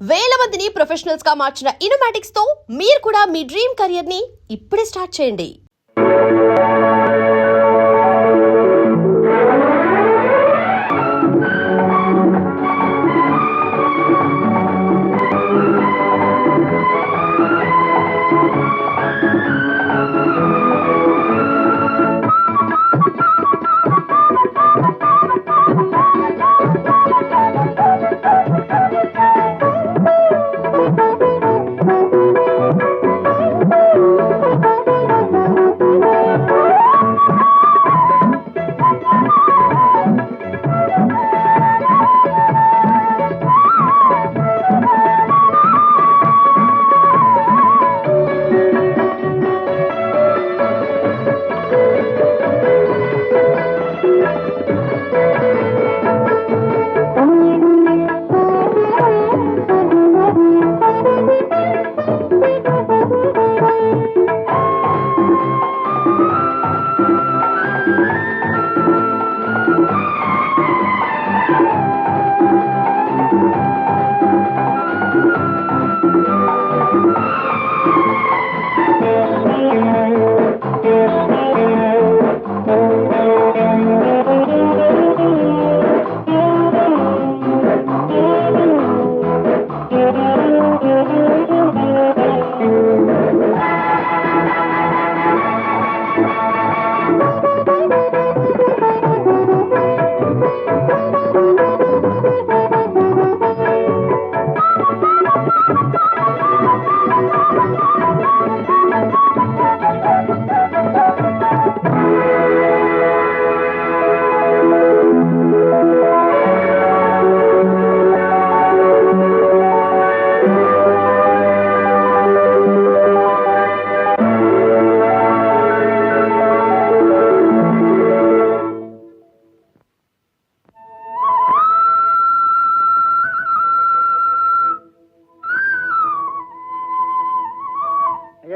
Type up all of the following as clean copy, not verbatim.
వేల మందిని ప్రొఫెషనల్స్ గా మార్చిన ఇనోమాటిక్స్ తో మీరు కూడా మీ డ్రీమ్ కెరియర్ ని ఇప్పుడే స్టార్ట్ చేయండి.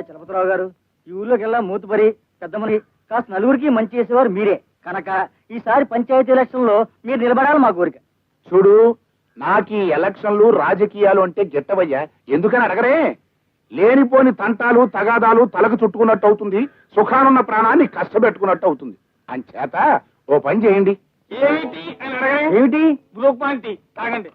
చలపతిరావు గారు, ఈ ఊర్లోకెల్లా మూతుపరి పెద్దమని కాస్త నలుగురికి మంచి చేసేవారు మీరే కనుక ఈసారి పంచాయతీ ఎలక్షన్ లో మీరు నిలబడాలి మా కోరిక. చూడు, నాకు ఈ ఎలక్షన్లు రాజకీయాలు అంటే గిట్టవయ్యా. ఎందుకని అడగరే? లేనిపోని తంటాలు తగాదాలు తలకు చుట్టుకున్నట్టు అవుతుంది, సుఖానున్న ప్రాణాన్ని కష్టపెట్టుకున్నట్టు అవుతుంది. అంచేత ఓ పని చేయండి. ఏమిటి గ్రూప్ పాయింట్ తాగండి.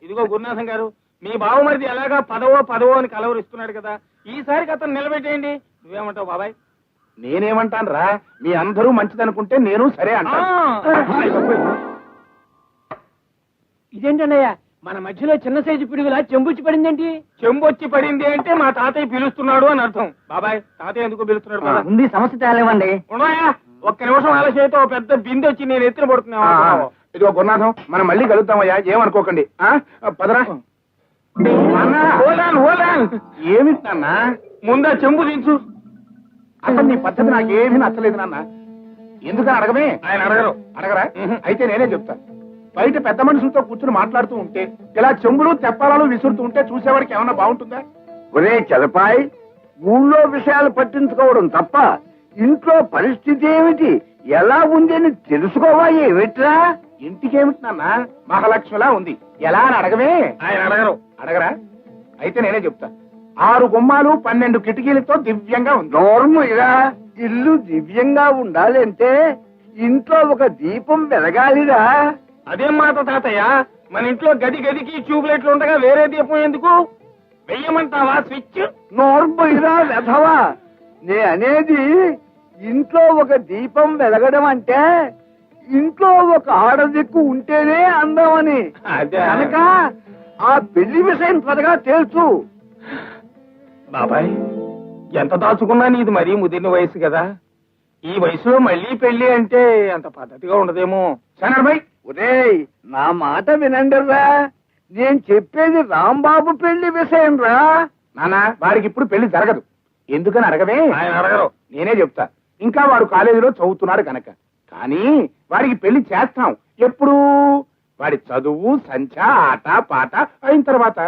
ఇదిగో గురునాథం గారు, మీ బావమరిది ఎలాగా పదవో అని కలవరిస్తున్నాడు కదా, ఈసారికి అతను నిలబెట్టేయండి. నువ్వేమంటావు బాబాయ్? నేనేమంటాను రా, మీ అందరూ మంచిదనుకుంటే నేను సరే అంటా. ఇదేంటన్నయ్య, మన మధ్యలో చిన్న సైజు పిడుగులా చెంబుచ్చి పడిందేంటి? చెంబొచ్చి పడింది అంటే మా తాతయ్య పిలుస్తున్నాడు అని అర్థం. బాబాయ్, తాతయ్య ఎందుకు పిలుస్తున్నాడు? ఉంది సమస్య తేలేవండి. ఉన్నాయా? ఒక్క నిమిషం ఆలస్యంతో పెద్ద బిందె వచ్చి నేను ఎత్తున పడుతున్నా. ఇదిగో గురునాథం, మనం మళ్ళీ కలుద్దామయ్యా, ఏమనుకోకండి. పదరా. ఏమిటి నాన్న? ముందా చెంబు దించు. అసలు నీ పద్ధతి నాకేమీ నచ్చలేదు నాన్న. ఎందుకని అడగమే? ఆయన అడగరు. అడగరా? అయితే నేనే చెప్తా. బయట పెద్ద మనుషులతో కూర్చుని మాట్లాడుతూ ఉంటే ఇలా చెంబులు తెప్పాలాలు విసురుతూ ఉంటే చూసేవాడికి ఏమన్నా బాగుంటుందా? ఒరే చలపాయ్, ఊళ్ళో విషయాలు పట్టించుకోవడం తప్ప ఇంట్లో పరిస్థితి ఏమిటి, ఎలా ఉంది అని తెలుసుకోవాలి. ఏమిట్రా? ఇంటికేమిటి నాన్న, మహాలక్ష్మిలా ఉంది, ఎలా అని అడగమే? ఆయన అడగరు. అడగరా? అయితే నేనే చెప్తా. 6 గుమ్మాలు 12 కిటికీలతో దివ్యంగా ఉంది. నోర్మురా, ఇల్లు దివ్యంగా ఉండాలి అంటే ఇంట్లో ఒక దీపం వెలగాలిరా. అదేం మాట తాతయ్య, మన ఇంట్లో గదికి ట్యూబ్లైట్లు ఉండగా వేరే దీపం ఎందుకు? వెయ్యమంటావా స్విచ్? నోర్మురా వెధవా, నే అనేది ఇంట్లో ఒక దీపం వెలగడం అంటే ఇంట్లో ఒక ఆడదిక్కు ఉంటేనే అందమని. కనుక ఆ పెళ్లి విషయం త్వరగా తెలుసు. బాబాయ్, ఎంత దాచుకున్నా నీది మరీ ముదిరిన వయసు కదా, ఈ వయసులో మళ్ళీ పెళ్లి అంటే అంత పద్ధతిగా ఉండదేమో. సనర్భయ్, ఒరేయ్, నా మాట వినండిరా, నేను చెప్పేది రాంబాబు పెళ్లి విషయం రా. నాన్న, వాడికి ఇప్పుడు పెళ్లి జరగదు. ఎందుకని అడగవే? ఆయన అడగరు. నేనే చెప్తా. ఇంకా వాడు కాలేజీలో చదువుతున్నాడు కనుక. కానీ వాడికి పెళ్లి చేస్తాం ఎప్పుడు? వాడి చదువు సంచ ఆట పాట అయిన తర్వాత.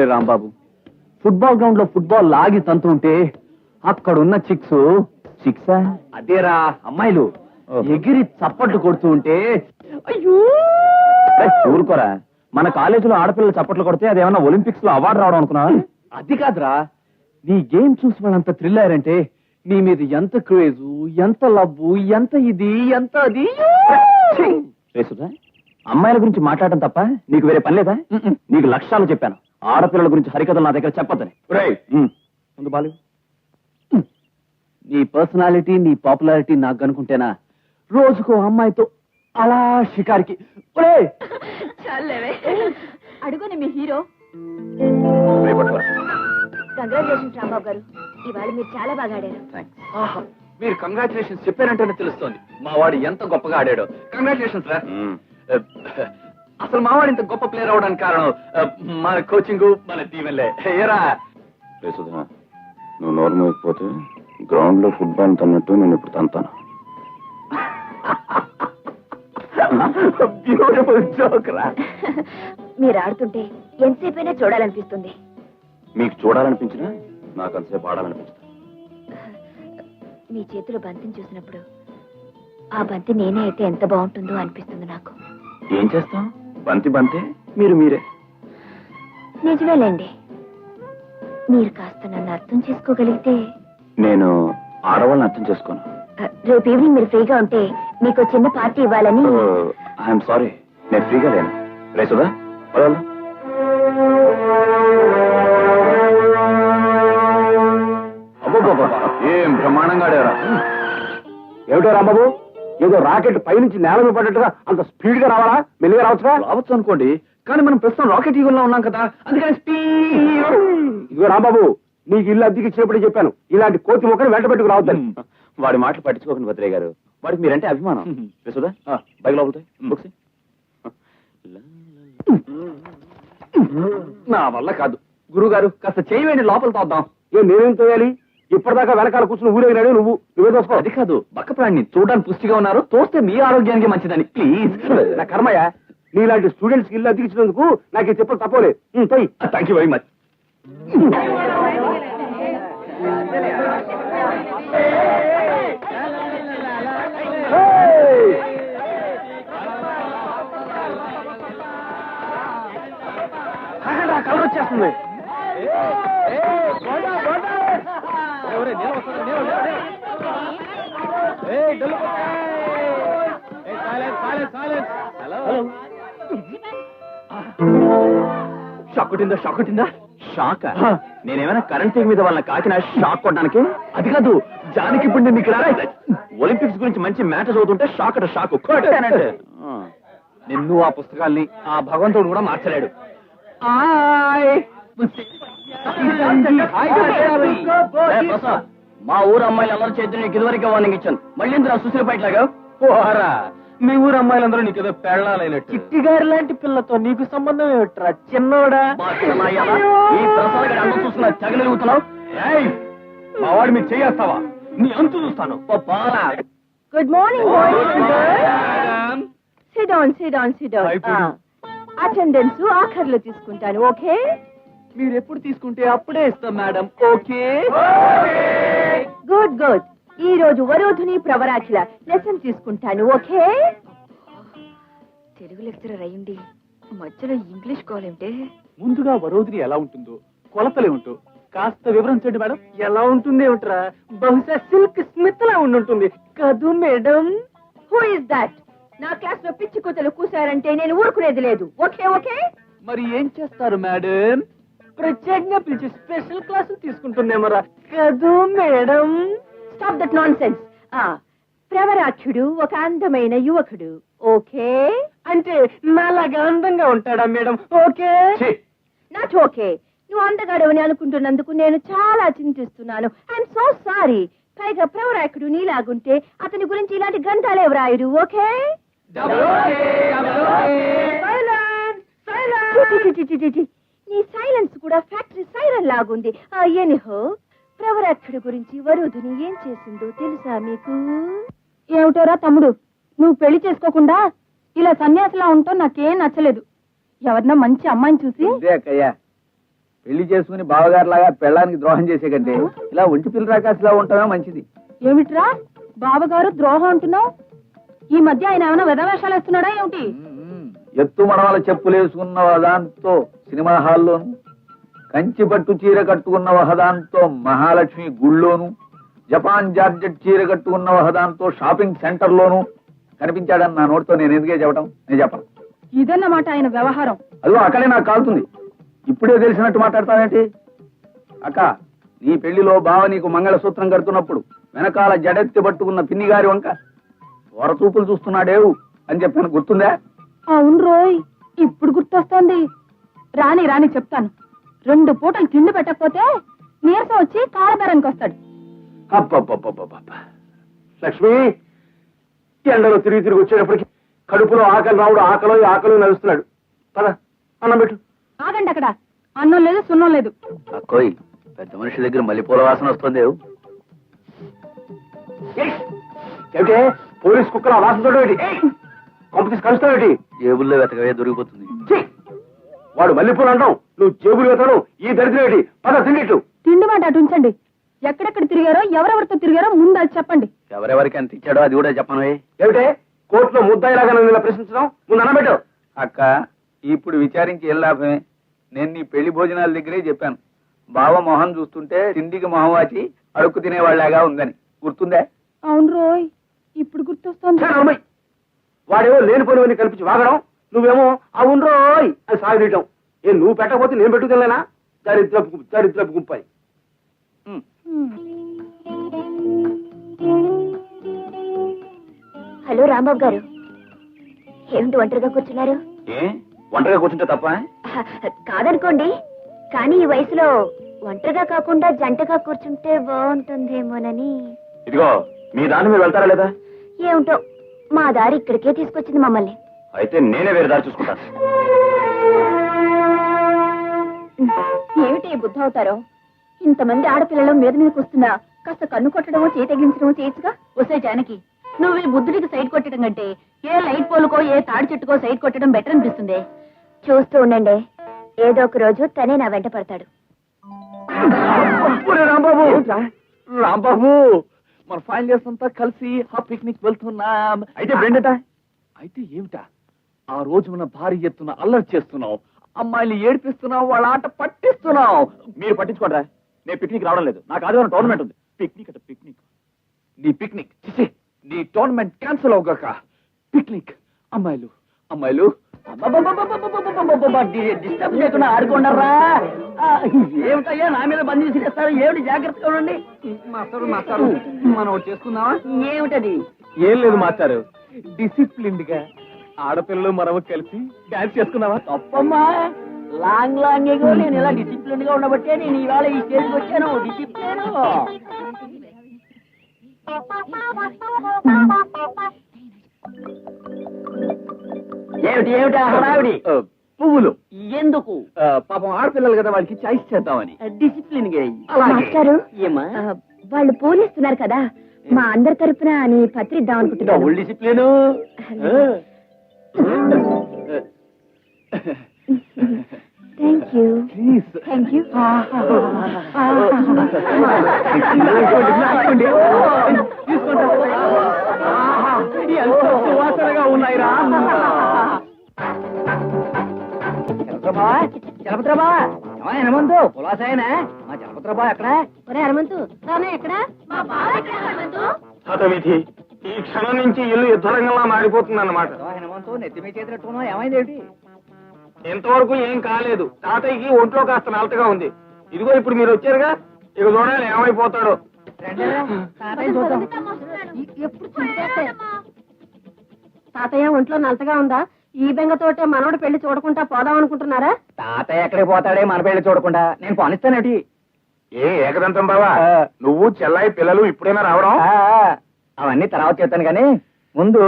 ఒరే రాంబాబు, ఫుట్బాల్ గ్రౌండ్ లో ఫుట్బాల్ లాగి తంతుంటే అక్కడున్న చిక్సా అదేరా అమ్మాయిలు ఎగిరి చప్పట్లు కొడుతూ ఉంటే అయ్యో ఊరుకోరా. మన కాలేజీలో ఆడపిల్లలు చప్పట్లు కొడితే అదేమన్నా ఒలింపిక్స్ లో అవార్డు రావడం అనుకున్నా? అది కాదురా, నీ గేమ్ చూసి వాళ్ళంత థ్రిల్ అయ్యారంటే నీ మీద ఎంత క్రేజు, ఎంత లవ్వు, ఎంత ఇది, ఎంత అది. సుధా, అమ్మాయిల గురించి మాట్లాడటం తప్ప నీకు వేరే పని లేదా? నీకు లక్ష్యాలు చెప్పాను, ఆడపిల్లల గురించి హరికథలు నా దగ్గర చెప్పొద్దని. ముందు బాలు, నీ పర్సనాలిటీ, నీ పాపులారిటీ నాకు కనుకుంటేనా రోజుకో అమ్మాయితో అలా షికారికి. అడుగుని మీ హీరో. కంగ్రాచులేషన్స్ రాంబాబు గారు, ఇవాళ మీరు చాలా బాగా ఆడారు. మీరు కంగ్రాచులేషన్స్ చెప్పారంటేనే తెలుస్తోంది మా వాడు ఎంత గొప్పగా ఆడాడో. కంగ్రాచులేషన్స్ రా. అసలు మావాడు ఇంత గొప్ప ప్లేయర్ అవడానికి కారణం మన కోచింగ్, మన దీవెనలే. ఏరా సుధా, నువ్వు నోరు మోయకపోతే గ్రౌండ్ లో ఫుట్బాల్ తన్నట్టు నేను ఇప్పుడు తంతాను. బ్యూటిఫుల్ జోక్ రా. మీరు ఆడుతుంటే ఎంతసేపైనా చూడాలనిపిస్తుంది. మీకు చూడాలనిపించినా నాకు అంతసేపు ఆడాలనిపిస్తుంది. మీ చేతిలో బంతిని చూసినప్పుడు ఆ బంతి నేనే అయితే ఎంత బాగుంటుందో అనిపిస్తుంది నాకు. ఏం చేస్తాం, బంతి బంతే, మీరు మీరే. నిజమేలేండి, మీరు కాస్త నన్ను అర్థం చేసుకోగలిగితే. నేను ఆడవాళ్ళని అర్థం చేసుకోను. రేపు ఈవినింగ్ మీరు ఫ్రీగా ఉంటే మీకు చిన్న పార్టీ ఇవ్వాలని. ఐఎమ్ సారీ, నేను ఫ్రీగా లేను. రే సుధా, పదాలు. ఏం బ్రహ్మాండంగా ఆడారా. ఏమిటో రాంబాబు, ఏదో రాకెట్ పైనుంచి నేల మీద పడ్డట్టుగా అంత స్పీడ్ గా రావాలా? మెల్లిగా రావచ్చుగా? రావచ్చు అనుకోండి, కానీ మనం ప్రస్తుతం రాకెట్ ఈగుల్లో ఉన్నాం కదా, అందుకని స్పీడ్. ఇదిగో రాంబాబు, నీకు ఇల్లు అద్దెకి ఇచ్చినప్పుడే చెప్పాను, ఇలాంటి కోతి మొక్కలు వెంట పెట్టుకు రావద్దని. వాడి మాటలు పట్టించుకోకండి భద్రయ్య గారు, వాడికి మీరంటే అభిమానం. సుధా, బైక్ లోపలుతాయి బుక్స్. నా వల్ల కాదు గురుగారు, కాస్త చేయవేండి, లోపల తోద్దాం. నేనేం తోయాలి? ఇప్పటిదాకా వెనకాల కూర్చుని ఊరేగినాడు నువ్వే తోసుకో. అది కాదు, బక్క ప్రాణిని చూడడానికి పుష్టిగా ఉన్నారు, తోస్తే మీ ఆరోగ్యానికి మంచిదని. ప్లీజ్. నా కర్మయ్య, నీలాంటి స్టూడెంట్స్ కి ఇల్లు అద్దెకిచ్చినందుకు నాకు ఈ చెప్పలు తప్పలే. పోయి. Thank you very much. Colour వచ్చేస్తుంది. షాక్ కొట్టిందా? షాక్ కొట్టిందా? షాక్? నేనేమైనా కరెంట్ తీగ మీద వాళ్ళ కాకినా షాక్ కొట్టడానికి? అది కాదు, జానికి ఇప్పుడు నేను ఇక్కడ ఒలింపిక్స్ గురించి మంచి మ్యాచ్ చదువుతుంటే షాక్ అట షాక్. నిన్ను ఆ పుస్తకాల్ని ఆ భగవంతుడు కూడా మార్చలేడు. మా ఊరు అమ్మాయిలు అందరూ చేతులు నీకు ఇదివరకే వార్నింగ్ ఇచ్చాను, మళ్ళీ ఇందులో సుశీల పైట్లాగా పోరా. మీ ఊరు అమ్మాయిలందరూ నీకు ఏదో పెళ్ళాలైనట్టు. చిట్టి గారి లాంటి పిల్లతో నీకు సంబంధం ఏమిట్రా చిన్నోడా? ఈ ప్రసాద్ గారి అందరూ చూస్తున్నా తెగలుగుతున్నావు. మా వాడు మీకు చేయేస్తావా? నీ అంతు చూస్తాను. Good morning boys. Sit down, sit down, sit down. Attendance ఆఖర్లో తీసుకుంటాను, ఓకే? మీరు ఎప్పుడు తీసుకుంటే అప్పుడే ఇస్తాం మేడం. ఓకే. Good good. ఈ రోజు వరోధుని ప్రవరాఖిల లెసన్ తీసుకుంటాను, ఓకే? తెలుగు లెక్చరర్ అయ్యింది మధ్యలో ఇంగ్లీష్ కాల్ ఏమిటే? ముందుగా వరోధిని ఎలా ఉంటుందో కొలతలేమిటో కాస్త వివరించండి మేడం. ఎలా ఉంటుంది ఏమిట్రా? బహుశా సిల్క్ స్మిత్ లా ఉండుంటుంది కదూ మేడం. Who is that? నా క్లాస్ లో పిచ్చి కూతలు కూసారంటే నేను ఊరుకునేది లేదు, ఓకే? ఓకే. మరి ఏం చేస్తారు మేడం? ప్రత్యేకంగా పిలిచి స్పెషల్ క్లాసులు తీసుకుంటుందేమరా కదూ madam? Stop that nonsense. ప్రవరాఖ్యుడు ఒక అందమైన యువకుడు, ఓకే? అంటే నాలాగా అందంగా ఉంటాడా మేడం? ఓకే. Not okay. నువ్వు అందగాడవని అనుకుంటున్నందుకు నేను చాలా చింతిస్తున్నాను. I'm so sorry. పైగా ప్రవరాఖ్యుడు నీలాగుంటే అతని గురించి ఇలాంటి గ్రంథాలే వ్రాయుడు, ఓకే? నీ సైలెన్స్ కూడా ఫ్యాక్టరీ సైరన్ లాగుంది. ఎనిహో, ప్రవరాఖ్యుడు గురించి వరుధుని ఏం చేసిందో తెలుసా మీకు? ఏమిటోరా తమ్ముడు, నువ్వు పెళ్లి చేసుకోకుండా ఇలా సన్యాసిలా ఉంటావు నాకేం నచ్చలేదు. ఎవరన్నా మంచి అమ్మాయిని చూసి. పెళ్లి చేసుకుని బావగారిలాగా పెళ్ళానికి ద్రోహం చేసే కంటే ఇలా ఒంటి పిల్ల రాకాసిలా ఉండటమే మంచిది. ఏమిట్రా బావగారు ద్రోహం అంటున్నావు? ఈ మధ్య ఆయన ఏమైనా వెధవేషాలు వేస్తున్నాడా ఏమిటి? ఎత్తు మడవల చెప్పులు వేసుకున్న వదాంతో సినిమా హాల్లోను, కంచి పట్టు చీర కట్టుకున్న వహదాంతో మహాలక్ష్మి గుళ్ళోను, జపాన్ జార్జెట్ చీర కట్టుకున్న వహదాంతో షాపింగ్ సెంటర్ లోను కనిపించాడని నా నోటితో నేను ఎందుకే చెప్పడం? నేను చెప్పను. ఇదన్నమాట ఆయన వ్యవహారం. అదిగో అక్కడే నాకు కాలుతుంది. ఇప్పుడే తెలిసినట్టు మాట్లాడతావేంటి? అక్క, నీ పెళ్లిలో బావ నీకు మంగళసూత్రం కడుతున్నప్పుడు వెనకాల జడెత్తి పట్టుకున్న పిన్ని గారి వంక వరచూపులు చూస్తున్నాడేవు అని చెప్పాను, గుర్తుందా? అవును రోయ్, ఇప్పుడు గుర్తొస్తోంది. రాని చెప్తాను. 2 పూటలు తిండి పెట్టకపోతే నీరసం వచ్చి కాలబేరానికి వస్తాడు. అబ్బబ్బబ్బబ్బబ్బ. లక్ష్మి, ఎండలో తిరిగి వచ్చేటప్పటికి కడుపులో ఆకలి రావుడు ఆకలో నడుస్తున్నాడు. పద, అన్నం పెట్టు. ఆగండి అక్కడ. అన్నం లేదు సున్నం లేదు. అక్కోయ్, పెద్ద మనిషి దగ్గర మల్లెపూల వాసన వస్తుంది. ఏమిటే పోలీస్ కుక్కల వాసన చూడేటి? కొంప తీసి కలుస్తావేటి? జేబుల్లో వెతకవే దొరికిపోతుంది. వాడు మల్లెపూలు అంటావు, నువ్వు జేబులు వెతను. ఈ దరిద్రేటి? పద తిండిట్లు. తిండి మాట అటు ఉంచండి. ఎక్కడెక్కడ తిరిగారో ఎవరెవరితో తిరిగారో ముందు అది చెప్పండి. ఎవరెవరికి ఎంత ఇచ్చాడో అది కూడా చెప్పను. ఏమిటే కోర్టులో ముద్దాయిలాగా నన్ను ఇలా ప్రశ్నించడం? ముందు అన్నబెట్టు. అక్క, ఇప్పుడు విచారించి ఏం లాభమే? నేను నీ పెళ్లి భోజనాల దగ్గరే చెప్పాను, బావ మొహం చూస్తుంటే తిండికి మొహం వాచి అడుక్కు తినేవాళ్ళగా ఉందని. గుర్తుందే? అవును రోయ్, ఇప్పుడు గుర్తొస్తోంది. వాడేమో లేనిపోయినవన్నీ కల్పించి వాగడం, నువ్వేమో అవును రోయ్ అని సాగదీయటం. నువ్వు పెట్టకపోతే నేను పెట్టుకెళ్ళానా? దరిద్రపు గుంపని. హలో రాంబాబు గారు, ఏమిటి ఒంటరిగా కూర్చున్నారు? ఒంటరిగా కూర్చుంటే తప్ప? కాదనుకోండి, కానీ ఈ వయసులో ఒంటరిగా కాకుండా జంటగా కూర్చుంటే బాగుంటుందేమోనని. ఇదిగో, మీ దాన్ని మీరు వెళ్తారా లేదా? ఏమిటో, మా దారి ఇక్కడికే తీసుకొచ్చింది మమ్మల్ని. అయితే నేనే వేరే దారి చూసుకుంటాను. ఏమిటి బుద్ధ అవుతారో? ఇంతమంది ఆడపిల్లలు మీదకి వస్తున్నా కాస్త కన్ను కొట్టడమో చేయి తగిలించడమో చేయొచ్చుగా. వస్తే జానకి, నువ్వు ఈ బుద్ధుడికి సైడ్ కొట్టడం కంటే ఏ లైట్ పోలుకో ఏ తాడి చెట్టుకో సైడ్ కొట్టడం బెటర్ అనిపిస్తుంది. చూస్తూ ఉండండి, ఏదో ఒక రోజు తనే నా వెంట పడతాడు. రాంబాబు, మన ఫైనల్ అంతా కలిసి ఆ పిక్నిక్ వెళ్తున్నాం. అయితే బ్రెండట? అయితే ఏమిటా? ఆ రోజు మన భారీ ఎత్తున అల్లరి చేస్తున్నావు, అమ్మాయిని ఏడిపిస్తున్నావు, వాళ్ళ ఆట పట్టిస్తున్నావు. మీరు పట్టించుకోండి, నేను పిక్నిక్ రావడం లేదు. నాకు ఆదివారం టోర్నమెంట్ ఉంది. పిక్నిక్ అంటే పిక్నిక్, నీ పిక్నిక్ నీ టోర్నమెంట్ క్యాన్సిల్ అవగాక. పిక్నిక్ అమ్మాయిలు అమ్మాయిలు డిస్టర్బ్ చేయకుండా ఆడుకోండరా. ఏమిటయ్యా నా మీద బందీ చేస్తారు? ఏమిటి? జాగ్రత్తగా ఉండండి. మాస్టారు మనం చేసుకుందామా? ఏమిటది? ఏం లేదు మాస్టారు, డిసిప్లిన్ గా ఆడపిల్లలు మనము కలిసి డాన్స్ చేసుకున్నావా? తప్పమ్మా, లాంగ్ నేను ఇలా డిసిప్లిన్ గా ఉండబట్టే నేను ఇవాళ ఈ స్టేజ్కి వచ్చాను. డిసిప్లిన్ ఏమిటి హడావిడి? పువ్వులు ఎందుకు? పాపం ఆడపిల్లలు కదా, వాళ్ళకి చాయిస్ చేద్దామని. డిసిప్లిన్ గా. మాస్టారు, వాళ్ళు పూలిస్తున్నారు కదా, మా అందరి తరపున నీ పత్రి ఇద్దాం అనుకుంటున్నాను. Discipline. Thank you. Thank you. ఎంతో సువాసనగా ఉన్నాయిరా. చలపత్రబా హనుమంతు పులాసాయనా? మా చలపత్రబా ఎక్కడ? హనుమంతు ఎక్కడ? హతవిధి, ఈ క్షణం నుంచి ఇల్లు యుద్ధరంగంలా మారిపోతుంది అన్నమాట. హనుమంతు నెత్తి మీ చేతులట్టుకున్నావు, ఏమైంది? ఏమిటి? ఎంతవరకు ఏం కాలేదు. తాతయ్యకి ఒంట్లో కాస్త నలతగా ఉంది. ఇదిగో ఇప్పుడు మీరు వచ్చారుగా, ఇక చూడాలి ఏమైపోతాడో. తాతయ్య ఒంట్లో నలతగా ఉందా? ఈ బెంగతోటే మనవడు పెళ్లి చూడకుండా పోదాం అనుకుంటున్నారా? తాతయ్య ఎక్కడికి పోతాడే మన పెళ్లి చూడకుండా? నేను పోనిస్తానేటి? ఏకదంతం బావా, నువ్వు చెల్లాయి పిల్లలు ఇప్పుడైనా రావడం? అవన్నీ తర్వాత చెప్తాను కానీ ముందు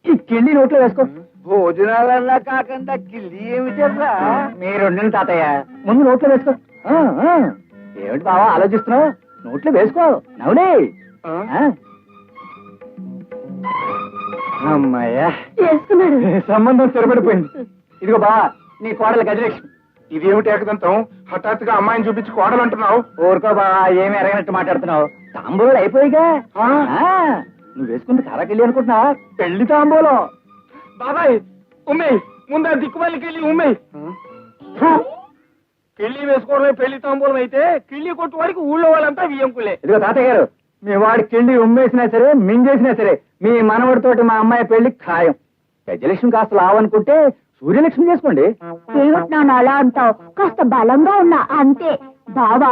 ఈ కిళ్ళి నోట్లో వేసుకో. భోజనాలన్నా కాకుండా కిల్లి ఏమిటరా? మీరుండండి తాతయ్య, ముందు నోట్లో వేసుకో. ఏమిటి బావా ఆలోచిస్తున్నావు? నోట్లో వేసుకో. నవ్వుడే. అమ్మాయ్యా, చేసుకున్నాడు. సంబంధం స్థిరపడిపోయింది. ఇదిగో బావా, నీ కోడలు గజలక్ష్మి. ఇదేమిటి ఏకదంతం హఠాత్తుగా అమ్మాయిని చూపించి కోడలంటున్నావు? ఊరుకో బా, ఏమి ఎరగనట్టు మాట్లాడుతున్నావు. తాంబూలాలు అయిపోయిగా. ఆ? నువ్వు వేసుకుంది కారాకెళ్ళి అనుకుంటున్నా, పెళ్లి తాంబూలం. బాబాయ్ ఉమ్మేయ్, ముందు ఆ దిక్కుమాలికి వెళ్ళి ఉమ్మేయ్. కిళ్ళి వేసుకోవడమే పెళ్లి తాంబూలం అయితే కిళ్ళి కొట్టు వారికి ఊళ్ళో వాళ్ళంతా వియ్యంకులే. ఇదిగో తాతయ్య గారు, మీ వాడి కిళ్ళి ఉమ్మేసినా సరే మింగేసినా సరే మీ మనవడితోటి మా అమ్మాయి పెళ్లి ఖాయం. గజలక్ష్మి కాస్త లావనుకుంటే సూర్యలక్ష్మి చేసుకోండి. ఏమిటి అలా అంటావు? కాస్త బలంగా ఉన్నా అంతే. బావా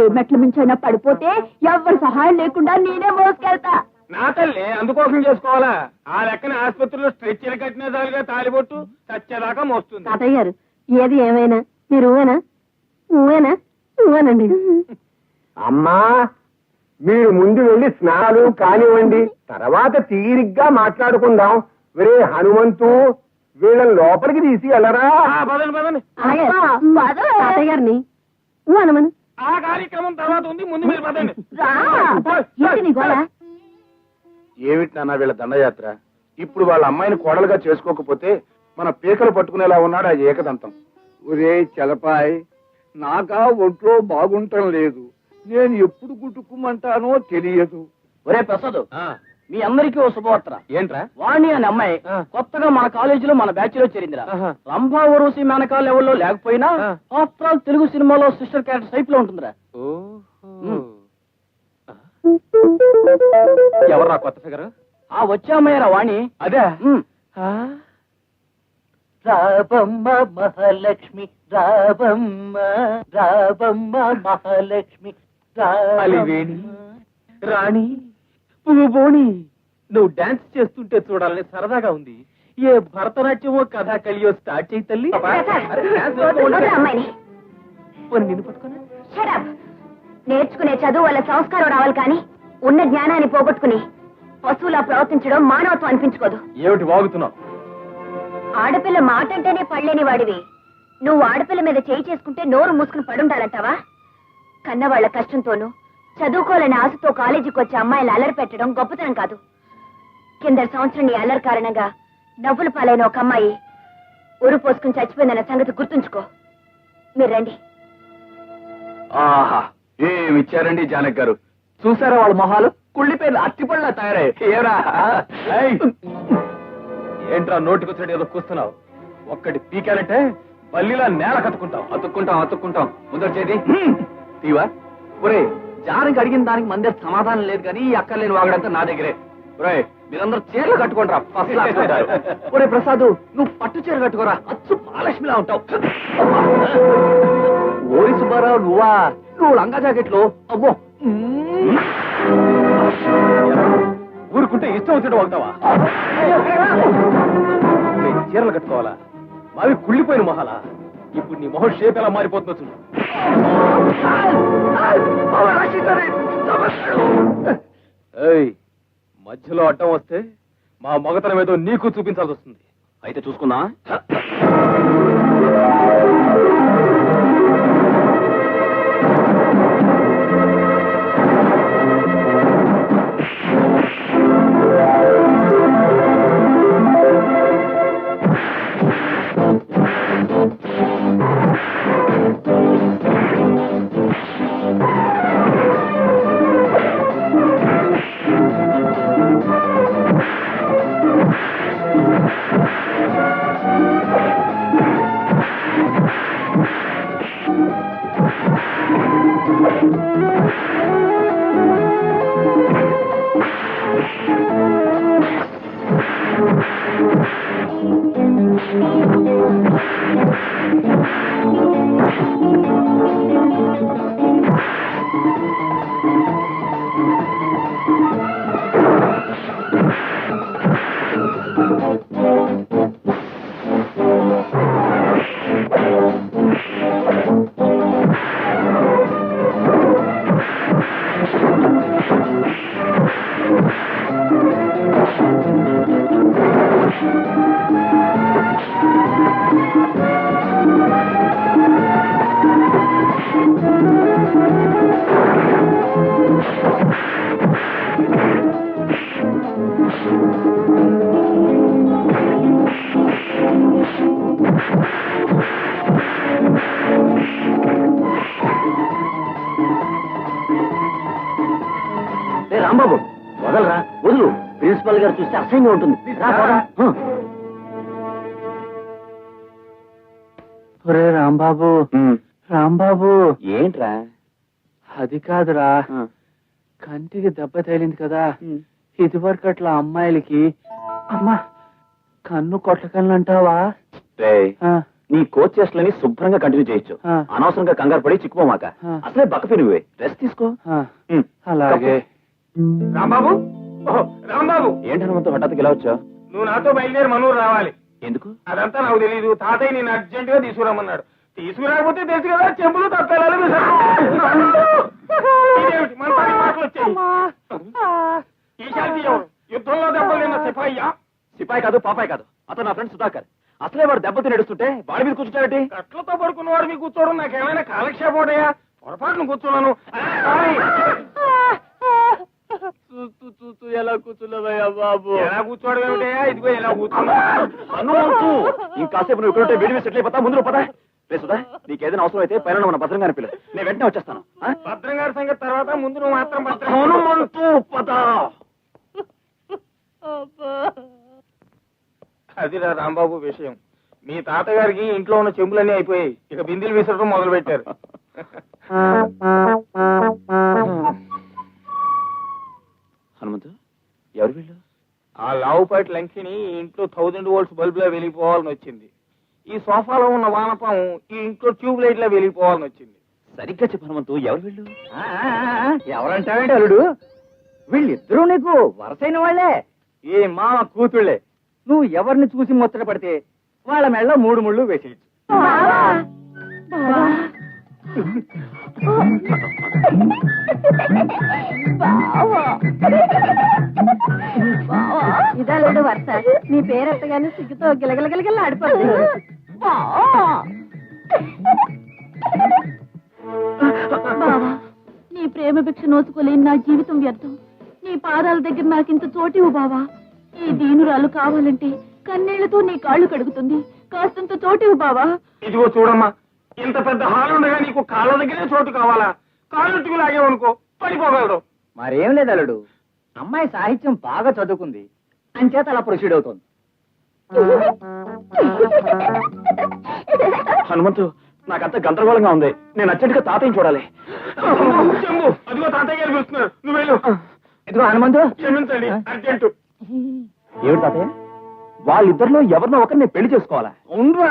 ఏ మెట్ల మించైనా పడిపోతే ఎవ్వరి సహాయం లేకుండా నేనే మోసుకెళ్తా. నా తల్లి అందుకోసం చేసుకోవాలా? ఆ లెక్కన ఆసుపత్రిలో స్ట్రెచ్చర్ కట్టిన చాలుగా తాలిబొట్టు చచ్చేదాకా మోస్తుంది. తాతయ్య గారు, ఏది ఏమైనా మీరు ఊవేనండి. అమ్మా, మీరు ముందు వెళ్ళి స్నానాలు కానివ్వండి, తర్వాత తీరిగ్గా మాట్లాడుకుందాం. వేరే హనుమంతు, వీళ్ళని లోపలికి తీసి వెళ్ళరా. పదండి పదండి. తాతయ్య గారిని అనమను. ఆ కార్యక్రమం తర్వాత ఉంది, ముందు మీరు పదండి. ఏమిటి నాన్న వీళ్ళ దండయాత్ర? ఇప్పుడు వాళ్ళ అమ్మాయిని కోడలుగా చేసుకోకపోతే మన పీకలు పట్టుకునేలా ఉన్నాడు ఆ ఏకదంతం. ఒరే చలపాయ్, నాకా ఒంట్లో బాగుంటం లేదు. నేను ఎప్పుడు గుట్టుకుమంటానో తెలియదు. ఒరే ప్రసాద్, మీ అందరికీ ఓ శుభవార్త. ఏంట్రా? వాణి అనే అమ్మాయి కొత్తగా మన కాలేజీలో మన బ్యాచ్ లో చేరిందిరా. రంభా ఊరుసి మేనకా లెవెల్లో లేకపోయినా ఆఫ్టర్ ఆల్ తెలుగు సినిమాలో సిస్టర్ క్యారెక్టర్ టైప్ లో ఉంటుందిరా. ఎవర్రా కొత్త ఫిగర్? ఆ వచ్చే అమ్మాయిరా వాణి. అదే రాబమ్మ మహాలక్ష్మి, రాబమ్మ రాబమ్మ మహాలక్ష్మి, అలివేణి, రాణి, పువ్వు బోణి, నువ్వు డాన్స్ చేస్తుంటే చూడాలని సరదాగా ఉంది. ఏ భరతనాట్యమో కథాకళియో స్టార్ట్ చేయి తల్లి. అమ్మాయిని నిన్ను పట్టుకున్నా నేర్చుకునే చదువు వల్ల సంస్కారం రావాలి కానీ ఉన్న జ్ఞానాన్ని పోగొట్టుకుని పశువులా ప్రవర్తించడం మానవత్వం అనిపించుకోదు. ఏమిటి వాగుతున్నావు? ఆడపిల్ల మాట అంటేనే పడలేని వాడివి నువ్వు ఆడపిల్ల మీద చేయి చేసుకుంటే నోరు మూసుకుని పడుండాలంటావా? కన్నవాళ్ల కష్టంతోనూ చదువుకోలేని ఆశతో కాలేజీకి వచ్చే అమ్మాయిలు అల్లరి పెట్టడం గొప్పతనం కాదు. కింద సంవత్సరం నీ అల్లరి కారణంగా నవ్వుల పాలైన ఒక అమ్మాయి ఊరు పోసుకుని చచ్చిపోయిందన్న సంగతి గుర్తుంచుకో. మీరు రండి. ఆహా, ఏమి ఇచ్చారండి జానక్ గారు. చూసారా వాళ్ళ మొహాలు కుళ్ళిపోయిన అట్టిపళ్ళ తయారై. ఏరా ఏంట్రా నోటికొచ్చాడు ఏదో కూస్తున్నావు? ఒక్కటి పీకాలంటే బల్లిలా నేల కట్టుకుంటావు. అతుక్కుంటాం ముందర చేది తీవా. ఒరే, జానకి అడిగిన దానికి మందే సమాధానం లేదు కానీ ఈ అక్కర్లేని వాగడంతా నా దగ్గరే. ఒరే, మీరందరూ చీరలు కట్టుకోండి రా. ఒరే ప్రసాద్, నువ్వు పట్టు చీర కట్టుకోరా, అచ్చు మహాలక్ష్మిలా ఉంటావు. ఓరి సుబ్బారావు, నువ్వు లంగా జాకెట్లో అమ్మో. ఊరుకుంటే ఇష్టం వచ్చినట్టు వాగుతావా? చీరలు కట్టుకోవాలా? మావి కుళ్ళిపోయిన మొహాలా? ఇప్పుడు నీ మొహం షేప్ ఎలా మారిపోతుందో చూడు. ఏయ్, మధ్యలో అడ్డం వస్తే మా మగతనం ఏదో నీకు చూపించాల్సి వస్తుంది. అయితే చూసుకుందా. గారు చూస్తే అసహ్యంగా ఉంటుంది. రా, పోదాం. ఒరే రాంబాబు, రాంబాబు, ఏంట్రా? అది కాదురా, కంటికి దెబ్బ తగిలింది కదా, ఇదివరకు అట్లా అమ్మాయిలకి అమ్మా కన్ను కొట్టకన్నంటావా? నీ కోచ్ చేష్టలని శుభ్రంగా కంటిన్యూ చేయొచ్చు. అనవసరంగా కంగారు పడి చిక్కుపోమాక. అసలే బక్క నువ్వే, రెస్ట్ తీసుకో. అలాగే. రాంబాబు, రాంబాబు, ఏంటి హనుమంతు హఠాత్తుగా ఇలా వచ్చావు? నువ్వు నాతో బయలుదేరి మనూరు రావాలి. ఎందుకు? అదంతా నాకు తెలీదు. తాతయ్య నేను అర్జెంట్ గా తీసుకురామన్నాడు. తీసుకురాకపోతే తెలుసు కదా, చెంపులు తప్పాలి. మన పని మాటలు వచ్చాయి. ఈశాంతి ఎవరు? యుద్ధంలో దెబ్బలు తిన్న సిపాయ్యా? సిపాయి కాదు, పాపాయి కాదు, అతను నా ఫ్రెండ్ సుధాకర్. అసలే వాడు దెబ్బతి నడుస్తుంటే వాడి మీద కూర్చుంటాడేంటి? కట్లతో పడుకున్నవాడు మీకు కూర్చోవడం నాకేమైనా కాలక్షేపం ఉంటాయా? పొరపాటును కూర్చున్నాను. చూస్తూ చూస్తూ ఎలా కూర్చున్నావయ్యా బాబు? ఎలా కూర్చోవడం ఏమిటయా? ఇదిగో ఎలా కూర్చున్నా. హనుమంతు, ఇంకాసేపు నువ్వు ఇక్కడుంటే వేడి మీద సెటిల్ అయిపోతా. ముందు నువ్వు పదా. రే సుధా, నీకేదైనా అవసరం అయితే పైన మన భద్రంగానే పిల్లలు, నేను వెంటనే వచ్చేస్తాను. భద్రం గారి సంగతి తర్వాత, ముందు నువ్వు మాత్రం భద్రం. హనుమంతు పదా. అదిరా రాంబాబు విషయం. మీ తాతగారికి ఇంట్లో ఉన్న చెంబులన్నీ అయిపోయాయి. ఇక బిందెలు విసరడం మొదలు పెట్టారు. హనుమంతు, ఎవరు వీళ్ళు? ఆ లావుపాటి లంకిని ఈ ఇంట్లో 1000 వోల్ట్స్ బల్బులా వెలిగిపోవాలని వచ్చింది. ఈ సోఫాలో ఉన్న వానపాము ఈ ఇంట్లో ట్యూబ్ లైట్ లా వెలిగిపోవాలని వచ్చింది. సరిగ్గా చెప్పు హనుమంతు, ఎవరు వీళ్ళు? ఎవరంటావేంటి అల్లుడు? వీళ్ళిద్దరూ నీకు వరసైన వాళ్ళే, ఏ మామ కూతుళ్ళే. నువ్వు ఎవరిని చూసి ముచ్చట పడితే వాళ్ళ మెళ్ళ 3 ముళ్ళు వేసేయచ్చు. ఇదాలేడు వరుస. నీ పేరెత్తగానే సిగ్గుతో గిలగిలగిలగిల ఆడిపోతుంది. బావా, నీ ప్రేమ భిక్ష నోచుకోలేని నా జీవితం వ్యర్థం. నీ పాదాల దగ్గర నాకింత చోటివు బావా. ఈ దీనురాలు కావాలంటే కన్నీళ్లతో నీ కాళ్ళు కడుగుతుంది. కాస్తంత చోటివు బావా. ఇదిగో చూడమ్మా, ఇంత పెద్ద హాల్ ఉండగా నీకు కాళ్ళ దగ్గరే చోటు కావాలా? కాళ్ళుట్టుకు లాగేవనుకో పడిపోగలరు. మరేం లేదు అల్లుడు, అమ్మాయి సాహిత్యం బాగా చదువుకుంది, అంచేత అలా ప్రొసీడ్ అవుతోంది. హనుమంతు, నాకంత గందరగోళంగా ఉంది. నేను అర్జెంటుగా తాతయ్యని చూడాలి. చెంబు, అదిగో తాతయ్య గారు పిలుస్తున్నారు. నువ్వు వెళ్ళు. ఇదిగో హనుమంతు, క్షమించండి, అర్జెంటు. ఏమిటి తాతయ్య? వాళ్ళిద్దరిలో ఎవరినో ఒకరిని పెళ్లి చేసుకోవాలా? అవునరా,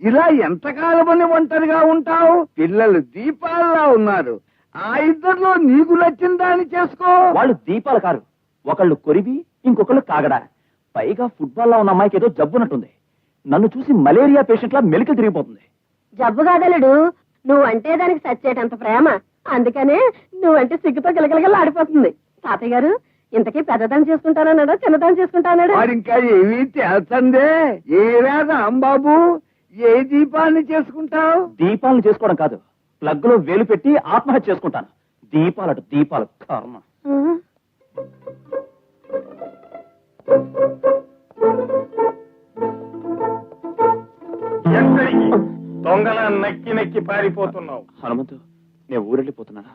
ఇలా ఎంతకాలమని ఒంటరిగా ఉంటావు? పిల్లలు దీపాల్లా ఉన్నారు. ఆ ఇద్దరిలో నీకు నచ్చిన దాన్ని చేసుకో. వాళ్ళు దీపాలు కారు, ఒకళ్ళు కొరివి, ఇంకొకళ్ళు కాగడా. పైగా ఫుట్బాల్ లో ఉన్న అమ్మాయికి ఏదో జబ్బునట్టుంది. నన్ను చూసి మలేరియా పేషెంట్ లా మెలికలు తిరిగిపోతుంది. జబ్బు కాదలుడు, నువ్వంటే దానికి సచ్చేటంత ప్రేమ. అందుకనే నువ్వంటే సిగ్గుతో గిలగిలగిల ఆడిపోతుంది. తాతయ్య గారు, ఇంతకీ పెద్దదాన్ని చేసుకుంటానన్నాడా చిన్నదాన్ని చేసుకుంటానన్నాడా? మరి ఇంకా ఏమీ తేల్చందే. ఏరా రాంబాబు, ఏ దీపాన్ని చేసుకుంటావు? దీపాలను చేసుకోవడం కాదు, ప్లగ్ లో వేలు పెట్టి ఆత్మహత్య చేసుకుంటాను. దీపాలట దీపాలు, కర్మ. ఎక్కడికి దొంగల నక్కి నక్కి పారిపోతున్నావు? హనుమంతు, నేను ఊరెళ్ళిపోతున్నానా?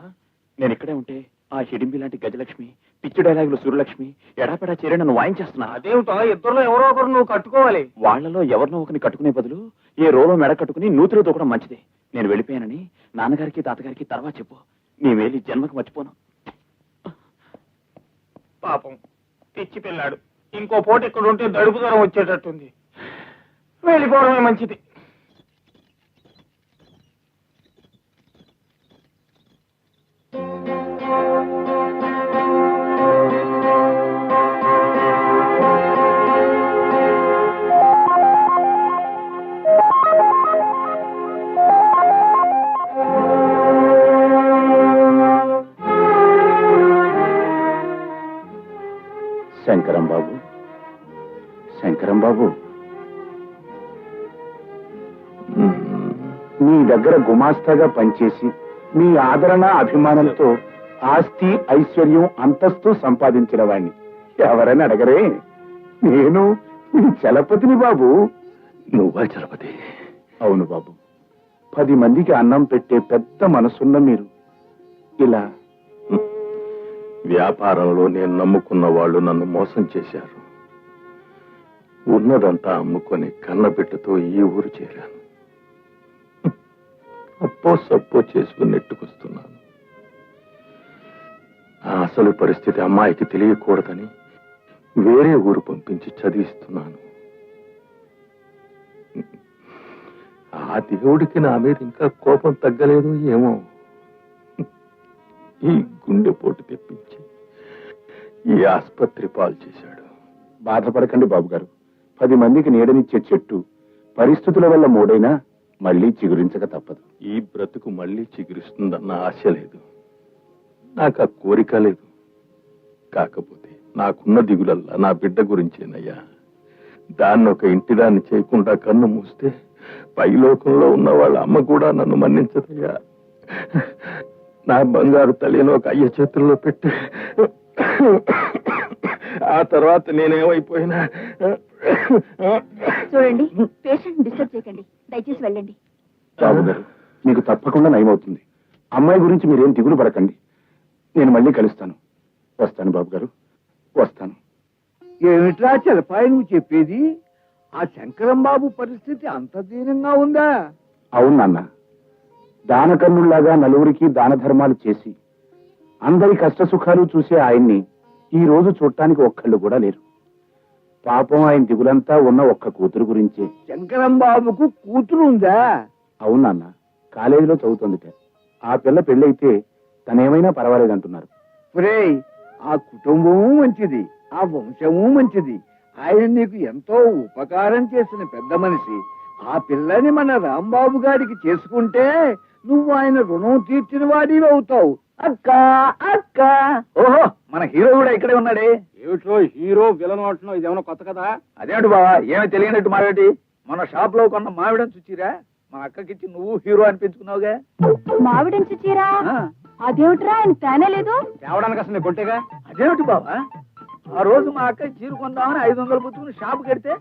నేను ఇక్కడే ఉంటే ఆ హిడింబి లాంటి గజలక్ష్మి, పిచ్చి డైలాగులు సూర్యలక్ష్మి ఎడాపెడా చేరి నన్ను వాయించేస్తున్నా. అదేమిటో, ఇద్దరులో ఎవరో ఒకరు నువ్వు కట్టుకోవాలి. వాళ్లలో ఎవరినో ఒకరిని కట్టుకునే బదులు ఏ రోలో మెడ కట్టుకుని నూతిలో దూకడం మంచిది. నేను వెళ్ళిపోయానని నాన్నగారికి తాతగారికి తర్వాత చెప్పు. నీ వేలి జన్మకు మర్చిపోను. పాపం పిచ్చి పిల్లాడు. ఇంకో పూట ఇక్కడ ఉంటే దడుపు దూరం వచ్చేటట్టుంది. వెళ్ళిపోవడమే మంచిది. శంకరం బాబు, శంకరం బాబు, మీ దగ్గర గుమాస్తాగా పనిచేసి మీ ఆదరణ అభిమానంతో ఆస్తి ఐశ్వర్యం అంతస్తు సంపాదించిన వాణ్ణి ఎవరని అడగరే? నేను మీ చలపతిని బాబు. నువ్వా చలపతి? అవును బాబు. 10 మందికి అన్నం పెట్టే పెద్ద మనసున్న మీరు ఇలా వ్యాపారంలో నేను నమ్ముకున్న వాళ్ళు నన్ను మోసం చేశారు. ఉన్నదంతా అమ్ముకొని కన్నబిడ్డతో ఈ ఊరు చేరాను. అప్పో సప్పో చేసుకుని నెట్టుకొస్తున్నాను. ఆ అసలు పరిస్థితి అమ్మాయికి తెలియకూడదని వేరే ఊరు పంపించి చదివిస్తున్నాను. ఆ దేవుడికి నా మీద ఇంకా కోపం తగ్గలేదు ఏమో. ఈ గుండెపోటు తెప్పించి ఈ ఆసుపత్రి పాలు చేశాడు. బాధపడకండి బాబు గారు. 10 మందికి నీడనిచ్చే చెట్టు పరిస్థితుల వల్ల మూడైనా మళ్ళీ చిగురించక తప్పదు. ఈ బ్రతుకు మళ్ళీ చిగురిస్తుందన్న ఆశ లేదు, నాకు ఆ కోరిక లేదు. కాకపోతే నాకున్న దిగులల్లా నా బిడ్డ గురించేనయ్యా. దాన్ని ఒక ఇంటిదాన్ని చేయకుండా కన్ను మూస్తే పైలోకంలో ఉన్న వాళ్ళ అమ్మ కూడా నన్ను మన్నించదయ్యా. నా బంగారు తల్లిని ఒక అయ్య చేతుల్లో పెట్టి ఆ తర్వాత నేనేమైపోయినా. చూడండి, పేషెంట్ డిస్టర్బ్ చేయకండి, దయచేసి వెళ్ళండి. బాబు గారు, మీకు తప్పకుండా నయమవుతుంది. అమ్మాయి గురించి మీరేం దిగులు పడకండి. నేను మళ్ళీ కలుస్తాను. వస్తాను బాబు గారు, వస్తాను. ఏమిట్రా చెలపాయి నువ్వు చెప్పేది? ఆ శంకరం బాబు పరిస్థితి అంత దీనంగా ఉందా? అవును నాన్న. దానకర్ణుల్లాగా నలుగురికి దాన ధర్మాలు చేసి అందరి కష్ట సుఖాలు చూసే ఆయన్ని ఈ రోజు చూడటానికి ఒక్కళ్ళు కూడా లేరు. పాపం ఆయన దిగులంతా ఉన్న ఒక్క కూతురు గురించే. శంకరం బాబుకు కూతురు ఉందా? అవును నాన్న, కాలేజీలో చదువుతుందిట. ఆ పిల్ల పెళ్ళైతే తనేమైనా పర్వాలేదంటున్నారు. ఒరేయ్, ఆ కుటుంబము మంచిది, ఆ వంశము మంచిది. ఆయన నీకు ఎంతో ఉపకారం చేసిన పెద్ద మనిషి. ఆ పిల్లని మన రాంబాబు గారికి చేసుకుంటే నువ్వు ఆయన రుణం తీర్చిన వాడివి అవుతావు. అక్క అక్క. ఓహో, మన హీరో కూడా ఇక్కడే ఉన్నాడే. ఏమిటో హీరో విలన్ అంటున్నావు, ఇదేమన్నా కొత్త కదా? అదేంటి బావా, ఏమీ తెలియనట్టు మాట్లాడి. మన షాప్ లో కొన్న మామిడని చూచిరా, మా అక్కకిచ్చి నువ్వు హీరో అనిపించుకున్నావుగా. మావిడంచి చీరా? అదేమిట్రా, ఆయన తేనే లేదు. తేవడానికి అసలు కొట్టేగా. అదేమిటి బావా, ఆ రోజు మా అక్క చీర కొందామని 500 పుచ్చుకుని షాపు కడితే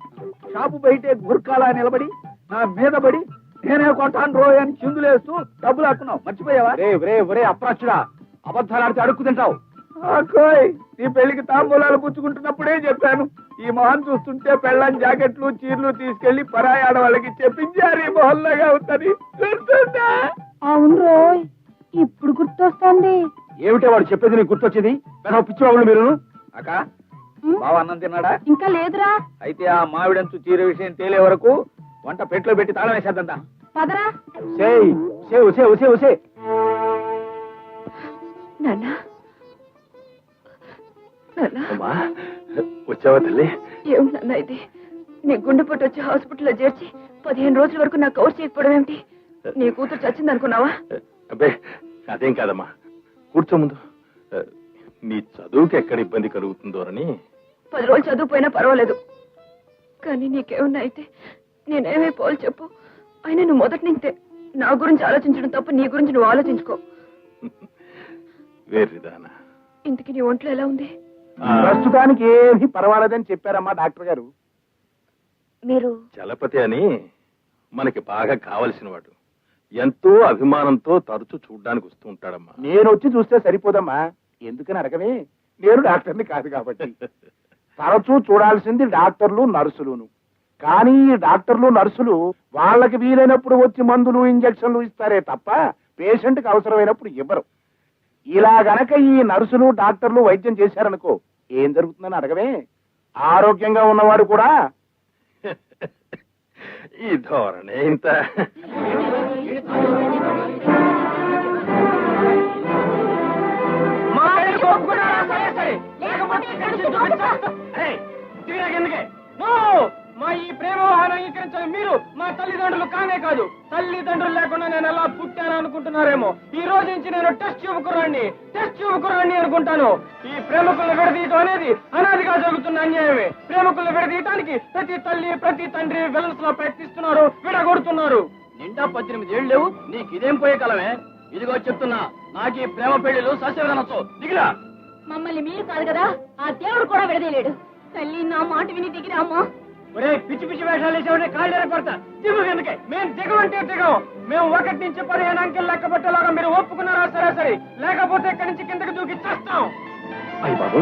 షాపు బయటే గుర్కాలా నిలబడి నా మీద పడి నేనే కొంటాను రోయ్ అని చిందులేస్తూ డబ్బులు ఆడుకున్నావు. మర్చిపోయావా? ఒరే అప్రాచుడా, అబద్ధాలు ఆడితే అడుక్కు తింటావు. అక్కోయ్, నీ పెళ్లికి తాంబూలాలు పుచ్చుకుంటున్నప్పుడే చెప్పాను, ఈ మొహం చూస్తుంటే పెళ్ళని జాకెట్లు చీరలు తీసుకెళ్లి పరాయి ఆడవాళ్ళకి చెప్పించారు ఈ మొహల్లాగా అవుతుంది. గుర్తుందా? అవును రోయ్, ఇప్పుడు గుర్తొస్తుంది. ఏమిటే వాడు చెప్పేది నీకు గుర్తొచ్చేది? పిచ్చి వాళ్ళు మీరు. అక్క, బావ అన్నం తిన్నాడా? ఇంకా లేదురా. అయితే ఆ మావిడంచు చీర విషయం తేలే వరకు వంట పెట్లో పెట్టి తాళం వేసేద్దా. పదరా. అమ్మా, వచ్చావా తల్లి? ఏమన్నా ఇది? నీ గుండెపోటు వచ్చి హాస్పిటల్లో చేర్చి 15 రోజుల వరకు నాకు కవర్ చేయకపోవడం ఏమిటి? నీ కూతురు చచ్చింది అనుకున్నావా? అబ్బే, అదేం కాదమ్మా, కూర్చో ముందు. నీ చదువుకి ఎక్కడ ఇబ్బంది కలుగుతుందోనని. 10 రోజులు చదువుపోయినా పర్వాలేదు, కానీ నీకేమన్నా అయితే నేనేమైపోవాలి చెప్పు. అయినా నువ్వు మొదటి నుంచే నా గురించి ఆలోచించడం తప్ప నీ గురించి నువ్వు ఆలోచించుకో. వేర్రిదానా, ఇంతకీ నీ ఒంట్లో ఎలా ఉంది? ప్రస్తుతానికి ఏమీ పర్వాలేదని చెప్పారమ్మా డాక్టర్ గారు. మీరు చలపతి అని మనకి బాగా కావలసిన వాడు, ఎంతో అభిమానంతో తరచూ చూడ్డానికి వస్తూ ఉంటాడమ్మా. నేను వచ్చి చూస్తే సరిపోదమ్మా, ఎందుకని అడగవే? నేను డాక్టర్ని కాదు కాబట్టి. తరచూ చూడాల్సింది డాక్టర్లు నర్సులును. కానీ ఈ డాక్టర్లు నర్సులు వాళ్ళకి వీలైనప్పుడు వచ్చి మందులు ఇంజక్షన్లు ఇస్తారే తప్ప పేషెంట్కి అవసరమైనప్పుడు ఇవ్వరు. ఇలా గనక ఈ నర్సులు డాక్టర్లు వైద్యం చేశారనుకో ఏం జరుగుతుందని అడగవే? ఆరోగ్యంగా ఉన్నవాడు కూడా ఈ ధోరణి ఇంత. మా ఈ ప్రేమ వ్యవహారం అంగీకరించాలి మీరు. మా తల్లిదండ్రులు కానే కాదు. తల్లిదండ్రులు లేకుండా నేను ఎలా పుట్టాను అనుకుంటున్నారేమో. ఈ రోజు నుంచి నేను టెస్ట్ ట్యూబ్ కుర్రాన్ని అనుకుంటాను. ఈ ప్రేమకులను విడదీయటం అనేది అనాదిగా జరుగుతున్న అన్యాయమే. ప్రేమకులను విడదీయటానికి ప్రతి తల్లి ప్రతి తండ్రి విలన్స్ లో ప్రయత్నిస్తున్నారు, విడగొడుతున్నారు. నిండా 18 ఏళ్ళు లేవు, నీకు ఇదేం పోయే కాలమే? ఇదిగో చెప్తున్నా, నాకు ఈ ప్రేమ పెళ్లిలు సస్యవదనొచ్చు. దిగిరా. మమ్మల్ని మీరు కాదు కదా, ఆ దేవుడు కూడా విడదీయలేడు. తల్లి నా మాట విని దిగిరా అమ్మా. ఒరే, పిచ్చి పిచ్చి వేషాలు వేసామంటే కాళ్ళేర కొడతా. దిగు ఎందుకే? మేము దిగమంటే దిగం. మేము 1 నుంచి 15 అంకెలు లెక్క పెట్టేలాగా మీరు ఒప్పుకున్నారా? సరే, లేకపోతే ఇక్కడి నుంచి కిందకి దూకి చేస్తాం. అయ్య బాబు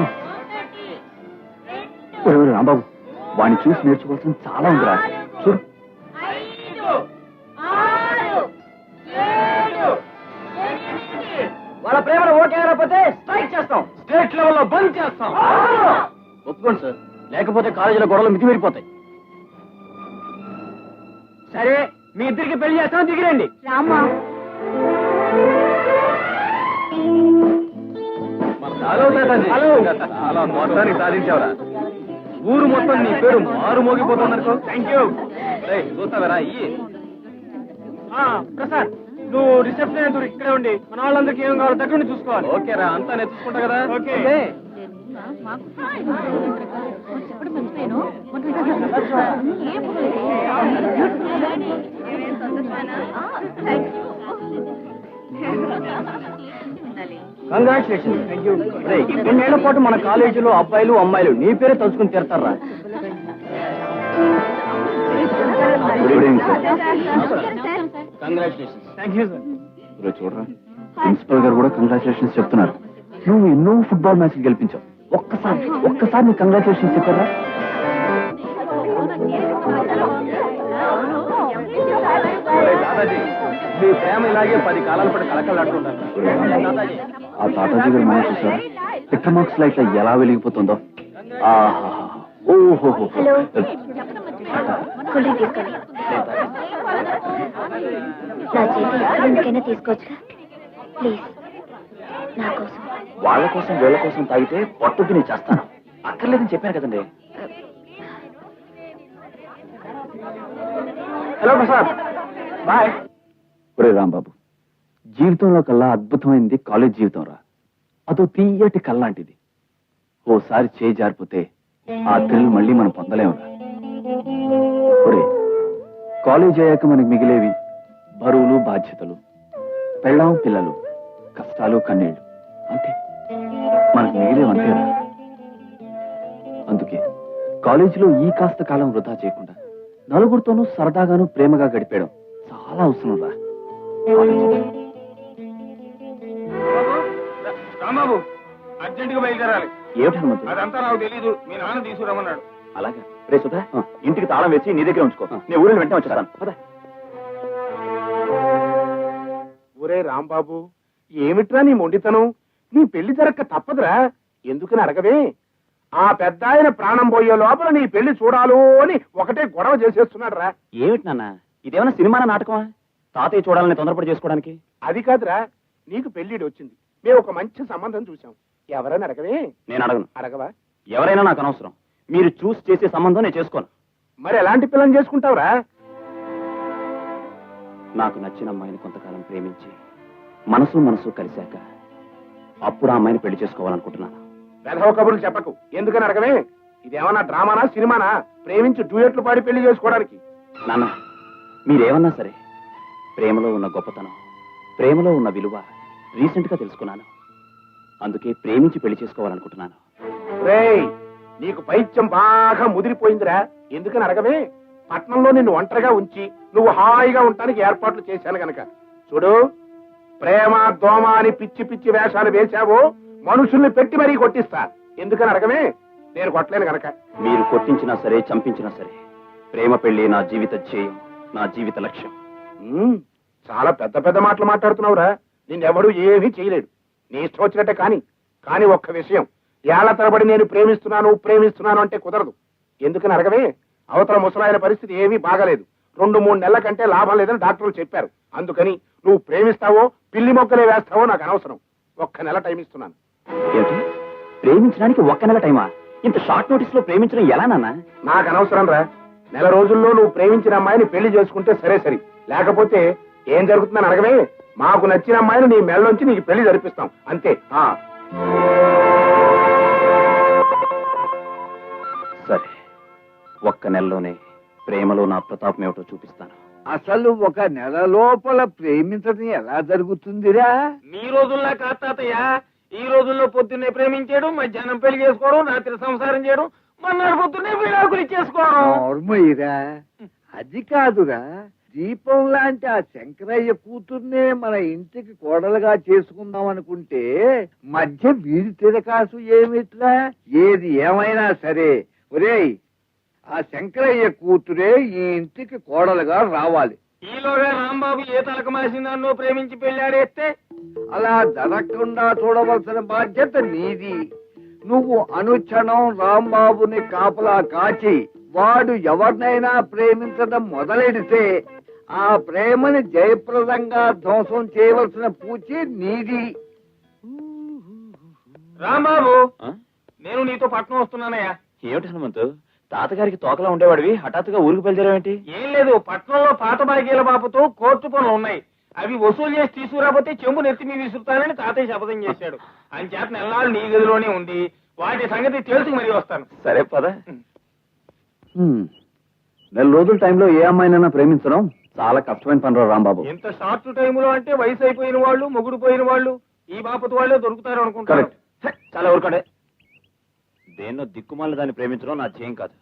ఒరేయ్ రాంబాబు వాడిని చూసి నేర్చుకోవాల్సిన చాలా ఉందిరా చూడు. వాళ్ళ ప్రేమను ఓకే అయిపోతే స్ట్రైక్ చేస్తాం, స్టేట్ లెవెల్లో బంద్ చేస్తాం. ఒప్పుకోండి సార్, లేకపోతే కాలేజీలో గొడవలు మితిమీరిపోతాయి. సరే, మీ ఇద్దరికి పెళ్లి చేస్తాం, దిగిరండి. రామా చాలా మొత్తానికి సాధించావురా. ఊరు మొత్తం నీ పేరు మారు మోగిపోతుందనుకో. Thank you. చూస్తావరా ప్రసాద్, నువ్వు రిసెప్షన్ ఎంత ఇక్కడే ఉండి మన వాళ్ళందరికీ ఏం కావాలో దగ్గర నుండి చూసుకోవాలి. ఓకేరా, అంతా నేను చూసుకుంటా కదా. ఓకే. కంగ్రాచులేషన్. రెండేళ్ల పాటు మన కాలేజీలో అబ్బాయిలు అమ్మాయిలు నీ పేరే తలుచుకుని తీరతారా. కంగ్రాచులేషన్. Thank you sir. చూడరా, ప్రిన్సిపల్ గారు కూడా కంగ్రాచులేషన్స్ చెప్తున్నారు. నువ్వు ఎన్నో ఫుట్బాల్ మ్యాచ్లు గెలిపించావు. ఒక్కసారి నీ కంగ్రాచులేషన్స్ చెప్పారా. దాదాజీ, మీ ప్రేమ ఇలాగే 10 కాలాల పాటు కలకలాడుతుంటారు. ఆ తాతాజీ గారు మనం చూసారా, టిక్క మార్క్స్ లైట్ ఎలా వెలిగిపోతుందో. ఓహో, హలో కూల్ డ్రింక్ తీసుకోండి. నా చేతి ఎక్కడికైనా తీసుకోవచ్చుగా ప్లీజ్, నా కోసం. వాళ్ళ కోసం వీళ్ళ కోసం తాగితే పట్టుకు నేను చేస్తాను. అక్కర్లేదని చెప్పాను కదండి. Hello Prasad, bye. ఒరే రాంబాబు, జీవితంలో కల్లా అద్భుతమైంది కాలేజ్ జీవితం రా. అదో తీయటి కల్లాంటిది. ఓసారి చేయి జారిపోతే ఆ థ్రిల్ మళ్ళీ మనం పొందలేమురా. ఒరే, కాలేజ్ అయ్యాక మనకి మిగిలేవి బరువులు, బాధ్యతలు, పెళ్ళాం, పిల్లలు, కష్టాలు, కన్నీళ్లు, అంతే. మనకు మిగిలేవంతేరా. అందుకే కాలేజీలో ఈ కాస్త కాలం వృధా చేయకుండా నలుగురితోనూ సరదాగాను ప్రేమగా గడిపేయడం చాలా అవసరం రా. రాంబాబు, అర్జెంట్ గా బయలుదేరాలి. ఏమిటన్నా అదంతా నాకు తెలీదు, మీ నాన్న తీసుకురమ్మన్నాడు. అలాగే రే సుధా, ఇంటికి తాళం వేసి నీ దగ్గర ఉంచుకో. నేను ఊరిని వెంటనే వచ్చేస్తాను. ఒరే రాంబాబు, ఏమిట్రా నీ మొండితనం? నీ పెళ్లి జరక్క తప్పదురా. ఎందుకని అడగవే? ఆ పెద్ద ఆయన ప్రాణం పోయే లోపల నీ పెళ్లి చూడాలో అని ఒకటే గొడవ చేసేస్తున్నాడు రా. ఏమిటి నాన్న, ఇదేమన్నా సినిమా నాటకమా? తాతయ్య చూడాలని తొందరపడి చేసుకోవడానికి. అది కాదురా, నీకు పెళ్లిడి వచ్చింది, మేము ఒక మంచి సంబంధం చూసాం. ఎవరైనా అడగవే? నేను అడగను. అడగవా? ఎవరైనా నాకు అనవసరం. మీరు చూసి చేసే సంబంధం నేను చేసుకోను. మరి ఎలాంటి పిల్లని చేసుకుంటావురా? నాకు నచ్చిన అమ్మాయిని కొంతకాలం ప్రేమించి మనసు కలిశాక అప్పుడు ఆ అమ్మాయిని పెళ్లి చేసుకోవాలనుకుంటున్నాను. వెధవ కబుర్లు చెప్పకు. ఎందుకని అడగవే? ఇదేమన్నా డ్రామానా, సినిమానా? ప్రేమించి డ్యూయెట్లు పాడి పెళ్లి చేసుకోవడానికి. నాన్న, మీరేమన్నా సరే, ప్రేమలో ఉన్న గొప్పతనం, ప్రేమలో ఉన్న విలువ రీసెంట్ గా తెలుసుకున్నాను. అందుకే ప్రేమించి పెళ్లి చేసుకోవాలనుకుంటున్నాను. రేయ్, నీకు పైత్యం బాగా ముదిరిపోయిందిరా. ఎందుకని అడగవే? పట్నంలో నిన్ను ఒంటరిగా ఉంచి నువ్వు హాయిగా ఉండటానికి ఏర్పాట్లు చేశాను గనక. చూడు, ప్రేమ దోమ అని పిచ్చి పిచ్చి వేషాలు వేశావో మనుషుల్ని పెట్టి మరీ కొట్టిస్తా. ఎందుకని అడగవే? నేను కొట్టలేను గనక. మీరు కొట్టించినా సరే, చంపించినా సరే, ప్రేమ పెళ్లి నా జీవిత ధ్యేయం, నా జీవిత లక్ష్యం. చాలా పెద్ద పెద్ద మాటలు మాట్లాడుతున్నావురా. నిన్నెవడూ ఏమీ చేయలేడు. నీ ఇష్టం వచ్చినట్టే కానీ ఒక్క విషయం, ఏళ్ల తరబడి నేను ప్రేమిస్తున్నాను అంటే కుదరదు. ఎందుకని అడగవే? అవతల ముసలాయన పరిస్థితి ఏమీ బాగలేదు. 2-3 నెలల కంటే లాభం లేదని డాక్టర్లు చెప్పారు. అందుకని నువ్వు ప్రేమిస్తావో పిల్లి మొక్కలే వేస్తావో నాకు అనవసరం. 1 నెల టైం ఇస్తున్నాను. ఏమిటి, ప్రేమించడానికి 1 నెల టైమా? ఇంత షార్ట్ నోటీస్ లో ప్రేమించడం ఎలా నాన్న? నాకు అనవసరం రా. నెల రోజుల్లో నువ్వు ప్రేమించిన అమ్మాయిని పెళ్లి చేసుకుంటే సరే, లేకపోతే ఏం జరుగుతుందని అడగవే? మాకు నచ్చిన అమ్మాయిని నీ మెళ్ళలోంచి నీకు పెళ్లి జరిపిస్తాం, అంతే. సరే, 1 నెలలోనే ప్రేమలో నా ప్రతాపం ఏమిటో చూపిస్తాను. అసలు 1 నెల లోపల ప్రేమించడం ఎలా జరుగుతుందిరా? మీ రోజుల్లో కాదు తాతయ్య. ఈ రోజుల్లో పొద్దున్నే ప్రేమించేయడం, మధ్యాహ్నం పెళ్లి చేసుకోవడం, రాత్రి సంసారం చేయడం, మన్నాడు పొద్దున్నే విడాకులు ఇచ్చేసుకోవడం. నోర్మయ్యరా, అది కాదురా. దీపం లాంటి ఆ శంకరయ్య కూతుర్నే మన ఇంటికి కోడలుగా చేసుకుందాం అనుకుంటే మధ్య వీధి తిరకాసు ఏమిట్లా? ఏది ఏమైనా సరే ఒరేయ్, ఆ శంకరయ్య కూతురే ఈ ఇంటికి కోడలుగా రావాలి. ఈలోగా రాంబాబు ఏ తలక మాసిందాన్నో ప్రేమించి పెళ్ళాడేస్తే అలా జరగకుండా చూడవలసిన బాధ్యత నీది. నువ్వు అనుక్షణం రాంబాబుని కాపలా కాచి వాడు ఎవరినైనా ప్రేమించడం మొదలెడితే ఆ ప్రేమని జయప్రదంగా ధ్వంసం చేయవలసిన పూచి నీది. రాంబాబు, నేను నీతో పట్నం వస్తున్నానయ్యా. ఏమిటి హనుమంతు, తాతగారికి తోకలా ఉండేవాడివి హఠాత్తుగా ఊరికి బయలుదేరావేంటి? ఏం లేదు, పట్నంలో పాత బాకీల బాబుతో కోర్టు పనులు ఉన్నాయి. అవి వసూలు చేసి తీసుకురాకపోతే చెంబు నెత్తి మీద విసురుతానని తాతయ్య శపథం చేశాడు. అని చేత నెలలు నీ గదిలోనే ఉండి వాటి సంగతి తెలుసుకు మరీ వస్తాను. సరే పద. నెల రోజుల టైంలో ఏ అమ్మాయినైనా ప్రేమించడం చాలా కష్టమైన పని రాంబాబు. ఇంత షార్ట్ టైములో అంటే వయసు అయిపోయిన వాళ్ళు, మొగుడు పోయిన వాళ్ళు, ఈ బాపతు వాళ్ళే దొరుకుతారు అనుకుంటారు. చాలా ఊరుకోండి. దేన్నో దిక్కుమాల దాన్ని ప్రేమించడం నా చేయం కాదు.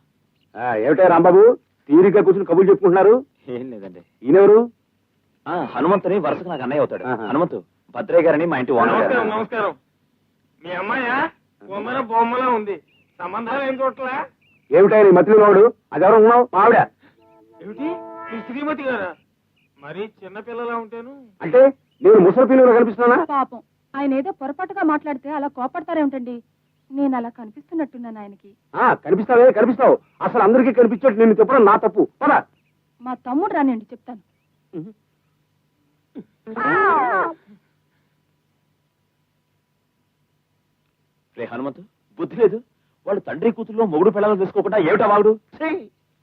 ఏమిటా రాంబాబు తీరిగ్గా కూర్చుని కబుర్లు చెప్పుకుంటున్నారు? ఏం లేదండి. ఈయనెవరు? హనుమంతుని వరుసకు నాకు అన్నయ్య అవుతాడు. ఆహా. హనుమంతు భద్రయ్య గారని మా ఇంటి ఓనర్ గారు. నమస్కారం. నమస్కారం. మీ అమ్మాయా? బొమ్మల బొమ్మలా ఉంది. సంబంధాలు ఏం చూడట్లా? ఏమిటా నీ మతిలో వాడు? అది ఎవరు ఉన్నావు? మా ఆవిడ. ఏమిటి, మీ శ్రీమతి గారా? మరి చిన్నపిల్లలా ఉంటాను. అంటే నేను ముసలి పిల్లలు కనిపిస్తున్నానా? పాపం ఆయన ఏదో పొరపాటుగా మాట్లాడితే అలా కోపడతారేమిటండి? నేను అలా కనిపిస్తున్నట్టున్నాను ఆయనకి. కనిపిస్తావే కనిపిస్తావు. అసలు అందరికీ కనిపించేట్టు నేను చెప్పడం నా తప్పు. పద. మా తమ్ముడు రానండి, చెప్తాను. రే హనుమంతు, బుద్ధి లేదు. వాళ్ళు తండ్రి కూతురులో మొగుడు పిల్లలు చూసుకోకుండా ఏమిటా వాడు?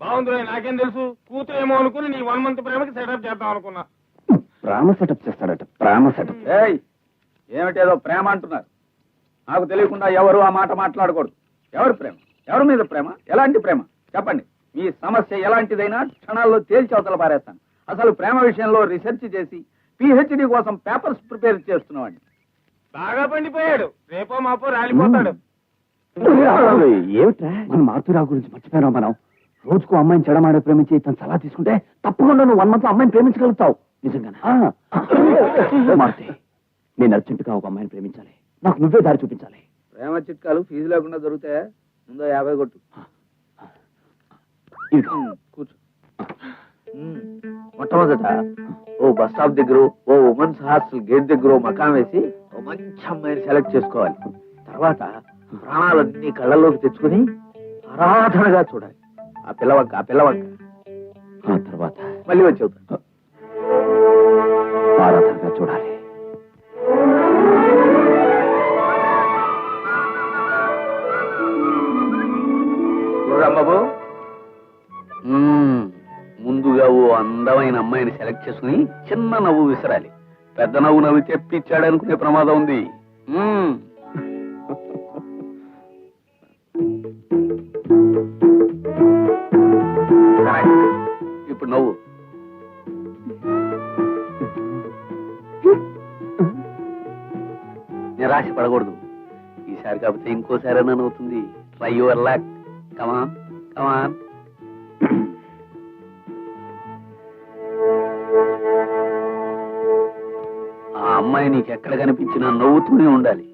బాగుంది, నాకేం తెలుసు. కూతురు ఏమో అనుకుని నీ 1 month ప్రేమకి సెటప్ చేద్దాం అనుకున్నా. ప్రేమ సెటప్ చేస్తాడట. ప్రేమ సెటప్. ఏమిటేదో ప్రేమ అంటున్నారు. నాకు తెలియకుండా ఎవరు ఆ మాట మాట్లాడకూడదు. ఎవరు ప్రేమ? ఎవరి మీద ప్రేమ? ఎలాంటి ప్రేమ? చెప్పండి. మీ సమస్య ఎలాంటిదైనా క్షణాల్లో తేల్చి అవతల పారేస్తాను. అసలు ప్రేమ విషయంలో రీసెర్చ్ చేసి PhD కోసం పేపర్స్ ప్రిపేర్ చేస్తున్నామండి. బాగా పండిపోయాడు. రేపో మాపో రాలిపోతాడు. ఏమిట్రా మన మారుతురావు గురించి మర్చిపోయినా? మనం రోజుకు అమ్మాయిని చెడమాడే ప్రేమించి తను సలహా తీసుకుంటే తప్పకుండా నువ్వు 1 month అమ్మాయిని ప్రేమించగలుగుతావు. నిజంగానా? మారుతి, నేను అర్జెంటుగా ఒక అమ్మాయిని ప్రేమించాలి. నాకు నువ్వే దారి చూపించాలి. ప్రేమ చిట్కాలు ఫీజు లేకుండా దొరుకుతాయా? ముందో 50 కొట్టు. కూర్చో. మొట్టమొదట ఓ బస్ స్టాప్ దగ్గర, ఓ ఉమెన్స్ హాస్టల్ గేట్ దగ్గర మకాం వేసి ఓ మంచి అమ్మాయిని సెలెక్ట్ చేసుకోవాలి. తర్వాత ప్రాణాలన్నీ కళ్ళలోకి తెచ్చుకుని ఆరాధనగా చూడాలి. ఆ పిల్లవంక తర్వాత మళ్ళీ వచ్చి ఆరాధనగా చూడాలి. రాంబాబు, ముందుగా ఓ అందమైన అమ్మాయిని సెలెక్ట్ చేసుకుని చిన్న నవ్వు విసరాలి. పెద్ద నవ్వు నవ్వితే పిచ్చాడనుకునే ప్రమాదం ఉంది. ఇప్పుడు నవ్వు. నిరాశ పడకూడదు. ఈసారి కాకపోతే ఇంకోసారి అని అవుతుంది. Try your luck. Come on come on. ఆ అమ్మాయి నీకు ఎక్కడ కనిపించినా నవ్వుతూనే ఉండాలి.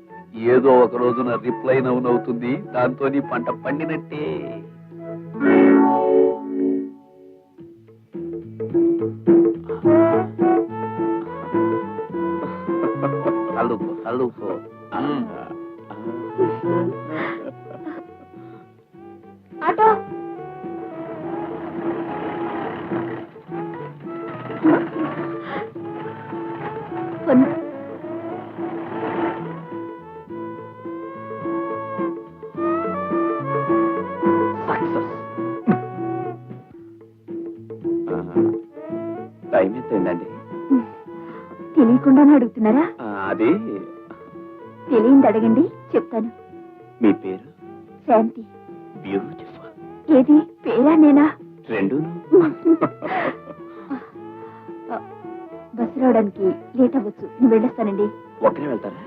ఏదో ఒక రోజున రిప్లై నవ్వుతుంది. దాంతో నీ పంట పండినట్టే. చల్లుకో. Auto time ఎంతైందండి? తెలియకుండానే అడుగుతున్నారా? అది తెలియంది అడగండి, చెప్తాను. మీ పేరు? శాంతి. బ్యూటిఫుల్. ఏది పేరా నేనా? రెండు. బస్సు రావడానికి లేట్ అవ్వచ్చు, నేను వెళ్ళొస్తానండి. ఒక్కరే వెళ్తారా?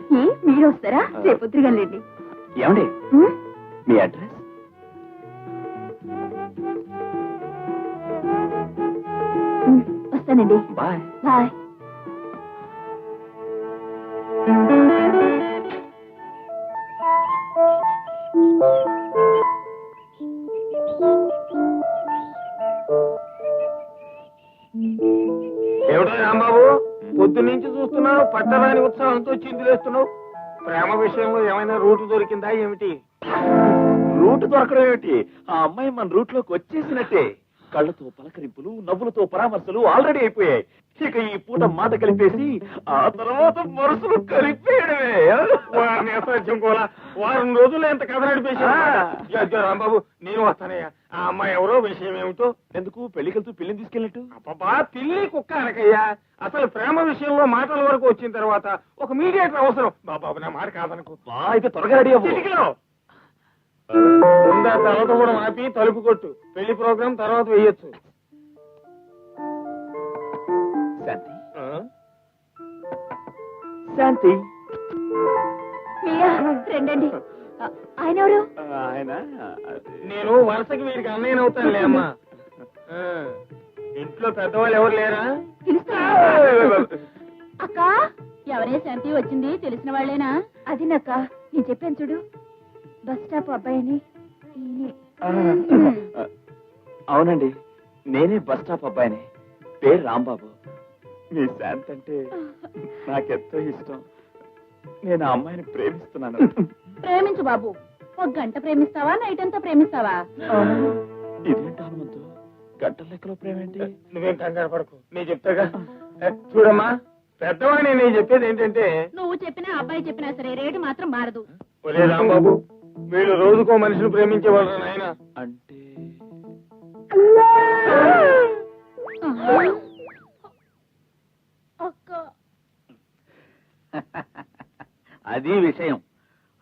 మీరు వస్తారా? రేపు ఉద్రిగాలండి. ఏమండి మీ అడ్రస్? వస్తానండి. బాయ్. బాయ్. ఏమిటో రాంబాబు పొద్దు నుంచి చూస్తున్నావు, పట్టరాని ఉత్సాహంతో చిందులేస్తున్నావు. ప్రేమ విషయంలో ఏమైనా రూటు దొరికిందా ఏమిటి? రూట్ దొరకడం ఏమిటి? ఆ అమ్మాయి మన రూట్ లోకి వచ్చేసినట్టే. కళ్ళతో పలకరింపులు, నవ్వులతో పరామర్శలు ఆల్రెడీ అయిపోయాయి. ఇక ఈ పూట మాట కలిపేసి ఆ తర్వాత మనసులు కలిపేయడమే. వారిని అసాధ్యం కోలా, వారం రోజులు ఎంత కథ నడిపేసి రాంబాబు నేను వస్తానయ్యా. ఆ అమ్మాయి ఎవరో విషయం ఏమిటో. ఎందుకు పెళ్లికెళ్తూ పిల్లిని తీసుకెళ్ళినట్టు? అబ్బా పిల్లి కుక్క అనకయ్యా. అసలు ప్రేమ విషయంలో మాటల వరకు వచ్చిన తర్వాత ఒక మీడియేటర్ అవసరం. బాబాబు నా మాట కాదనుకో. అయితే త్వరగా రెడీ అవ్వు. చిటికలో ముందా తలతో కూడా ఆపి తలుపు కొట్టు. పెళ్లి ప్రోగ్రాం తర్వాత వేయొచ్చు. శాంతి, శాంతి. ప్రియా, రండండి. ఆయన ఎవరు? ఆయన నేను వరుసకి వీడికి అన్నయ్య అవుతానులే అమ్మా. ఇంట్లో పెద్దవాళ్ళు ఎవరు లేరా? అక్క, ఎవరే శాంతి వచ్చింది? తెలిసిన వాళ్ళేనా? అది నాక నేను చెప్పాను చూడు, బస్ స్టాప్ అబ్బాయిని. అవునండి, నేనే బస్ స్టాప్ అబ్బాయిని. పేరు రాంబాబు. మీ శాంతి అంటే నాకెంతో ఇష్టం. నేను ఆ అమ్మాయిని ప్రేమిస్తున్నాను. ప్రేమించు బాబు. ఒక గంట ప్రేమిస్తావా, నైట్ అంతా ప్రేమిస్తావా? ఇదేంటి హనుమంతు, గంటల లెక్కలో ప్రేమేంటి? నువ్వేం కంగారు పడకు, నేను చెప్తాగా. చూడమ్మా, పెద్దవాడిని నేను చెప్పేది ఏంటంటే, నువ్వు చెప్పినా అబ్బాయి చెప్పినా సరే రేటు మాత్రం మారదు. ఒరే రాంబాబు, వీళ్ళు రోజుకో మనిషిని ప్రేమించేవాళ్ళు నాయన. అంటే అది విషయం.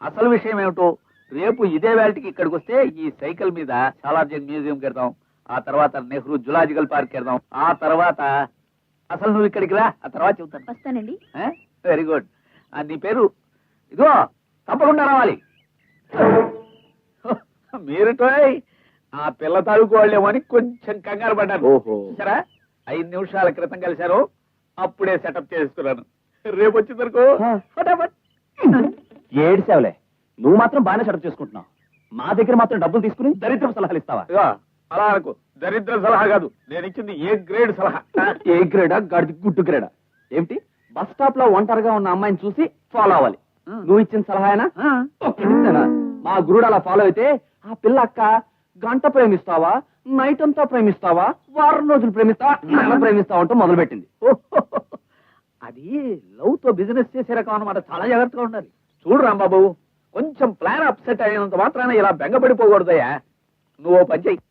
అసలు విషయం ఏమిటో రేపు ఇదే వేళకి ఇక్కడికి వస్తే ఈ సైకిల్ మీద సాలార్జంగ్ మ్యూజియం కెడదాం, ఆ తర్వాత నెహ్రూ జులాజికల్ పార్క్ కెడదాం, ఆ తర్వాత అసలు నువ్వు ఇక్కడికి రా, ఆ తర్వాత చెబుతాను. వస్తానండి. Very good. నీ పేరు ఇదిగో తప్పకుండా రావాలి. మీరుటో ఆ పిల్ల తాలూకోవాళ్ళేమో అని కొంచెం కంగారు పడ్డాను. ఓహో. సరే, 5 నిమిషాల క్రితం కలిశారు, అప్పుడే సెటప్ చేసుకున్నాను. రేపు వచ్చిందనుకో ఫటాఫట్. ఏడ్చావులే, నువ్వు మాత్రం బాగానే సెటప్ చేసుకుంటున్నావు. మా దగ్గర మాత్రం డబ్బులు తీసుకుని దరిద్రపు సలహాలు ఇస్తావా? ఇదిగో అలా అనుకో, దరిద్ర సలహా కాదు, నేను ఇచ్చింది ఏ గ్రేడ్ సలహా. ఏ గ్రేడా, గడిది గుడ్డు గ్రేడా? ఏమిటి, బస్ స్టాప్ లో ఒంటరిగా ఉన్న అమ్మాయిని చూసి ఫాలో అవ్వాలి. నువ్వు ఇచ్చిన సలహానా? మా గురుడు అలా ఫాలో అయితే ఆ పిల్ల అక్క గంట ప్రేమిస్తావా, నైట్ అంతా ప్రేమిస్తావా, వారం రోజులు ప్రేమిస్తావా, నెల ప్రేమిస్తావా అంటూ మొదలుపెట్టింది. అది లవ్ తో బిజినెస్ చేసే రకం అనమాట. చాలా జాగ్రత్తగా ఉండాలి. చూడు రాంబాబు, కొంచెం ప్లాన్ అప్సెట్ అయినంత మాత్రాన ఇలా బెంగపడిపోకూడదయ్యా. నువ్వు ఓ పని చెయ్యి,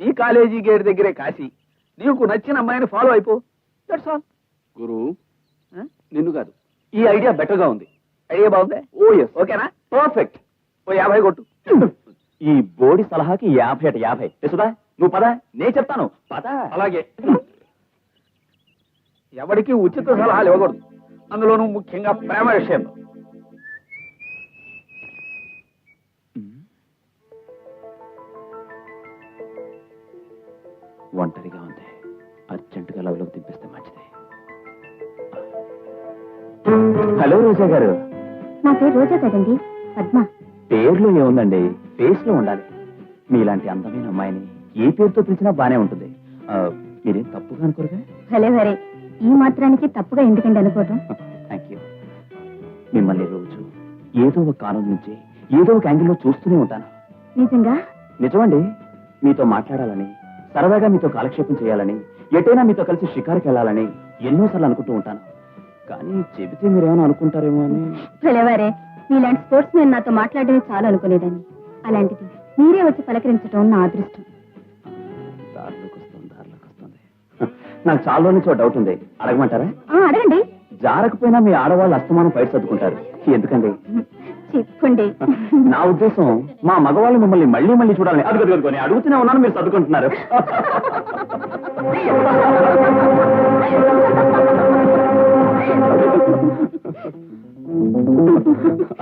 మీ కాలేజీ గేట్ దగ్గరే కాసి నీకు నచ్చిన అమ్మాయిని ఫాలో అయిపో. That's all. గురు, నిన్ను కాదు, ఈ ఐడియా బెటర్ గా ఉంది. ఐడియా బాగుంది. ఓ ఎస్, ఓకేనా? పర్ఫెక్ట్. ఓ 50 కొట్టు. ఈ బోడి సలహాకి 50 అట 50. సుధా, నువ్వు పద, నేను చెప్తాను పద. అలాగే. ఎవరికి ఉచిత సలహాలు ఇవ్వకూడదు, అందులోనూ ముఖ్యంగా ప్రేమ విషయంలో. ఒంటరిగా ఉంది, అర్జెంటుగా లవ్లోకి దింపిస్తే మంచిది. హలో రోజా గారు. నా పేరు రోజా కదండి, పద్మ. పేర్లో ఏముందండి, ఫేస్ లో ఉండాలి. మీలాంటి అందమైన అమ్మాయిని ఏ పేరుతో పిలిచినా బానే ఉంటుంది. మీరేం తప్పుగా అనుకోరుగా? భలే భలే, ఈ మాత్రానికి తప్పుగా ఎందుకండి అనుకోవటం? Thank you. మిమ్మల్ని రోజు ఏదో ఒక కారణం నుంచి ఏదో ఒక యాంగిల్లో చూస్తూనే ఉంటాను. నిజంగా? నిజమండి. మీతో మాట్లాడాలని, సరదాగా మీతో కాలక్షేపం చేయాలని, ఎటైనా మీతో కలిసి షికారుకి వెళ్ళాలని ఎన్నోసార్లు అనుకుంటూ ఉంటాను. కానీ చెబితే మీరేమైనా అనుకుంటారేమో అని. భలేవారే, మీలాంటి స్పోర్ట్స్ మ్యాన్ నాతో మాట్లాడమే చాలు అనుకునేదాన్ని. అలాంటిది మీరే వచ్చి పలకరించడం నా అదృష్టం. దారిలోకి వస్తుంది. నాకు చాలా రోజుల నుంచి డౌట్ ఉంది, అడగమంటారా? అడగండి. జారకపోయినా మీ ఆడవాళ్ళు అస్తమానం బయట సర్దుకుంటారు, ఎందుకండి? చెప్పండి. నా ఉద్దేశం, మా మగవాళ్ళు మిమ్మల్ని మళ్ళీ మళ్ళీ చూడాలని. అడుగుతుకొని అడుగుతూనే ఉన్నాను, మీరు సర్దుకుంటున్నారు.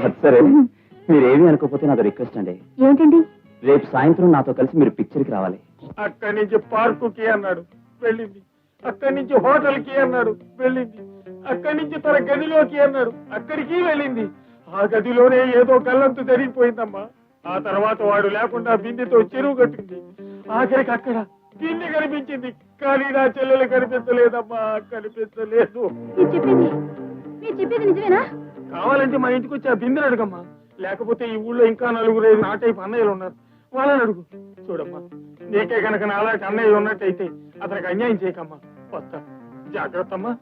అది సరే, మీరేమీ అనుకోకపోతే నాతో రిక్వెస్ట్ అండి. ఏమిటండి? రేపు సాయంత్రం నాతో కలిసి మీరు పిక్చర్కి రావాలి. అక్కడి నుంచి పార్కుకి అన్నాడు, వెళ్ళింది. అక్కడి నుంచి హోటల్కి అన్నాడు, వెళ్ళింది. అక్కడి నుంచి తన గదిలోకి అన్నాడు, అక్కడికి వెళ్ళింది. ఆ గదిలోనే ఏదో గల్లంతు జరిగిపోయిందమ్మా. ఆ తర్వాత వాడు లేకుండా బిందెతో చెరువు కట్టింది. ఆఖరికి అక్కడ బిందె కనిపించింది, కానీ నా చెల్లెలు కనిపించలేదమ్మా, కనిపించలేదు. మీరు చెప్పేది నిజమేనా? కావాలంటే మా ఇంటికి వచ్చి ఆ బిందెను అడుగమ్మా. లేకపోతే ఈ ఊళ్ళో ఇంకా 4 నా టైప్ అన్నయ్యలు ఉన్నారు, వాళ్ళని అడుగు. చూడమ్మా, నీకే కనుక నాలాంటి అన్నయ్య ఉన్నట్టయితే అతనికి అన్యాయం చేయకమ్మా. వస్తా, జాగ్రత్త అమ్మా.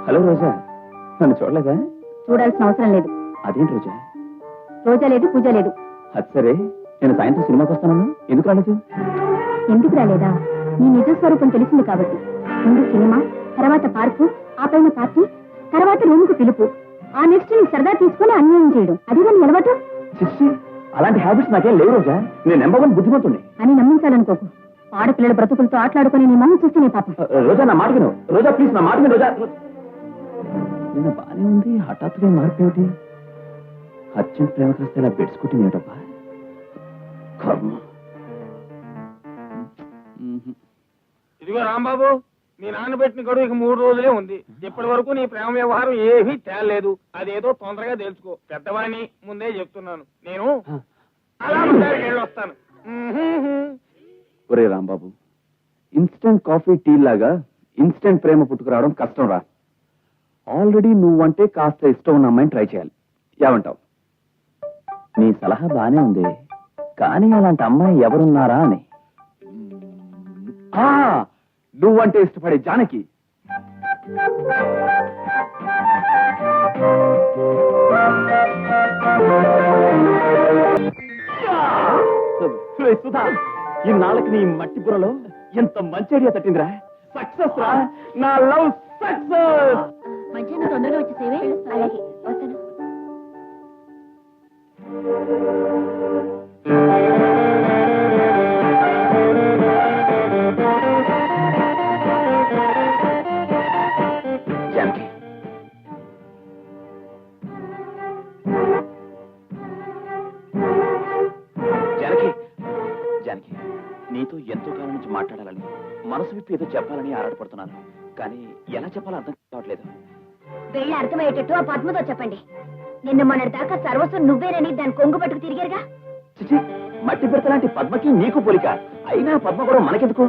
హలో రోజా, నన్ను చూడలేదా? చూడాల్సిన అవసరం లేదు. అదేంటి రోజా? రోజా లేదు, పూజ లేదు. అది సరే, నేను సాయంత్రం సినిమాకి వస్తాను, ఎందుకు రాలేదు? ఎందుకు రాలేదా? నీ నిజ స్వరూపం తెలిసింది కాబట్టి. ముందు సినిమా, తర్వాత పార్కు, ఆ పైన పార్టీ, తర్వాత రూముకు పిలుపు, ఆ నెక్స్ట్ నీ సరదా తీసుకుని అన్యాయం చేయడం, అదిగా నీ అలవాటు. చిచ్చి, అలాంటి హ్యాబిట్స్ నాకేం లేవు రోజా. నేను నెంబర్ 1 బుద్ధిమంతుణ్ణి అని నమ్మించాలనుకోకు. ఆడపిల్లల బ్రతుకులతో ఆటలాడుకుని నీ మొహం చూస్తే నీ పాపం. రోజా, నా మాట విను. రోజా ప్లీజ్, నా మాట విను రోజా. నిన్న బానే ఉంది, హఠాత్తుగా మార్పేమిటి? అర్జెంట్ ప్రేమ కాస్త ఇలా బెడ్స్కుట్టింది ఏమిటబ్బా? కర్మ. ఇదిగో రాంబాబు, మీ నాన్న పెట్టిన గడువుకి 3 రోజులే ఉంది. ఇప్పటి వరకు నీ ప్రేమ వ్యవహారం ఏమీ తేలేదు. అదేదో తొందరగా తెలుసుకో. పెద్దవాణ్ణి ముందే చెప్తున్నాను. నేను అలా ముందరికి వెళ్ళొస్తాను. ఒరే రాంబాబు, ఇన్స్టెంట్ కాఫీ టీ లాగా ఇన్స్టెంట్ ప్రేమ పుట్టుకురావడం కష్టం రా. ఆల్రెడీ నువ్వంటే కాస్త ఇష్టం ఉన్న అమ్మాయిని ట్రై చేయాలి. ఏమంటావు? నీ సలహా బానే ఉంది, కానీ అలాంటి అమ్మాయి ఎవరున్నారా అని. నువ్వంటే ఇష్టపడే జానకి. సుధా, ఇన్నాళ్ళకి నీ మట్టి బుర్రలో ఎంత మంచి ఐడియా తట్టిందిరా. సక్సెస్ రా, నా లవ్ సక్సెస్. మధ్యాహ్నం తొందరగా వచ్చేసేవే. అలాగే వస్తాను. జానకి, జానకి, జానకి, నీతో ఎంతో కాలం నుంచి మాట్లాడాలని, మనసు విప్పి ఏదో చెప్పాలని ఆరాటపడుతున్నాను, కానీ ఎలా చెప్పాలో అర్థం కావట్లేదు. వెళ్ళి అర్థమయ్యేటట్టు ఆ పద్మతో చెప్పండి. నిన్న మొన్నటి దాకా సర్వస్వం నువ్వేనని దాని కొంగు పట్టుకు తిరిగారుగా. చిచి, మట్టి పెడతలాంటి పద్మకి నీకు పోలిక. అయినా పద్మ కూడా మనకెందుకు?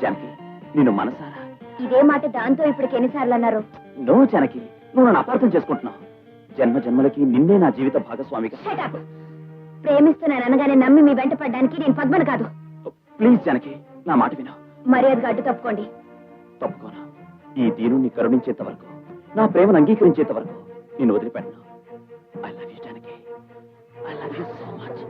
జానకి, నేను మనసారా. ఇదే మాట దాంతో ఇప్పటికి ఎన్నిసార్లు అన్నారు? నో జానకి, నువ్వు నన్ను అపార్థం చేసుకుంటున్నావు. జన్మ జన్మలకి నిన్నే నా జీవిత భాగస్వామిగా. Shut up. ప్రేమిస్తున్నాను అనగానే నమ్మి మీ వెంట పడ్డానికి నేను పద్మను కాదు. ప్లీజ్ జానకి, నా మాట విను. మర్యాదగా అడ్డు తప్పుకోండి. తప్పుకోను. ఈ దీనుని కరుణించేంత వరకు, నా ప్రేమను అంగీకరించేంత వరకు నేను వదిలిపెట్టను. I love you Janaki, I love you so much.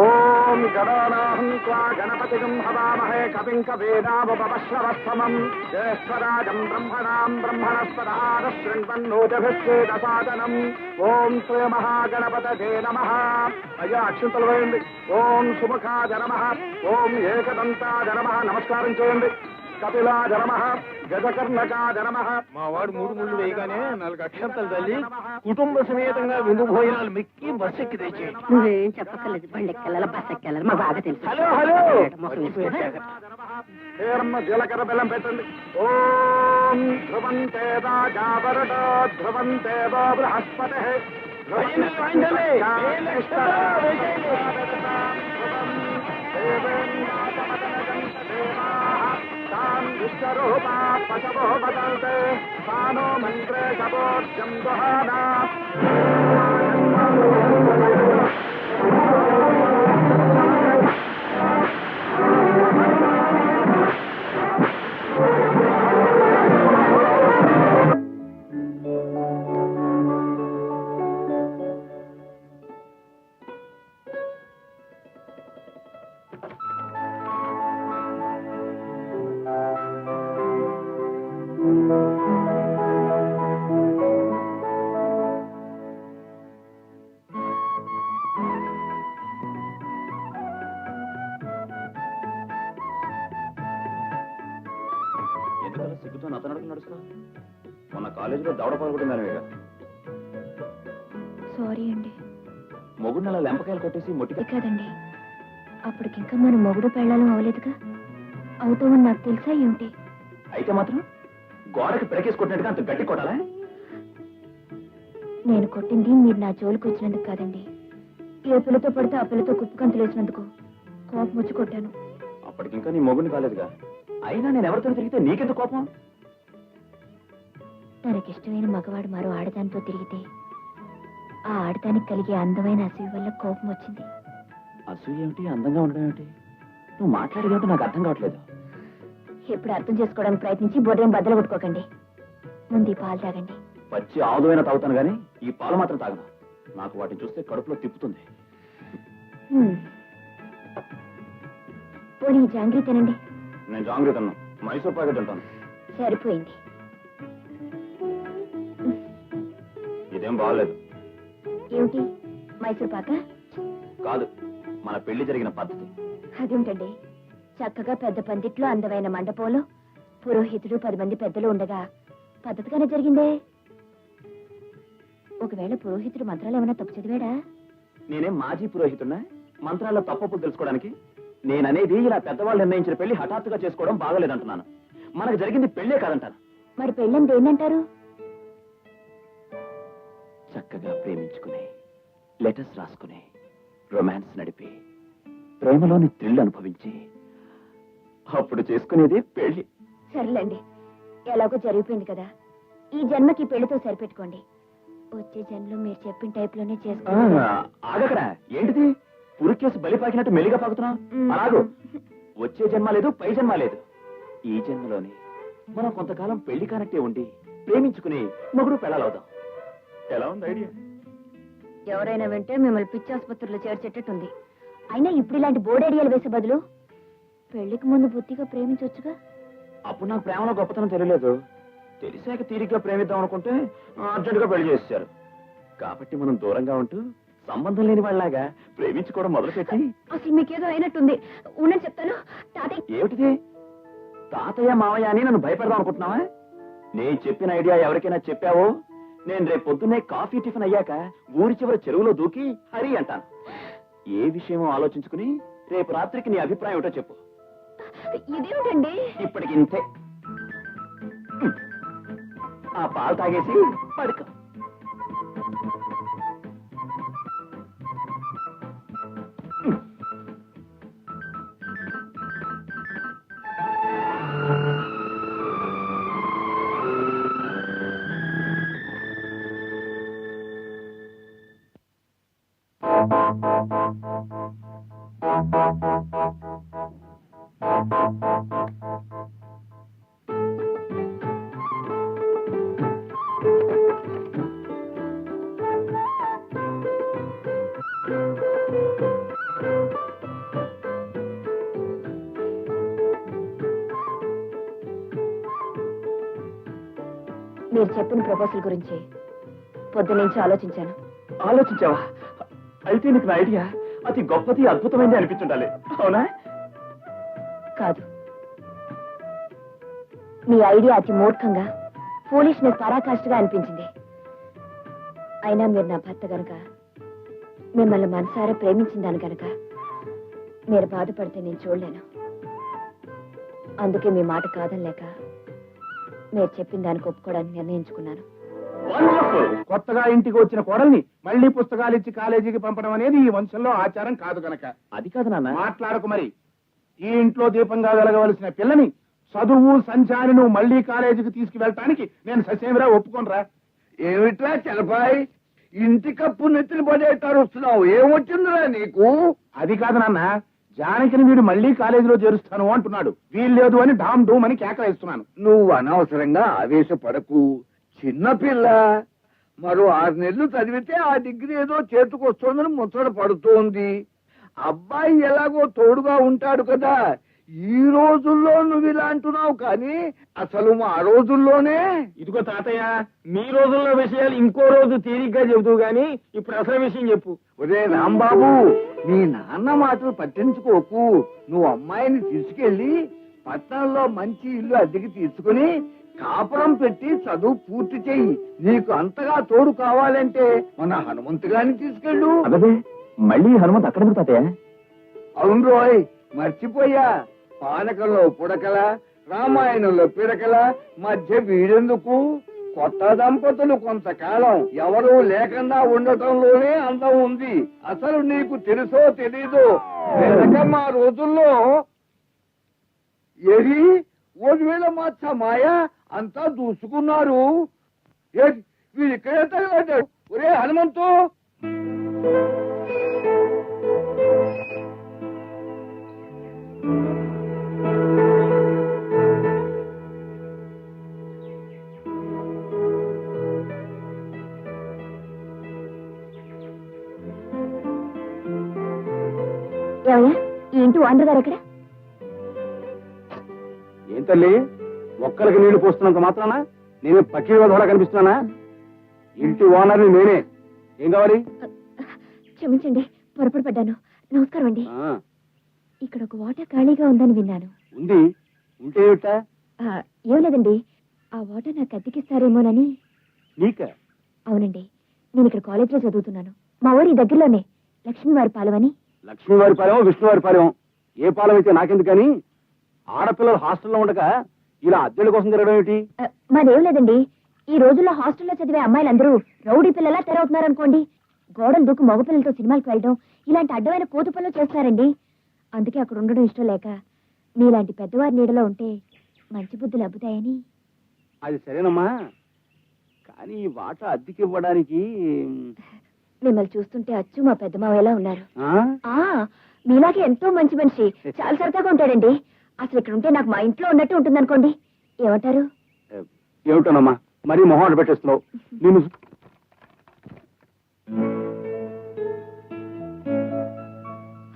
ఓం గణానాహం త్వా గణపతిగం హవామహే కవిం కవీనాముపమశ్రవస్తమం జ్యేష్ఠరాజం బ్రహ్మణాం బ్రహ్మణస్పదాన శృణ్వన్నోజభిశ్చేదసాదనం. ఓం శ్రీ మహాగణపతయే నమః. అయ్యా అక్షింతలు వేయండి. ఓం సుముఖాయ నమః. ఓం ఏకదంతాయ నమః. నమస్కారం చేయండి. కపిలాయ నమః. గజకర్ణకాయ నమః. మా వాడు 3 ముళ్ళు వేయగానే 4 అక్షంతలు తల్లి కుటుంబ సమేతంగా విందు భోజనాలు మెక్కి బస్ ఎక్కి తెచ్చేయండి. నువ్వేం చెప్పక్కర్లేదు. బండెక్కెళ్ళాలి, బస్ ఎక్కెళ్ళాలి, మా బాగా తెలుసు. హలో హలో, హేరమ్మ జీలకర్ర బెల్లం పెట్టండి. ఓం ధ్రువంతే రాజావరుడో ధ్రువంతే బృహస్పతి. విశ్వరూపా పశవో వదంతే సానో మంత్రే శవోర్జం దుహానా. సిగ్గుతో నతనడుకు నడుస్తా మొన్న కాలేజీలో దవడ పాల్గొట్టిందానివేగా. సారీ అండి. మొగుడిని అలా లెంపకాయలు కొట్టేసి మొట్టిగా కాదండి, అప్పటికింకా మనం మొగుడు పెళ్ళాలం అవలేదుగా. అవుతామని నాకు తెలుసా ఏమిటి? అయితే మాత్రం గోడకి పిడకేసి కొట్టినట్టుగా అంత గట్టి కొట్టాలా? నేను కొట్టింది మీరు నా జోలికి వచ్చినందుకు కాదండి. ఏ పిల్లతో పడితే ఆ పిల్లతో కుప్పకంతులు వేసినందుకు కోపం వచ్చి కొట్టాను. అప్పటికింకా నీ మొగుడిని కాలేదుగా. అయినా నేను ఎవరితో తిరిగితే నీకెందుకు కోపం? తనకిష్టమైన మగవాడు మరో ఆడదానితో తిరిగితే ఆ ఆడదానికి కలిగే అందమైన అసూయ వల్ల కోపం వచ్చింది. అసూయ ఏమిటి, అందంగా ఉండడం ఏమిటి? నువ్వు మాట్లాడేదేమిటో నాకు అర్థం కావట్లేదు. ఎప్పుడు అర్థం చేసుకోవడానికి ప్రయత్నించి బొర్రేం బద్దలు కొట్టుకోకండి. ముందు ఈ పాలు తాగండి. పచ్చి ఆదువైనా తాగుతాను గానీ ఈ పాలు మాత్రం తాగను. నాకు వాటిని చూస్తే కడుపులో తిప్పుతుంది. పోనీ జాంగ్రీ తినండి. నేను జాంగ్రీ తిన్నాను, మైసూర్ పాక తింటాను. సరిపోయింది. ఇదేం బాగలేదు. ఏమిటి మైసూర్ పాక? కాదు, మన పెళ్లి జరిగిన పద్ధతి. అదేమిటండి, చక్కగా పెద్ద పందిట్లో అందమైన మండపంలో పురోహితుడు 10 మంది పెద్దలు ఉండగా పద్ధతిగానే జరిగిందే. ఒకవేళ పురోహితుడు మంత్రాలు ఏమైనా తప్పు చదివాడా? నేనేం మాజీ పురోహితున్నా మంత్రాల్లో తప్పప్పులు తెలుసుకోవడానికి? నేననేది ఇలా పెద్దవాళ్ళు నిర్ణయించిన పెళ్లి హఠాత్తుగా చేసుకోవడం బాగలేదంటున్నాను. మనకు జరిగింది పెళ్లే కాదంటాను. మరి పెళ్ళని దేన్నంటారు? చక్కగా ప్రేమించుకుని లెటర్స్ రాసుకుని రొమాన్స్ నడిపి ప్రేమలోని థ్రిల్ అనుభవించి అప్పుడు చేసుకునేది పెళ్లి. సర్లేండి, ఎలాగో జరిగిపోయింది కదా, ఈ జన్మకి పెళ్లితో సరిపెట్టుకోండి. వచ్చే జన్మలో మీరు చెప్పిన టైప్ లోనే చేసుకోండి. ఆగకరా, ఏంటిది పురికేసి బలి పాకినట్టు మెల్లిగా పాకుతున్నావు? అలాగూ వచ్చే జన్మ లేదు, పై జన్మ లేదు. ఈ జన్మలోనే మనం కొంతకాలం పెళ్లి కానట్టే ఉండి ప్రేమించుకుని మొగుడు పెళ్ళాలవుతాం. ఎలా ఉంది ఐడియా? ఎవరైనా వింటే మిమ్మల్ని పిచ్చి ఆసుపత్రిలో చేర్చేటట్టుంది. అయినా ఇప్పుడు ఇలాంటి బోర్డు ఐడియాలు వేసే బదులు పెళ్లికి ముందు బుద్ధిగా ప్రేమించవచ్చుగా. అప్పుడు నాకు ప్రేమలో గొప్పతనం తెలియలేదు. తెలిసాక తీరిగ్గా ప్రేమిద్దాం అనుకుంటే అర్జెంటుగా పెళ్లి చేశారు. కాబట్టి మనం దూరంగా ఉంటూ సంబంధం లేని వాళ్ళలాగా ప్రేమించుకోవడం మొదలుపెట్టి. అసలు మీకేదో అయినట్టుంది, ఉండని చెప్తాను. తాతయ్య ఏమిటిది? తాతయ్య మావయ్య అని నన్ను భయపెడదాం అనుకుంటున్నావా? నేను చెప్పిన ఐడియా ఎవరికైనా చెప్పావో నేను రేపు పొద్దున్నే కాఫీ టిఫిన్ అయ్యాక ఊరి చివరి చెరువులో దూకి హరి అంటాను. ఏ విషయమో ఆలోచించుకుని రేపు రాత్రికి నీ అభిప్రాయం ఏమిటో చెప్పు. ఇదేమిటండి? ఇప్పటికి ఇంతే. ఆ పాలు తాగేసి పడుకో. మీరు చెప్పిన ప్రపోజల్ గురించి పొద్దునుంచి ఆలోచించాను. ఆలోచించావా? అయితే నీకు నా ఐడియా అతి గొప్పది, అద్భుతమైంది అనిపించుండాలి, అవునా? కాదు, మీ ఐడియా అతి మూర్ఖంగా, ఫూలిష్నెస్ పరాకాష్ఠగా అనిపించింది. అయినా మీరు నా భర్త గనక, మిమ్మల్ని మనసారా ప్రేమించిందాను గనక మీరు బాధపడితే నేను చూడలేను. అందుకే మీ మాట కాదనలేక మీరు చెప్పిన దానికి ఒప్పుకోవడానికి నిర్ణయించుకున్నాను. కొత్తగా ఇంటికి వచ్చిన కోడల్ని మళ్ళీ పుస్తకాలు ఇచ్చి కాలేజీకి పంపడం అనేది ఈ వంశంలో ఆచారం కాదు గనక. అది కాదు నాన్న. మాట్లాడకు మరి. ఈ ఇంట్లో దీపంగా వెలగవలసిన పిల్లని చదువు సంచారి నువ్వు మళ్ళీ కాలేజీకి తీసుకువెళ్ళటానికి నేను ససేమిరా ఒప్పుకోనరా. ఏమిట్రా చలపాయ్, ఇంటి కప్పు నెత్తిన పడేటారు వస్తున్నావు? ఏమొచ్చిందిరా నీకు? అది కాదు నాన్న, జానకిని వీడు మళ్ళీ కాలేజీలో చేరుస్తాను అంటున్నాడు. వీల్లేదు అని ఢామ్ డూమ్ అని కేకలేస్తున్నాను. నువ్వు అనవసరంగా ఆవేశపడకు. చిన్నపిల్ల మరో 6 నెలలు చదివితే ఆ డిగ్రీ ఏదో చేతుకొస్తోందని ముచ్చట పడుతోంది. అబ్బాయి ఎలాగో తోడుగా ఉంటాడు కదా. ఈ రోజుల్లో నువ్వు ఇలా అంటున్నావు, కానీ అసలు మా రోజుల్లోనే. ఇదిగో తాతయ్య, మీ రోజుల్లో విషయాలు ఇంకో రోజు తీరిగ్గా చెబుతూ గాని ఇప్పుడు అసలు విషయం చెప్పు. ఒరే రాంబాబు, నీ నాన్న మాటలు పట్టించుకోకు. నువ్వు అమ్మాయిని తీసుకెళ్లి పట్టణంలో మంచి ఇల్లు అద్దెకి తీసుకుని కాపురం పెట్టి చదువు పూర్తి చెయ్యి. నీకు అంతగా తోడు కావాలంటే మన హనుమంతు గారిని తీసుకెళ్ళు. అదే మళ్ళీ హనుమంత్ అక్కడ తాతయ్య. అవును రోయ్, మర్చిపోయా. పానకంలో పుడకల, రామాయణంలో పిడకల మధ్య వీడెందుకు? కొత్త దంపతులు కొంతకాలం ఎవరూ లేకుండా ఉండటంలోనే అందం ఉంది. అసలు నీకు తెలుసో తెలీదో, వెనకమ్మా రోజుల్లో ఏది 1000 మాత్ర మాయ అంతా దూసుకున్నారు. వీడు ఇక్కడే తగలడ్డాడు. ఒరే హనుమంతు, ఈ ఇంటి ఓనర్ గారు ఎక్కడ? ఏం తల్లి, ఒక్కరికి నీళ్లు పోస్తున్నంత మాత్రాన నేను పక్కీల ద్వారా కనిపిస్తున్నానా? ఇంటి ఓనర్ని నేనే. ఏం కావాలి? క్షమించండి, పొరపాటు పడ్డాను. నమస్కారం అండి. ఇక్కడ ఒక వాటర్ ఖాళీగా ఉందని విన్నాను. ఉంది. ఉంటే ఏమిటా? ఏం లేదండి, ఆ వాటర్ నాకు అద్దెకిస్తారేమోనని. నీక? అవునండి, నేను ఇక్కడ కాలేజీలో చదువుతున్నాను. మా ఊరి దగ్గరలోనే లక్ష్మీవారి పాలెమని. లక్ష్మీవారి పాలెం, విష్ణువారి పాలెం, ఏ పాలెం అయితే నాకెందుకని. ఆడపిల్లలు హాస్టల్లో ఉండగా ఇలా అద్దెల కోసం తిరగడం ఏమిటి? మాదేం లేదండి, ఈ రోజుల్లో హాస్టల్లో చదివే అమ్మాయిలందరూ రౌడీ పిల్లలా తెరవుతున్నారనుకోండి. గోడలు దూకు మగపిల్లలతో సినిమాలకు వెళ్ళడం, ఇలాంటి అడ్డమైన కోతు పనులు చేస్తారండి. అందుకే అక్కడ ఉండడం ఇష్టం లేక మీలాంటి పెద్దవారి నీడలో ఉంటే మంచి బుద్ధులు అబ్బుతాయని. అది సరేనమ్మా, కానీ ఈ వాట అద్దెకి ఇవ్వడానికి మిమ్మల్ని చూస్తుంటే అచ్చు మా పెద్ద మావయ్యలా ఉన్నారు. ఆ? మీలాగే ఎంతో మంచి మనిషి, చాలా సరదాగా ఉంటాడండి. అసలు ఇక్కడ ఉంటే నాకు మా ఇంట్లో ఉన్నట్టు ఉంటుంది అనుకోండి. ఏమంటారు? ఏమిటోనమ్మా, మరీ మొహం పెట్టేస్తున్నావు. నేను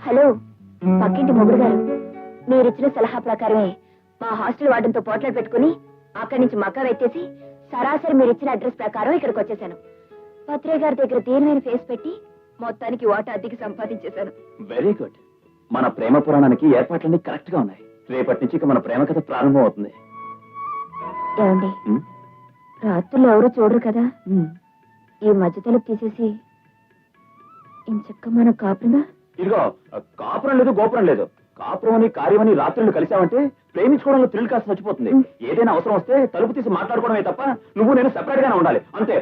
హలో, పక్కింటి మొగుడు గారు, మీరిచ్చిన సలహా ప్రకారమే మా హాస్టల్ వార్డెన్తో పోట్లాడు పెట్టుకుని అక్కడి నుంచి మక్క వెత్తేసి సరాసరి మీరిచ్చిన అడ్రస్ ప్రకారం ఇక్కడికి వచ్చేసాను. పత్రే గారి దగ్గర తీరమైన ఫేస్ పెట్టి మొత్తానికి వాటా అద్దెకి సంపాదించేశాను. Very good. మన ప్రేమ పురాణానికి ఏర్పాట్లన్నీ కరెక్ట్ గా ఉన్నాయి. రేపటి నుంచి ఇక మన ప్రేమ కథ ప్రారంభం అవుతుంది. ఏమండి, రాత్రులు ఎవరు చూడరు కదా, ఈ మధ్య తలుపు తీసేసి ఇంచక్క మన కాపురంగా. ఇదిగో, కాపురం లేదు గోపురం లేదు. కాపురం అని కార్యమని రాత్రులు కలిసామంటే ప్రేమించుకోవడంలో థ్రిల్ కాస్త చచ్చిపోతుంది. ఏదైనా అవసరం వస్తే తలుపు తీసి మాట్లాడుకోవడమే తప్ప నువ్వు నేను సెపరేట్ గానే ఉండాలి, అంతే.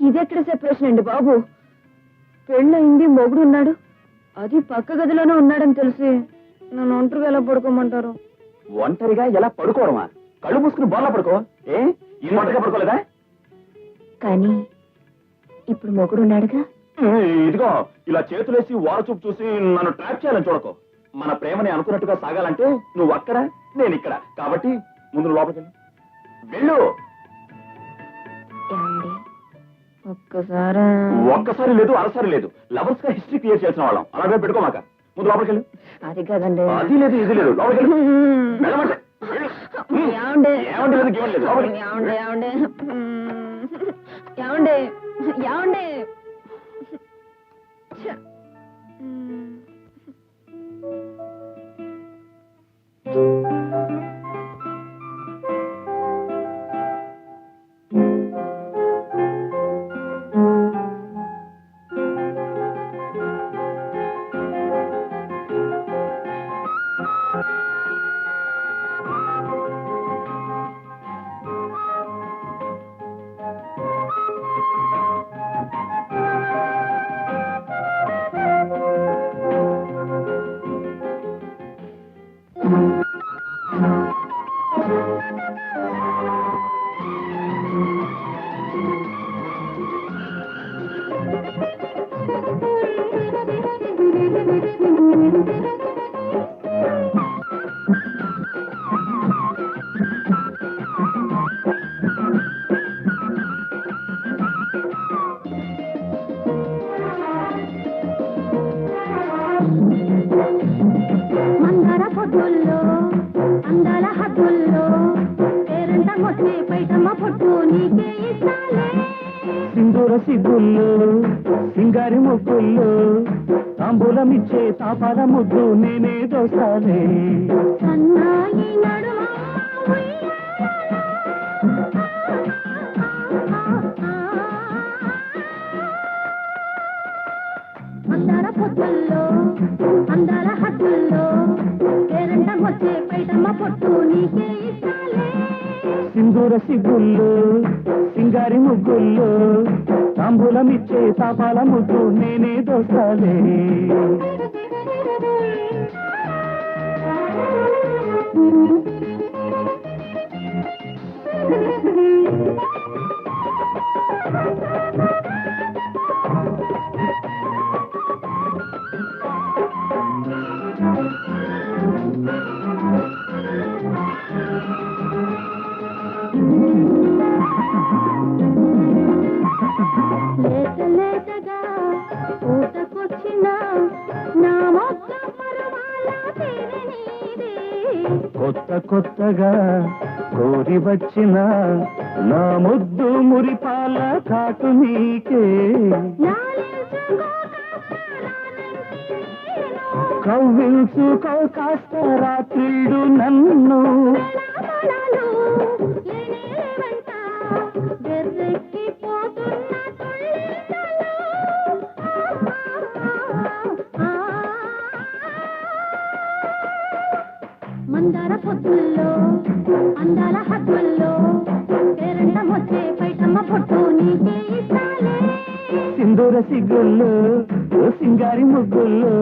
ఇదెక్కడ సెపరేషన్ అండి బాబు? పెళ్ళయింది, మొగుడు ఉన్నాడు, అది పక్క గదిలోనే ఉన్నాడని తెలిసి నన్ను ఒంటరిగా ఎలా పడుకోమంటారు? ఒంటరిగా ఎలా పడుకోవడమా? కళ్ళు మూసుకుని బోర్లా పడుకో. ఈ ఒంటరిగా పడుకోలేదా? కానీ ఇప్పుడు మొగుడు ఉన్నాడుగా. ఇదిగో, ఇలా చేతులేసి వార చూపు చూసి నన్ను ట్రాప్ చేయాలని చూడకో. మన ప్రేమని అనుకున్నట్టుగా సాగాలంటే నువ్వు అక్కడ, నేను ఇక్కడ. కాబట్టి ముందు లోపలికి వెళ్ళు. ఒక్కసారి లేదు, అరసారి లేదు. లవర్స్ గా హిస్టరీ క్లియర్ చేసిన వాళ్ళం. అలాగే పెట్టుకోమాక. ముందు లోపలికి వెళ్ళు. అది కాదండి. అది లేదు, ఇది లేదు. లోపలికి వెళ్ళు. వెళ్ళమంటే ఏమండి లేదు, గేమ్ లేదు. లోపలికి. మందర పొట్టుల్లో అందాల హద్దుల్లో పేరంట మొట్టే పైటమ్మ పొట్టు నీకే ఇస్తాలే. సింధూర సిగ్గుల్లో సింగారి ముగ్గుల్లో తాంబూలమిచ్చే తాపాల ముద్దు నేనే దోస్తాలే సన్నాయి నడుమ అందాల పొద్దుల్లో అందాల హద్దుల్లో పేరంటం వచ్చే పైటమ్మ పొట్టు నీకే ఇస్తాలే సింధూర సిగ్గుల్లో సింగారి ముగ్గుల్లో తాంబూలమిచ్చే తాపాల ముద్దు నేనే దోస్తాలే లేత లేతగా ఊటకొచ్చిన నా మొక్క పరవాల తీరి నీదే కొత్త కొత్తగా కోరి వచ్చిన నా ముద్దు మురిపాల కాటు నీకే కవ్వించుకో కాస్త రాత్రిళ్ళు నన్ను మందార పొద్దుల్లో అందాల హద్దుల్లో పేరంటం వచ్చే పైటమ్మ పొట్టు నీకే ఇస్తాలే సింధూర సిగ్గుల్లో సింగారి ముగ్గుల్లో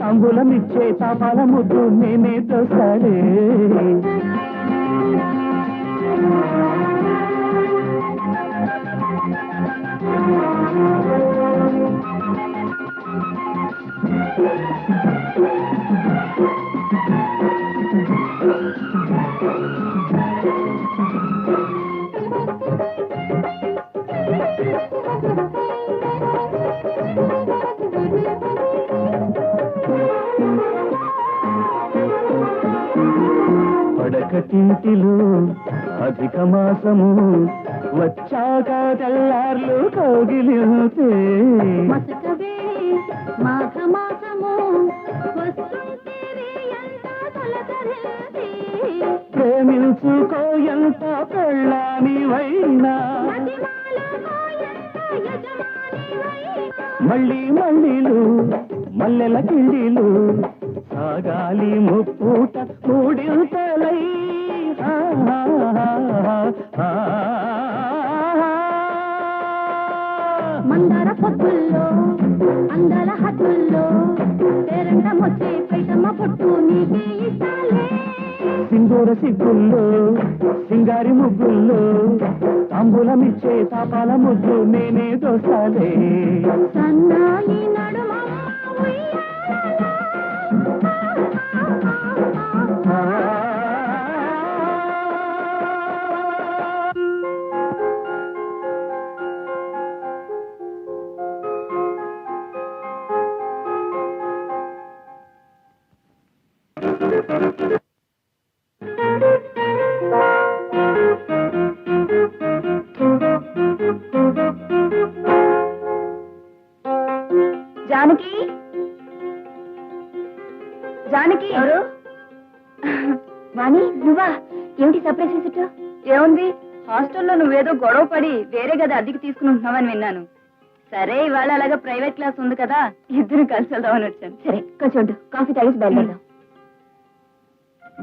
తాంబూలమిచ్చే తాపాల ముద్దు నేనే దోస్తాలే పడకటింటిలో అధిక మాసము వచ్చాక తెల్లార్లు కౌగిలితే మసకవే మాఘ మాసము వస్తుంటేనే ఎంత తొలకరింది ప్రేమించుకో ఎంత పెళ్ళానివైనా మళ్ళీ మళ్ళీలు మల్లెల కిళ్ళీలు సాగాలి ముప్పూట మూడింతలై మందార పొద్దుల్లో అందాల హద్దుల్లో పేరంటం వచ్చే పైటమ్మ పొట్టు నీకే ఇస్తాలే సింధూర సిగ్గుల్లో సింగారి ముగ్గుల్లో తాంబూలమిచ్చే తాపాల ముద్దు నేనే దోస్తాలే సన్నాయి నడుమ జానకి జానకి ఎవరు వాణి నువ్వా ఏమిటి సర్ప్రైజ్ విజిట్ ఏముంది హాస్టల్లో నువ్వేదో గొడవ పడి వేరే గది అద్దెకి తీసుకుని విన్నాను సరే ఇవాళ అలాగా ప్రైవేట్ క్లాస్ ఉంది కదా ఇద్దరు కలిసి వెళ్దామని వచ్చాను సరే కొంచెం కాఫీ తాగేసి బయలుదేరదాం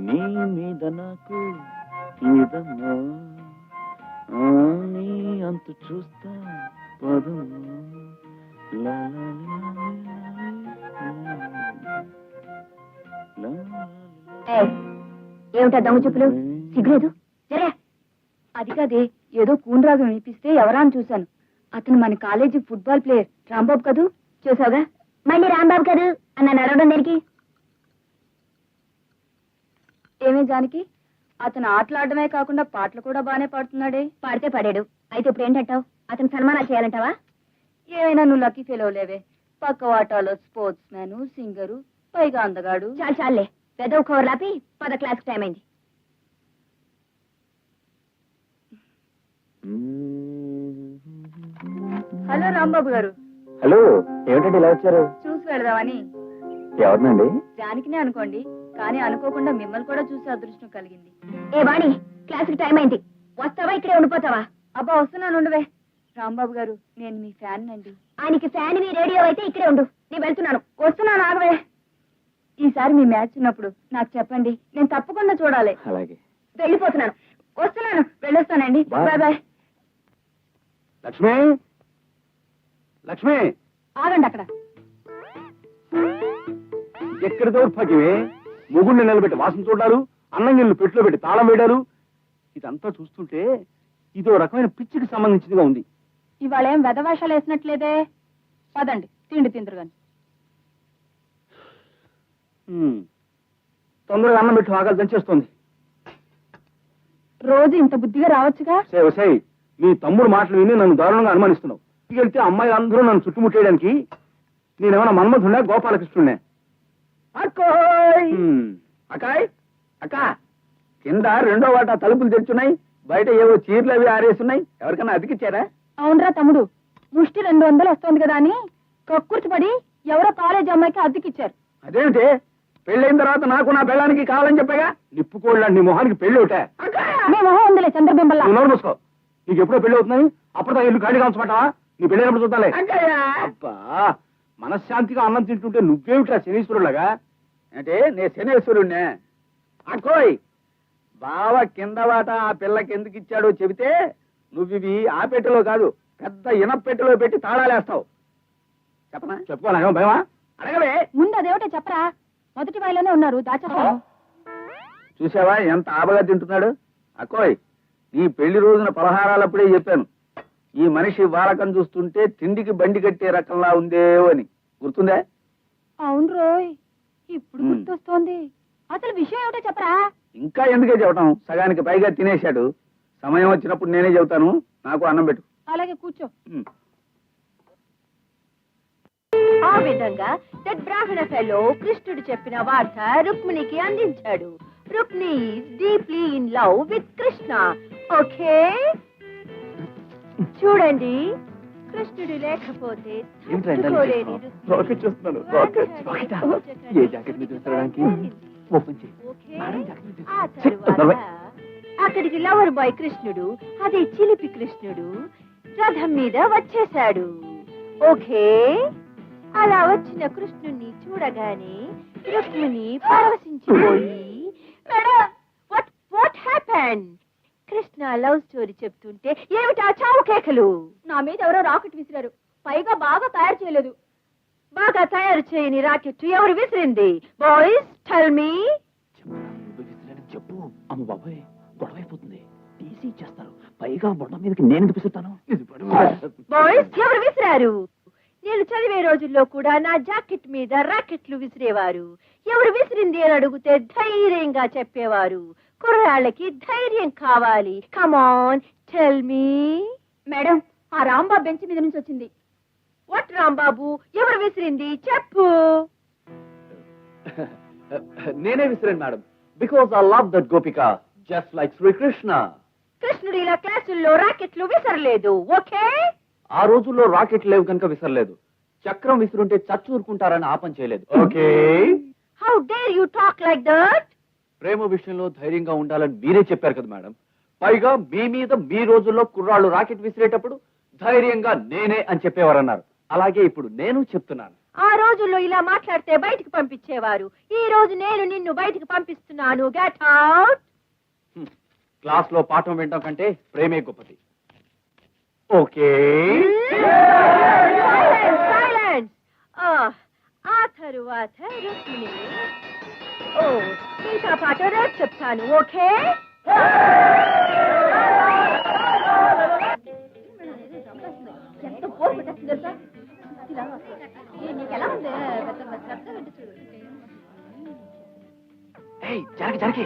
నీ మీద నాకు ఇదమ్మా నీ అంత చూస్తా పదమ్మా ఏమిటా దమ్ము చెప్పులు సిగ్గులేదు సరే అది కాదే ఏదో కూనరాగం వినిపిస్తే ఎవరా అని చూశాను అతను మన కాలేజీ ఫుట్బాల్ ప్లేయర్ రాంబాబు కదూ చూసావుగా మళ్ళీ రాంబాబు కదూ అన్న నడవడం దేనికి ఏమే జానకి అతను ఆటలాడమే కాకుండా పాటలు కూడా బానే పాడుతున్నాడే పాడితే పాడాడు అయితే ఇప్పుడు ఏంటంటావు అతను సన్మానాలు చేయాలంటావా ఏమైనా నువ్వు లక్కీ ఫెయిల్ అవలేవే పక్క వాటాలో స్పోర్ట్స్ మ్యాను సింగరు పైగా అందగాడు చాలు చాలే పెద్ద కవర్ లాపి 10 క్లాస్ టైం అయింది హలో రాంబాబు గారు. హలో, ఏమిటండి ఇలా వచ్చారు? చూసి వెళదామని. ఎవరినండి? జానకినే అనుకోండి, కానీ అనుకోకుండా మిమ్మల్ని కూడా చూసే అదృష్టం కలిగింది. ఏ వాణి, క్లాసుకి టైం అయింది, వస్తావా ఇక్కడే ఉండిపోతావా? అబ్బా వస్తున్నాను, ఉండవే. రాంబాబు గారు, నేను మీ ఫ్యాన్ అండి. ఆయనకి ఫ్యాన్ మీ రేడియో అయితే ఇక్కడే ఉండు, నేను వెళ్తున్నాను. వస్తున్నాను, ఆగవే. ఈసారి మీ మ్యాచ్ ఉన్నప్పుడు నాకు చెప్పండి, నేను తప్పకుండా చూడాలి. అలాగే. వెళ్ళిపోతున్నాను, వస్తున్నాను, వెళ్ళొస్తానండి. Bye bye. లక్ష్మి, లక్ష్మి, ఆగండి అక్కడ. ఎక్కడి దౌర్భాగ్యమే, మొగుడిని నిలబెట్టి వాసన చూడాలు, అన్నం గిన్నెలు పెట్టులో పెట్టి తాళం వేయడాలు, ఇదంతా చూస్తుంటే ఇదో రకమైన పిచ్చికి సంబంధించిందిగా ఉంది. ఇవాళ ఏం వెధవేషాలు వేసినట్లేదే. పదండి, తిండి తిందరు గాని. తొందరగా అన్నం పెట్టి ఆకలి దంచేస్తుంది. రోజు ఇంత బుద్ధిగా రావచ్చుగా. సే మీ తమ్ముడు మాటలు విని నన్ను దారుణంగా అనుమానిస్తున్నావు. వెళ్తే అమ్మాయి అందరూ నన్ను చుట్టుముట్టేయడానికి నేనేమన్నా మన్మధున్నా గోపాలకృష్ణుడినే? అకాయ్ అక్క, కింద రెండో వాటా తలుపులు తెచ్చున్నాయి, బయట ఏవో చీరలు అవి ఆరేస్తున్నాయి. ఎవరికన్నా అతికిచ్చారా? అవునరా తమ్ముడు, ముష్టి 200 వస్తుంది కదా అని కక్కుర్తి పడి ఎవరో కాలేజ్ అమ్మాయికి అద్దెకిచ్చారు. అదేమిటి, పెళ్ళైన తర్వాత నాకు నా పెళ్ళానికి కావాలని చెప్పాగా. నిప్పుకోళ్ళండి నీ మొహానికి పెళ్లి ఒకటే. మీ మొహం ఉందిలే చంద్రబింబల్లా. నువ్వు నోరు మూసుకో. నీకు ఎప్పుడో పెళ్లి అవుతున్నాయి, అప్పుడు ఇల్లు ఖాళీ కాల్చమంటావా? నీ పెళ్ళైనప్పుడు చూద్దాలే. అబ్బా, మనశ్శాంతిగా అన్నం తింటుంటే నువ్వేమిట్రా శనీశ్వరులాగా? అంటే నే శనేశ్వరుణ్ణే. అక్కోయ్, బావ కింద వాట ఆ పిల్లకి ఎందుకు ఇచ్చాడో చెబితే నువ్వివి ఆ పెట్టెలో కాదు, పెద్ద ఇనప పెట్టెలో పెట్టి తాళాలేస్తావు. చెప్పనా? చెప్పుకోనా భయమా? అడగలే. ముందు అదేమిటో చెప్పరా. మొదటి వాయిలోనే ఉన్నారు, దాచేస్తాను. చూసావా ఎంత ఆబగా తింటున్నాడు? అక్కోయ్, నీ పెళ్లి రోజున పలహారాలప్పుడే చెప్పాను, ఈ మనిషి వాలకం చూస్తుంటే తిండికి బండి కట్టే రకంలా ఉందేవో అని. గుర్తుందా? అవును రోయ్, ఇప్పుడు గుర్తొస్తోంది. అసలు విషయం ఏమిటో చెప్పరా. ఇంకా ఎందుకే చెప్పటం, సగానికి పైగా తినేశాడు. సమయం వచ్చినప్పుడు నేనే చెబుతాను. నాకు అన్నం పెట్టు. అలాగే కూర్చో. ఆ విధంగా దట్ బ్రాహ్మణ ఫెలో కృష్ణుడు చెప్పిన వార్త రుక్మిణికి అందించాడు. Rukmini is deeply in love with Krishna. Okay, చూడండి, కృష్ణుడు లేకపోతే తట్టుకోలేని రుక్మిణి. రాకెట్ చూస్తున్నాను. రాకెట్. ఏ జాకెట్ మీద చూడడానికి ఓపెన్ చేయి. ఓకే, ఆ తరువాత అక్కడికి లవర్ బాయ్ కృష్ణుడు, అదే చిలిపి కృష్ణుడు రథం మీద వచ్చేశాడు. ఓకే, అలా వచ్చిన కృష్ణుణ్ణి చూడగానే రుక్మిణి పరవశించిపోయి, madam what happened? Krishna love story చెప్తుంటే ఏమిటా చావు కేకలు? నా మీద ఎవరో రాకెట్ విసిరారు, పైగా బాగా తయారు చేయలేదు. బాగా తయారు చేయని రాకెట్ ఎవరు విసిరింది? Boys tell me. చెప్పు. అమ్మ బాబాయ్, గొడవ అయిపోతుంది, తీసి ఇచ్చేస్తారు. పైగా బొండ మీదకి నేను విసురుతాను. బాయ్స్ ఎవరు విసిరారు? నేను చదివే రోజుల్లో కూడా నా జాకెట్ మీద రాకెట్లు విసిరేవారు. ఎవరు విసిరింది అని అడిగితే ధైర్యంగా చెప్పేవారు. కుర్రాళ్ళకి ధైర్యం కావాలి. Come on tell me. మేడం, ఆ రాంబాబు బెంచ్ మీద నుంచి వచ్చింది. వాట్ రాంబాబు? ఎవరు విసిరింది చెప్పు. నేనే విసిరాను madam, because I love that Gopika just like Srikrishna. కృష్ణుడు ఇలా క్లాసుల్లో రాకెట్లు విసరలేదు. ఓకే, ఆ రోజుల్లో రాకెట్ లేవు కనుక విసరలేదు. చక్రం విసురుంటే చచ్చూరుకుంటారని ఆపం చేయలేదు. Okay, how dare you talk like that? ప్రేమ విషయంలో ధైర్యంగా ఉండాలని మీరే చెప్పారు కదా మేడం. పైగా మీ మీద మీ రోజుల్లో కుర్రాళ్ళు రాకెట్ విసిరేటప్పుడు ధైర్యంగా నేనే అని చెప్పేవారన్నారు. అలాగే ఇప్పుడు నేను చెప్తున్నాను. ఆ రోజుల్లో ఇలా మాట్లాడితే బయటికి పంపించేవారు. ఈ రోజు నేను నిన్ను బయటికి పంపిస్తున్నాను. Get out. క్లాస్ లో పాఠం వినడం కంటే ప్రేమే గొప్పది. Okay, silence. ఆ తరువాత రుక్మిణి, ఇంకా పాట రేపు చెప్తాను. ఓకే, ఎంత పోరు పెట్టేస్తుంది తెలుసా? నీకు ఎలా ఉంది? జరకి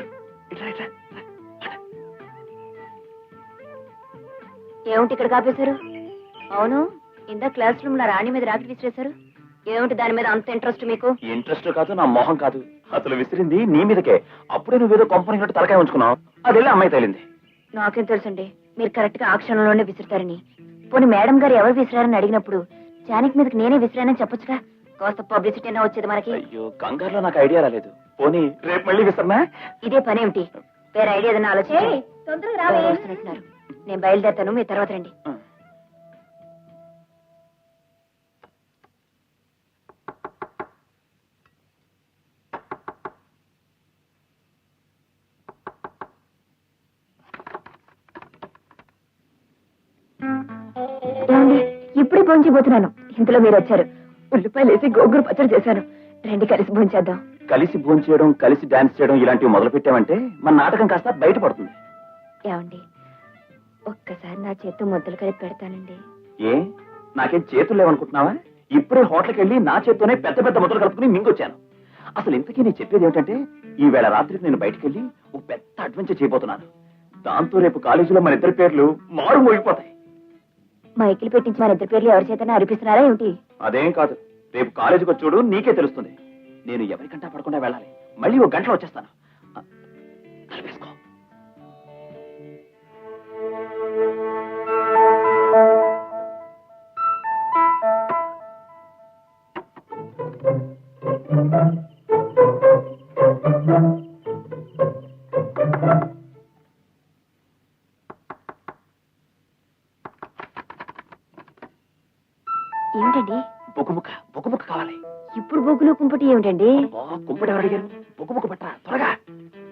ఏమిటి ఇక్కడ కాపేశారు? అవును, ఇందా క్లాస్ రూమ్ లో రాణి మీద రాకెట్ విసిరేశారు. ఏమిటి దాని మీద అంత ఇంట్రెస్ట్ మీకు? ఇంట్రెస్ట్ కాదు, నా మొహం కాదు, అసలు విసిరింది నీ మీదకే. అప్పుడే నువ్వేదో కంపెనీ తలకాయ ఉంచుకున్నావు, అది వెళ్ళి అమ్మాయి తేలింది. నాకేం తెలుసండి, మీరు కరెక్ట్ గా ఆ క్షణంలోనే విసురుతారని. పోనీ మేడం గారు ఎవరు విసిరారని అడిగినప్పుడు జానకి మీదకి నేనే విసిరానని చెప్పొచ్చుగా. కాస్త పబ్లిసిటీ అయినా వచ్చేది మనకి. అయ్యో కంగారులో నాకు ఐడియా రాలేదు. పోనీ రేపు మళ్ళీ విసరనా? ఇదే పనేమిటి? వేరే ఐడియా ఏదైనా ఆలోచించండి. తొందరగా రావే. వస్తున్నట్టున్నారు. నేను బయలుదేరుతాను, మీ తర్వాత రండి. ఇప్పుడే భోంచిపోతున్నాను, ఇంతలో మీరు వచ్చారు. ఉల్లిపాయలు వేసి గోంగూర పచ్చడి చేశాను. రండి కలిసి భోంచేద్దాం. కలిసి భోంచేయడం, కలిసి డాన్స్ చేయడం ఇలాంటివి మొదలు పెట్టామంటే మన నాటకం కాస్త బయటపడుతుంది. ఏమండి, ఒక్కసారి నా చేత్తో ముద్దలు కలిపి పెడతానండి. ఏ నాకేం చేతులు లేవనుకుంటున్నావా? ఇప్పుడే హోటల్కి వెళ్ళి నా చేత్తోనే పెద్ద పెద్ద ముద్దలు కలుపుకుని మింగొచ్చాను. అసలు ఇంతకీ నేను చెప్పేది ఏమిటంటే, ఈ వేళ రాత్రికి నేను బయటికి వెళ్ళి ఓ పెద్ద అడ్వెంచర్ చేయబోతున్నాను. దాంతో రేపు కాలేజీలో మన ఇద్దరి పేర్లు మారు మోగిపోతాయి. మైకిల్ పెట్టించి మన ఇద్దరి పేర్లు ఎవరి చేతనే అరిపిస్తున్నారా ఏమిటి? అదేం కాదు, రేపు కాలేజీకి వచ్చి చూడు, నీకే తెలుస్తుంది. నేను ఎవరికంటా పడకుండా వెళ్ళాలి. మళ్ళీ ఒక గంటలో వచ్చేస్తాను. కలిపేసుకో. ఏమిటండి? బొగ్గు ముక్క కావాలి. ఇప్పుడు బొగ్గులు కుంపటి ఏమిటండి? కుంపటి ఎవరు అడిగారు? బొగ్గు పట్టరా త్వరగా.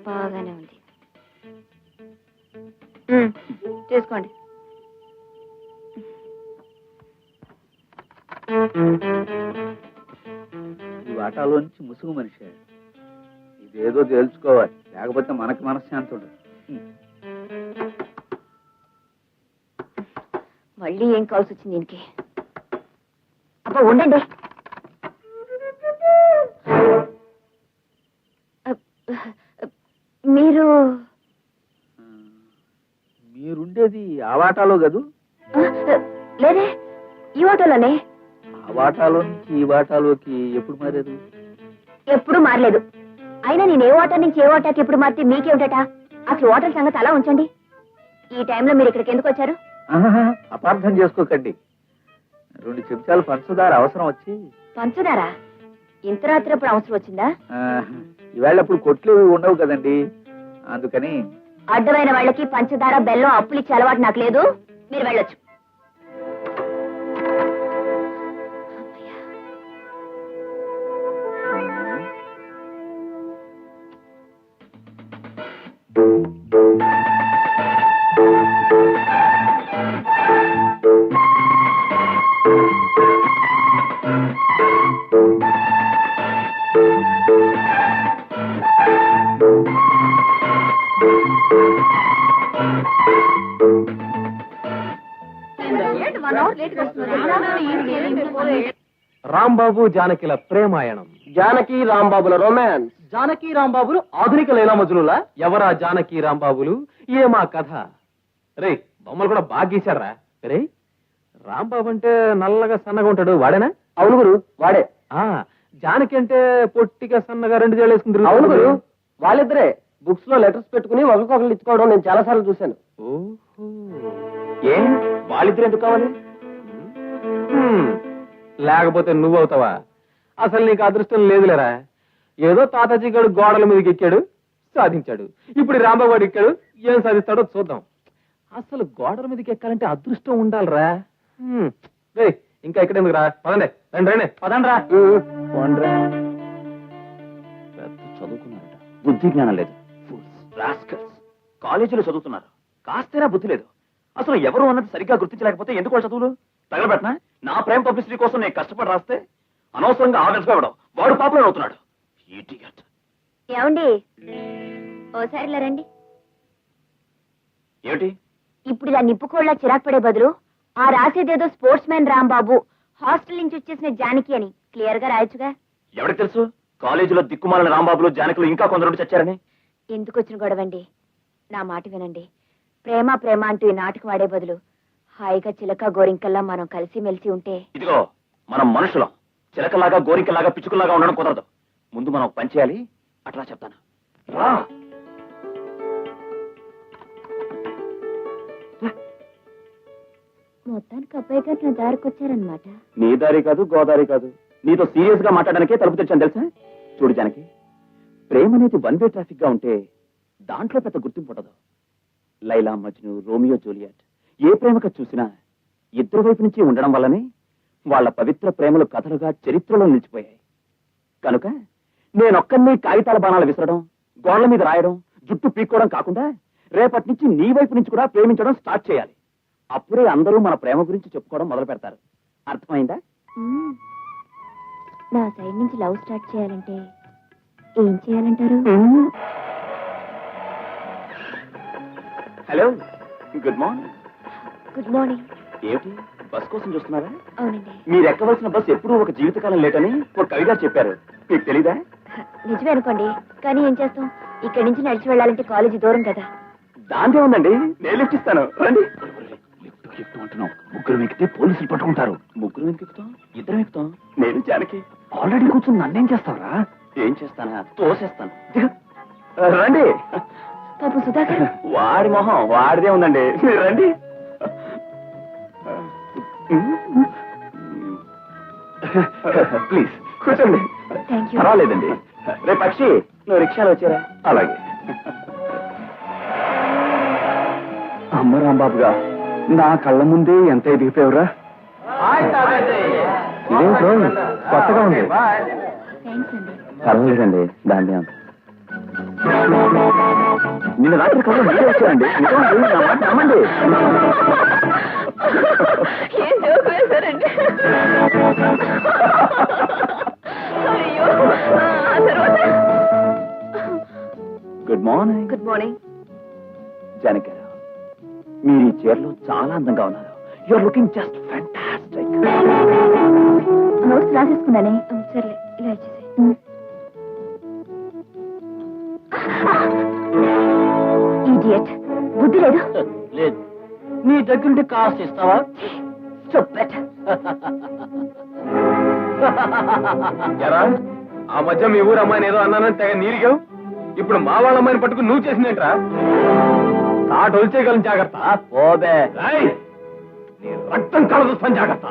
బాగానే ఉంది, చేసుకోండి. ఈ వాటాలోంచి ముసుగు మనిషి ఇదేదో తేల్చుకోవాలి, లేకపోతే మనకి మనశ్శాంతి ఉండదు. మళ్ళీ ఏం కావాల్సి వచ్చింది దీనికి? అబ్బా ఉండండి. మీరుండేది ఆ వాటాలో కదూ? లేదే, ఈ వాటాలోనే. ఆ వాటాలో నుంచి ఈ వాటాలోకి ఎప్పుడు మారారు? ఎప్పుడు మారలేదు. అయినా నేను ఏ వాటా నుంచి ఏ వాటాకి ఎప్పుడు మారితే మీకేమిటట? అసలు హోటల్ సంగతి అలా ఉంచండి. ఈ టైంలో మీరు ఇక్కడికి ఎందుకు వచ్చారు? అపార్థం చేసుకోకండి, 2 చెంచాలు పంచదార అవసరం వచ్చి. పంచదారా? ఇంత రాత్రి అప్పుడు అవసరం వచ్చిందా? ఈవేళ అప్పుడు కొట్లు ఉండవు కదండి, అందుకని. అడ్డమైన వాళ్ళకి పంచదార బెల్లం అప్పులు ఇచ్చే అలవాటు నాకు లేదు. మీరు వెళ్ళొచ్చు. రాంబాబు జానకిల ప్రేమాయణం. జానకి రాంబాబుల రొమాన్స్. జానకి రాంబాబులు ఆధునిక లైలా మజ్నులా? ఎవరా జానకి రాంబాబులు? ఏమా కథ? రే బొమ్మలు కూడా బాగా గీశారా? రే రాంబాబు అంటే నల్లగా సన్నగా ఉంటాడు, వాడేనా? అవును గురు, వాడే. జానకి అంటే పొట్టిగా సన్నగా 2 జడలు వేసుకుంటారు. అవును గురు, వాళ్ళిద్దరే. బుక్స్ లో లెటర్స్ పెట్టుకుని ఒకరికొకరు ఇచ్చుకోవడం నేను చాలా సార్లు చూశాను. ఓహో, ఏ వాళ్ళిద్దరు ఎందుకు కావాలి? లేకపోతే నువ్వవుతావా? అసలు నీకు అదృష్టం లేదులేరా. ఏదో తాతాజీ గడు గోడల మీదకి ఎక్కాడు, సాధించాడు. ఇప్పుడు రాంబాబు గారు ఎక్కాడు, ఏం సాధిస్తాడో చూద్దాం. అసలు గోడల మీదకి ఎక్కాలంటే అదృష్టం ఉండాలిరా. రే ఇంకా ఇక్కడ ఎందుకు రా, పదండి. రండి రండి, పదండి రా. చదువుకున్నారట, బుద్ధి జ్ఞానం లేదు. కాలేజీలో చదువుతున్నారు, కాస్తేనా బుద్ధి లేదు. అసలు ఎవరు అన్నది సరిగ్గా గుర్తించలేకపోతే ఎందుకు వాళ్ళు చదువులు? తగలబెట్టనా? నా ప్రేమ పబ్లిసిటీ కోసం నేను కష్టపడి రాస్తే అనవసరంగా ఆర్డర్స్ ఇవ్వడం, వాడు పాపులర్ అవుతున్నాడు. ఏమండి ఓసారి ఇలా రండి. ఏమిటి ఇప్పుడు ఇలా నిప్పుకోళ్ళ చిరాకు పడే బదులు ఆ రాసేదేదో స్పోర్ట్స్ మ్యాన్ రాంబాబు, హాస్టల్ నుంచి వచ్చేసిన జానకి అని క్లియర్ గా రాయొచ్చుగా. ఎవరికి తెలుసు కాలేజీలో దిక్కుమాలిన రాంబాబులు జానకులు ఇంకా కొందరు చచ్చారని? ఎందుకు వచ్చిన గొడవండి? నా మాట వినండి. ప్రేమ ప్రేమ అంటూ ఈ నాటకం ఆడే బదులు హాయిగా చిలక గోరింకల్లా మనం కలిసి మెలిసి ఉంటే. ఇదిగో మనం మనుషులం, చిలకలాగా గోరింకలాగా పిచ్చుకలాగా ఉండడం కుదరదు. ముందు మనం పని చేయాలి, అట్లా చెప్తాను. రా మొత్తానికి అబ్బాయి గారు నా దారికి వచ్చారనమాట. నీ దారి కాదు గోదారి కాదు, నీతో సీరియస్ గా మాట్లాడడానికే తలుపు తెచ్చాను తెలుసా. చూడు జానకి, ప్రేమ అనేది వన్ వే ట్రాఫిక్ గా ఉంటే దాంట్లో పెద్ద గుర్తింపు ఉండదు. లైలా మజ్ను, రోమియో జూలియట్ ఏ ప్రేమక చూసినా ఇద్దరు వైపు నుంచి ఉండడం వల్లనే వాళ్ళ పవిత్ర ప్రేమలు కథలుగా చరిత్రలో నిలిచిపోయాయి. కనుక నేనొక్కరినీ కాగితాల బాణాలు విసరడం, గోళ్ల మీద రాయడం, జుట్టు పీక్కోవడం కాకుండా రేపటి నుంచి నీ వైపు నుంచి కూడా ప్రేమించడం స్టార్ట్ చేయాలి. అప్పుడే అందరూ మన ప్రేమ గురించి చెప్పుకోవడం మొదలు పెడతారు. అర్థమైందా? నా సైడ్ నుంచి లవ్ స్టార్ట్ చేయాలంటే ఏం చేయాలంటారు? Hello, good morning. Good morning. ఏమిటి బస్ కోసం చూస్తున్నారా? అవునండి. మీరు ఎక్కవలసిన బస్ ఎప్పుడూ ఒక జీవితకాలం లేటని ఒక కవిగా చెప్పారు. మీకు తెలీదా? నిజమే అనుకోండి, కానీ ఏం చేస్తాం, ఇక్కడి నుంచి నడిచి వెళ్ళాలంటే కాలేజీ దూరం కదా. దాంతే ఉందండి, నేను లిఫ్ట్ ఇస్తాను, రండి. లిఫ్ట్ అంటున్నావు, ముగ్గురు ఎక్కితే పోలీసులు పట్టుకుంటారు. ముగ్గురు ఎక్కుతాం, ఇద్దరు ఎక్కుతాం. నేను జానకి ఆల్రెడీ కూర్చుని నన్నేం చేస్తావరా? ఏం చేస్తానా, తోసేస్తాను. రండి. పాపం సుధాకర్. వాడి మొహం వాడిదే ఉందండి, మీరు రండి. ప్లీజ్ కూర్చోండి. Thank you. పర్వాలేదండి. రేపు పక్షి, నువ్వు రిక్షాలో వచ్చారా? అలాగే. అమ్మ రాంబాబుగా నా కళ్ళ ముందే ఎంత ఎదిగిపోయావురా. ఇదేంటో కొత్తగా ఉంది. థ్యాంక్స్ అండి. పర్వాలేదండి, దాన్ని అంత. నిన్న రాత్రి కళ్ళు మీరే వచ్చారండి. నిజమండి, నా మాట నమ్మండి. ఏం జోక్ వేశారండి. అయ్యో, ఆ తర్వాత good morning. Good morning. Janaki garu, మీరు ఈ చీరలో చాలా అందంగా ఉన్నారు. You're looking just fantastic. Notes రాసేసుకున్నానే. సర్లే, ఇలా ఇచ్చేసి. ఇడియట్, బుద్ధి లేదు. లేదు, నీ దగ్గరుండి కాస్ట్ ఇస్తావా? ఆ మధ్య మీ ఊరు అమ్మాయిని ఏదో అన్నానని తెగ నీరిగావు. ఇప్పుడు మా వాళ్ళ అమ్మాయిని పట్టుకుని నువ్వు చేసిందేంట్రా? తాట వచ్చేయగలను, జాగ్రత్త. పోబే, నీ రక్తం కలదూస్తాను, జాగ్రత్త.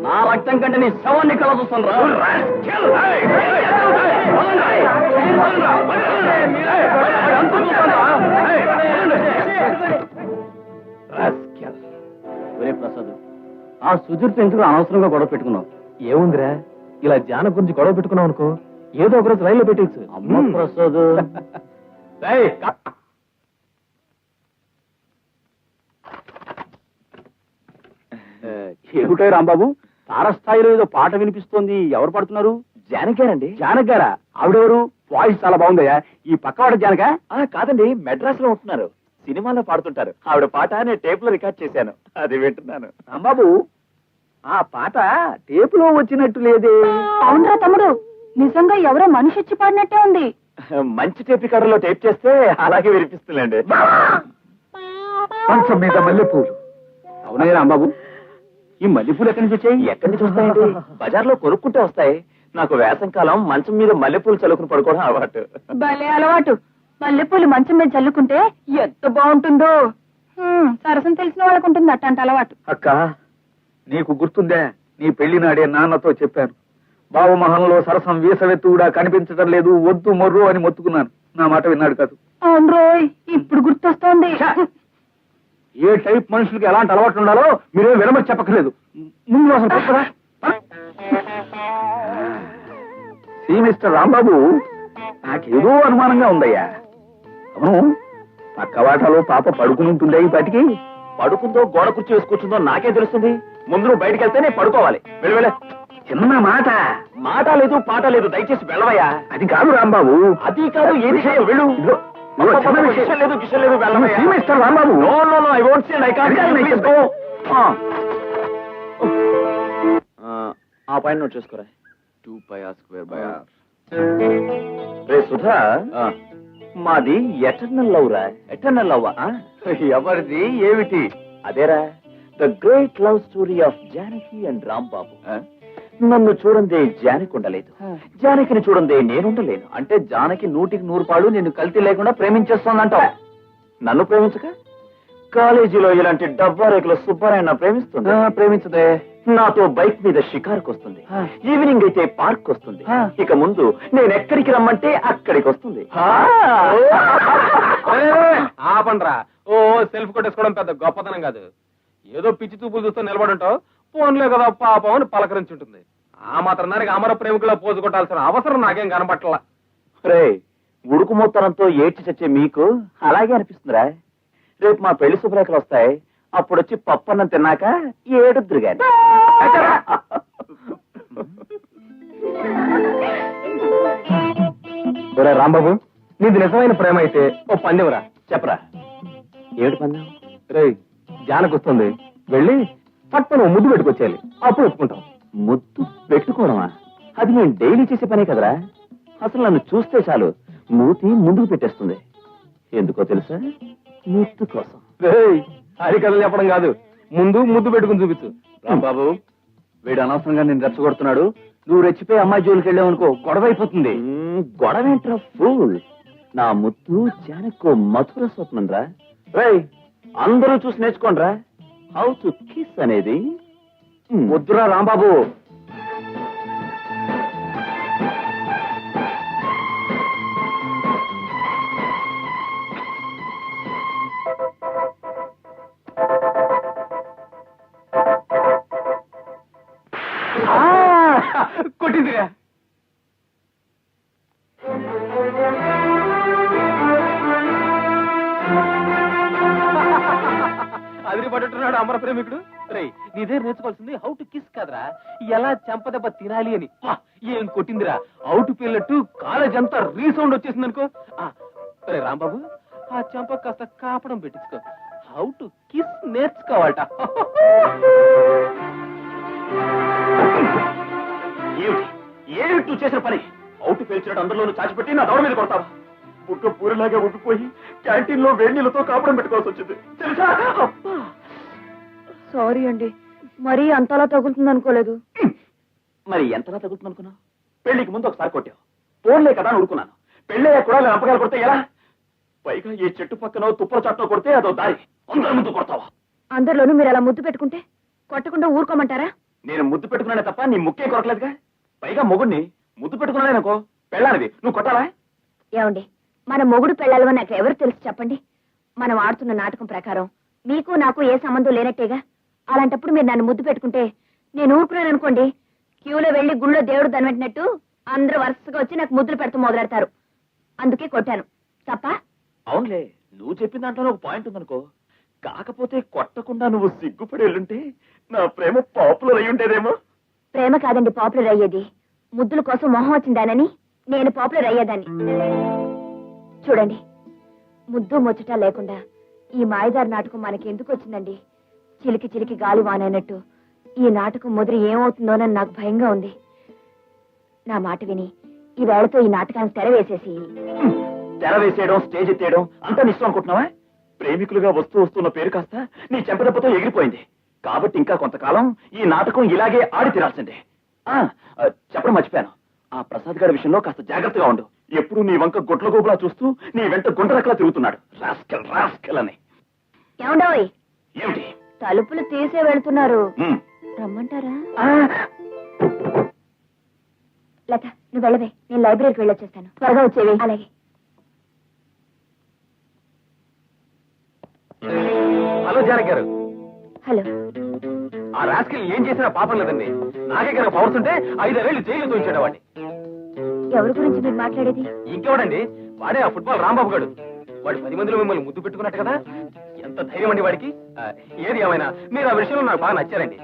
నా రక్తం కంటే నీ శవాన్ని కల చూస్తాను రా. ప్రసాద్, ఆ సుధీర్ ఎందుకు అనవసరంగా గొడవ పెట్టుకున్నావు? ఏముందిరా, ఇలా జాన గురించి గొడవ పెట్టుకున్నావు అనుకో, ఏదో ఒకరోజు రైల్లో పెట్టేచ్చు. అమ్మ ప్రసాద్, ఏమిటో రాంబాబు, తారస్థాయిలో ఏదో పాట వినిపిస్తోంది. ఎవరు పాడుతున్నారు? జానకి గారండి. జానకి గారా? ఆవిడెవరు? వాయిస్ చాలా బాగుందయ్యా. ఈ పక్కవాడ జానక? కాదండి, మెడ్రాస్ లో ఉంటున్నారు, సినిమాలో పాడుతుంటారు. ఆవిడ పాట నేను టేప్ లో రికార్డ్ చేశాను, అది వింటున్నాను. రాంబాబు, ఆ పాట టేప్ లో వచ్చినట్టు లేదే. అవునరా తమ్ముడు, నిజంగా ఎవరో మనిషి వచ్చి పాడినట్టే ఉంది. మంచి టేప్ రికార్డర్ లో టేప్ చేస్తే అలాగే వినిపిస్తుందండి. మంచం మీద మల్లెపూలు. అవునయ్య రాంబాబు, ఈ మల్లెపూలు ఎక్కడి నుంచి వచ్చాయి? ఎక్కడి నుంచి వస్తాయండి? బజార్లో కొనుక్కుంటే వస్తాయి. నాకు వేసం కాలం మంచం మీద మల్లెపూలు చల్లుకుని పడుకోవడం అలవాటు. భలే అలవాటు. మల్లెపూలు మంచం మీద చల్లుకుంటే ఎంత బాగుంటుందో. సరసం తెలిసిన వాళ్ళకు ఉంటుంది అట్టంట అలవాటు. అక్క, నీకు గుర్తుందే, నీ పెళ్లి నాడే నాన్నతో చెప్పాను, బావమహంలో సరసం వీసవెత్తు కూడా కనిపించడం లేదు, వద్దు మొర్రు అని మొత్తుకున్నాను. నా మాట విన్నాడు కాదు. అవును రోయ్, ఇప్పుడు గుర్తొస్తోంది. ఏ టైప్ మనుషులకి ఎలాంటి అలవాట్లు ఉండాలో మీరేం వినమని చెప్పక్కర్లేదు. ముందు అసలు చెప్పరా? మిస్టర్ రాంబాబు, నాకేదో అనుమానంగా ఉందయ్యా. అవును, పక్క వాటాలో పాప పడుకుని ఉంటుందా ఈ పాటికి? పడుకుందో గోడ కుర్చీ వేసి కూర్చుందో నాకే తెలుస్తుంది. ముందు నువ్వు బయటికి వెళ్తేనే పడుకోవాలి. వెళ్ళే చిన్న మాట. మాట లేదు, పాట లేదు, దయచేసి వెళ్ళవయ్యా. అది కాదు రాంబాబు. అది కాదు, ఏది కాదు, వెళ్ళు. విషయం లేదు, విషయం లేదు, వెళ్ళవయ్యా. Mister Rambabu. No no no, I won't see and I can't. Please go. ఆ పాయింట్ నోట్ చేసుకోరా. 2πr²/r. రే సుధా, మాది ఎటర్నల్ లవ్ రా. Eternal love. ఎవరిది, ఏమిటి? అదేరా, the great love story of Janaki and Rambabu. నన్ను చూడందే జానకి ఉండలేదు, జానకిని చూడందే నేనుండలేను. అంటే జానకి 100కి 100 పాళ్ళు నిన్ను కల్తీ లేకుండా ప్రేమించేస్తోందంటావు. నన్ను ప్రేమించక కాలేజీలో ఇలాంటి డబ్బా రేకుల సుబ్బారాయణ ప్రేమిస్తుంది. ప్రేమించదే. నాతో బైక్ మీద షికారుకు వస్తుంది. ఈవినింగ్ అయితే పార్క్ వస్తుంది. ఇక ముందు నేను ఎక్కడికి రమ్మంటే అక్కడికి వస్తుంది. ఆపండ్రా. ఓ సెల్ఫ్ కొట్టేసుకోవడం పెద్ద గొప్పతనం కాదు. ఏదో పిచ్చి చూపులు చూస్తూ నిలబడి ఉంటావు. ఫోన్లే కదా పాపం అని పలకరించుంటుంది. ఆ మాత్రం దానికి అమర ప్రేమికులా పోజు కొట్టాల్సిన అవసరం నాకేం కనబట్టలా. రే, ఉడుకు మొత్తనంతో ఏడ్చి చచ్చే మీకు అలాగే అనిపిస్తుందిరా. రేపు మా పెళ్లి శుభ్రేఖలు వస్తాయి. అప్పుడొచ్చి పప్పన్నం తిన్నాక ఏడుద్దురు గాని. రాంబాబు, నీది నిజమైన ప్రేమ అయితే ఓ పందెంరా. చెప్పరా, ఏడు పందెం? రే, జానకు వస్తుంది, వెళ్ళి పట్టును ముద్దు పెట్టుకొచ్చేయాలి. అప్పుడు ఒప్పుకుంటాం. ముద్దు పెట్టుకోవడమా? అది నేను డైలీ చేసే పనే కదరా. అసలు నన్ను చూస్తే చాలు మూతి ముందుకు పెట్టేస్తుంది. ఎందుకో తెలుసా? ముద్దు కోసం. అది కథలు చెప్పడం కాదు, ముందు ముద్దు పెట్టుకుని చూపించు. రాంబాబు, వీడు అనవసరంగా నేను రెచ్చగొడుతున్నాడు. నువ్వు రెచ్చిపోయి అమ్మాయి జోలికి వెళ్ళావు అనుకో, గొడవ అయిపోతుంది. గొడవ ఏంట్రా ఫూల్? నా ముద్దు జానకో మధుర స్వప్నం రా. రేయ్, అందరూ చూసి నేర్చుకోండిరా హౌ టు కిస్ అనేది. వద్దురా రాంబాబు. కొట్టిందిగా. అదిరి పడుతున్నాడు అమర ప్రేమికుడు. రే, నీదే నేర్చుకోవాల్సింది హౌ టు కిస్ కదరా, ఎలా చెంపదెబ్బ తినాలి అని. ఏం కొట్టిందిరా, అవుట్ పిల్లట్టు కాలేజ్ అంతా రీసౌండ్ వచ్చేసింది అనుకో. రే రాంబాబు, ఆ చెంప కాస్త కాపడం పెట్టించుకో. హౌ టు కిస్ నేర్చుకోవాలట. ఏమిటి నువ్వు చేసిన పని? అవుట్ పేల్చినట్టు అందరిలోనూ చాచిపెట్టి నా దౌడ మీద కొడతావా? బుక్క పూరిలాగా ఉబ్బిపోయి క్యాంటీన్ లో వేడి నీళ్ళతో కాపడం పెట్టుకోవాల్సి వచ్చింది తెలుసా? సారీ అండి, మరీ అంతలా తగులుతుంది అనుకోలేదు. మరి ఎంతలా తగులుతుంది అనుకున్నావు? పెళ్లికి ముందు ఒకసారి కొట్టావు, ఫోన్లే కదా అని ఉడుకున్నాను. పెళ్ళయ్యా కూడా నేను అప్పగాలు కొడితే ఎలా? పైగా ఈ చెట్టు పక్కన తుప్పల చాట్లో కొడితే అదో దారి, అందరి ముందు కొడతావా? అందరిలోనూ మీరు అలా ముద్దు పెట్టుకుంటే కొట్టకుండా ఊరుకోమంటారా? నేను ముద్దు పెట్టుకున్నానే తప్ప నీ ముక్కే కొరకలేదుగా. పైగా మొగుడిని ముద్దు పెట్టుకున్నానేనుకో, పెళ్ళానిది నువ్వు కొట్టాలా? ఏమండి, మన మొగుడు పెళ్ళాలని నాకు ఎవరు తెలుసు చెప్పండి. మనం ఆడుతున్న నాటకం ప్రకారం మీకు నాకు ఏ సంబంధం లేనట్టేగా. అలాంటప్పుడు మీరు నన్ను ముద్దు పెట్టుకుంటే నేను ఊరుకున్నాను అనుకోండి, క్యూలో వెళ్లి గుళ్ళో దేవుడు దనబెట్టినట్టు అందరూ వరుసగా వచ్చి నాకు ముద్దులు పెడుతూ మొదలెడతారు. అందుకే కొట్టాను. తప్ప? అవునులే, నువ్వు చెప్పిన దాంట్లో ఒక పాయింట్ ఉందనుకో. కాకపోతే కొట్టకుండా నువ్వు సిగ్గుపడి వెళ్ళుంటే నా ప్రేమ పాపులర్ అయి ఉండేదేమో. ప్రేమ కాదండి పాపులర్ అయ్యేది, ముద్దుల కోసం మొహం వచ్చిందానని నేను పాపులర్ అయ్యేదాన్ని. చూడండి, ముద్దు ముచ్చట లేకుండా ఈ మాయదారి నాటకం మనకి ఎందుకు వచ్చిందండి? చిలికి చిలికి గాలి వానైనట్టు ఈ నాటకం ముదిరి ఏమవుతుందోనని నాకు భయంగా ఉంది. నా మాట విని ఈ వేళతో ఈ నాటకాన్ని తెర వేసేసి. తెర వేసేయడం, స్టేజ్ ఎత్తేయడం అంతా నిశ్చయం అనుకుంటున్నావా? ప్రేమికులుగా వస్తున్న పేరు కాస్త నీ చెంపదెబ్బతో ఎగిరిపోయింది. కాబట్టి ఇంకా కొంతకాలం ఈ నాటకం ఇలాగే ఆడి తీరాల్సిందే. చెప్పడం మర్చిపోయాను, ఆ ప్రసాద్ గారి విషయంలో కాస్త జాగ్రత్తగా ఉండు. ఎప్పుడు నీ వంక గొడ్ల గోపులా చూస్తూ నీ వెంట గుంటరక్కలా తిరుగుతున్నాడు. రాస్కెల్ రాస్కెల్ అని. ఏమండోయ్, ఏమిటి? తలుపులు తీసే వెళ్తున్నారు, రమ్మంటారా? లత, నువ్వు వెళ్ళవే, నేను లైబ్రరీకి వెళ్ళొచ్చేస్తాను. త్వరగా వచ్చేవి. అలాగే. హలో జానకి గారు. హలో. ఆ రాస్కెల్ ఏం చేసినా పాపం లేదండి. నాకే కనుక పవర్స్ ఉంటే 5 ఏళ్ళు జైలు తోయించేటవాడిని. ఎవరి గురించి మీరు మాట్లాడేది? ఇంకెవడండి, వాడే ఆ ఫుట్బాల్ రాంబాబు గారు. వాడు 10 మందిలో మిమ్మల్ని ముద్దు పెట్టుకున్నట్టు కదా. ఎంత ధైర్యం అండి వాడికి. ఏది ఏమైనా మీరు ఆ విషయంలో నాకు బాగా నచ్చారండి.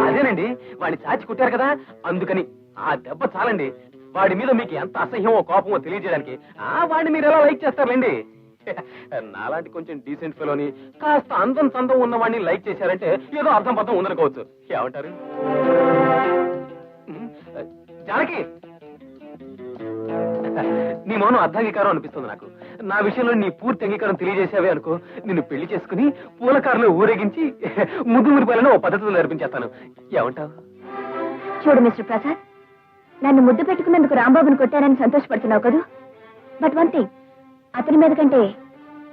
అదేనండి, వాడిని చాచి కుట్టారు కదా, అందుకని ఆ దెబ్బ చాలండి. వాడి మీద మీకు ఎంత అసహ్యమో కోపమో తెలియజేయడానికి. వాడిని మీరు ఎలా లైక్ చేస్తారులేండి. నాలాంటి కొంచెం డీసెంట్ ఫెలోని, కాస్త అందం సందం ఉన్న వాడిని లైక్ చేశారంటే ఏదో అర్థం పర్థం ఉందనుకోవచ్చు. ఏమంటారు జానకి? నీ మౌనం అర్ధాంగీకారం అనిపిస్తుంది నాకు. నా విషయంలో నీ పూర్తి అంగీకారం తెలియజేసావే అనుకో, నిన్ను పెళ్లి చేసుకుని పూలకారులో ఊరేగించి ముద్దు మురిపాలను ఓ పద్ధతిలో నేర్పించేస్తాను. ఏమంటావు? చూడు మిస్టర్ ప్రసాద్, నన్ను ముద్దు పెట్టుకున్నందుకు రాంబాబుని కొట్టానని సంతోషపడుతున్నావు కదూ. బట్ వన్ థింగ్, అతని మీద కంటే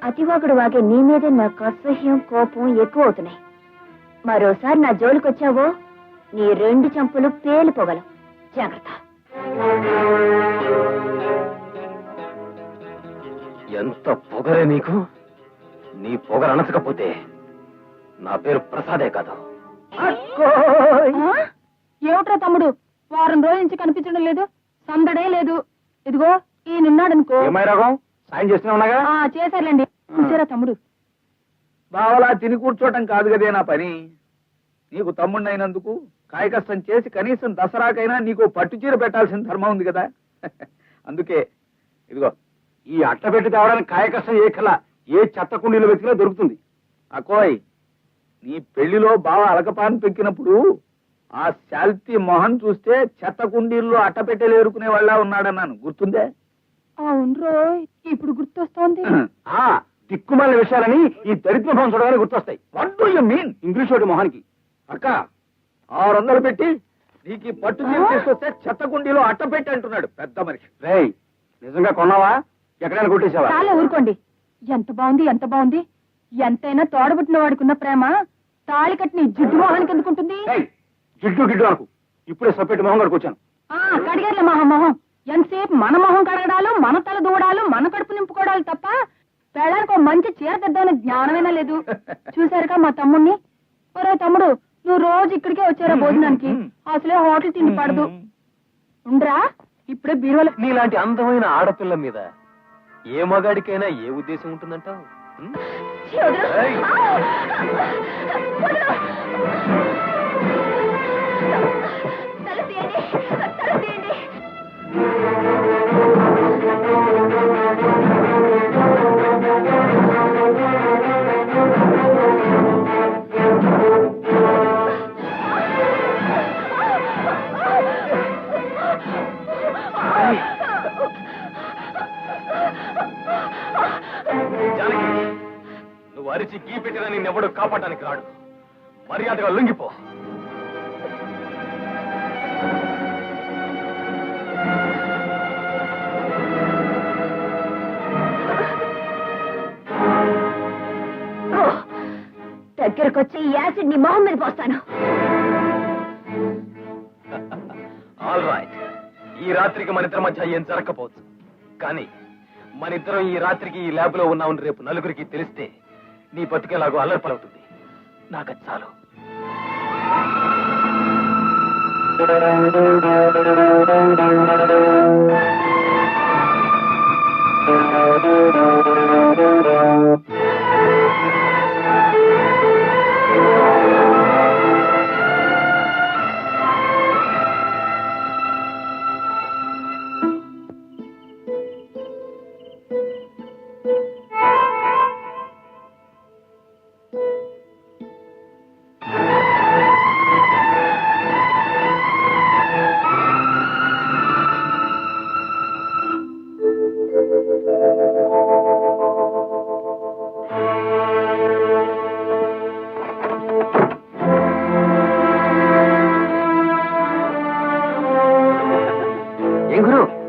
అతివాగుడు వాగే నీ మీదే నాకు అసహ్యం కోపం ఎక్కువ అవుతున్నాయి. మరోసారి నా జోలికొచ్చావో నీ 2 చంపులు పేలిపోగలవు. జాగ్రత్త. ఎంత పొగరే నీకు! నీ పొగర అనచకపోతే నా పేరు ప్రసాదే కాదు. ఏమిట్రా తమ్ముడు, వారం రోజుల నుంచి కనిపించడం లేదు, సందడే లేదు. ఇదిగో ఈయనున్నాడనుకో. ఏమై రాగం సాయం చేస్తున్నావుగా? చేశారులేండి. చూసారా తమ్ముడు, బావలా తిని కూర్చోటం కాదు కదే నా పని. నీకు తమ్ముడినైనందుకు కాయ కష్టం చేసి కనీసం దసరాకైనా నీకు పట్టుచీర పెట్టాల్సిన ధర్మం ఉంది కదా. అందుకే ఇదిగో ఈ అట్ట పెట్టి తేవడానికి కాయ కష్టం ఏ కల ఏ చెత్త కుండీలు వెతికినా దొరుకుతుంది. అకోయ్, నీ పెళ్లిలో బావ అలకపాన్ పెక్కినప్పుడు ఆ శాల్తీ మొహన్ చూస్తే చెత్త కుండీల్లో అట్టపెట్టెలు ఏరుకునే వాళ్ళ ఉన్నాడన్నాను, గుర్తుందే? అవును రోయ్, ఇప్పుడు గుర్తొస్తోంది. ఆ దిక్కుమాలిన విషయాలని ఈ దరిద్ర మొహం చూడగానే గుర్తొస్తాయి. What do you mean? English వాడి మొహానికి. అక్క 600 పెట్టి నీకు ఈ పట్టు చీర తీసుకొస్తే చెత్త కుండీలో అట్టపెట్టి అంటున్నాడు పెద్ద మనిషి. రేయ్, నిజంగా కొన్నావా? ఎక్కడైనా కొట్టేసావా? చాలా ఊరుకోండి. ఎంత బాగుంది, ఎంత బాగుంది. ఎంతైనా తోడబుట్టిన వాడికున్న ప్రేమ తాళి కట్టిన జిడ్డు మొహానికి ఎందుకుంటుంది? రేయ్, జిడ్డు గిడ్డు అనుకు. ఇప్పుడే సపరేట్ మొహం కడుకు వచ్చాను. కడిగారులే మొహం. ఎంతసేపు మన మొహం కడగడాలు, మన తల దూడాలు, మన కడుపు నింపుకోవడాలు తప్ప పెళ్ళానికి మంచి చీర తెద్దామని జ్ఞానమైనా లేదు. చూసారుగా మా తమ్ముణ్ణి. ఒరే తమ్ముడు, నువ్వు రోజు ఇక్కడికే వచ్చారా భోజనానికి? అసలే హోటల్ తిండి పడదు. ఉండరా ఇప్పుడే బీరువాల. నీలాంటి అందమైన ఆడపిల్ల మీద ఏ మగాడికైనా ఏ ఉద్దేశం ఉంటుందంటావు? జానకి, నువ్వు అరిచి గీ పెట్టినా నిన్నెవడూ కాపాడడానికి రాడు. మర్యాదగా లొంగిపో. దగ్గరకొచ్చి ఈ యాసిడ్ నీ మొహం మీద పోస్తాను. ఆల్ రైట్, ఈ రాత్రికి మన ఇద్దరి మధ్య ఏం జరగకపోవచ్చు, కానీ మన ఇద్దరం ఈ రాత్రికి ఈ ల్యాబ్ లో ఉన్నామని రేపు నలుగురికి తెలిస్తే నీ బతికేలాగో అల్లర్పలవుతుంది. నాకు చాలు.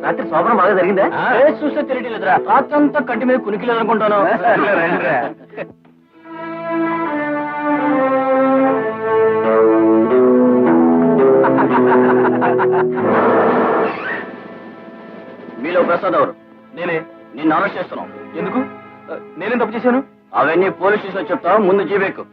రాత్రి శోభనం బాగా జరిగిందా? చూస్తే తెలియట్లేదురా. రాత్రంతా కంటి మీద కునికిలేదు అనుకుంటాను. మీలో ప్రసాద్ ఎవరు? నేనే. నిన్ను అరెస్ట్ చేస్తున్నాం. ఎందుకు? నేనేం తప్పు చేశాను? అవన్నీ పోలీస్ స్టేషన్ చెప్తావు, ముందు జీబెక్కు.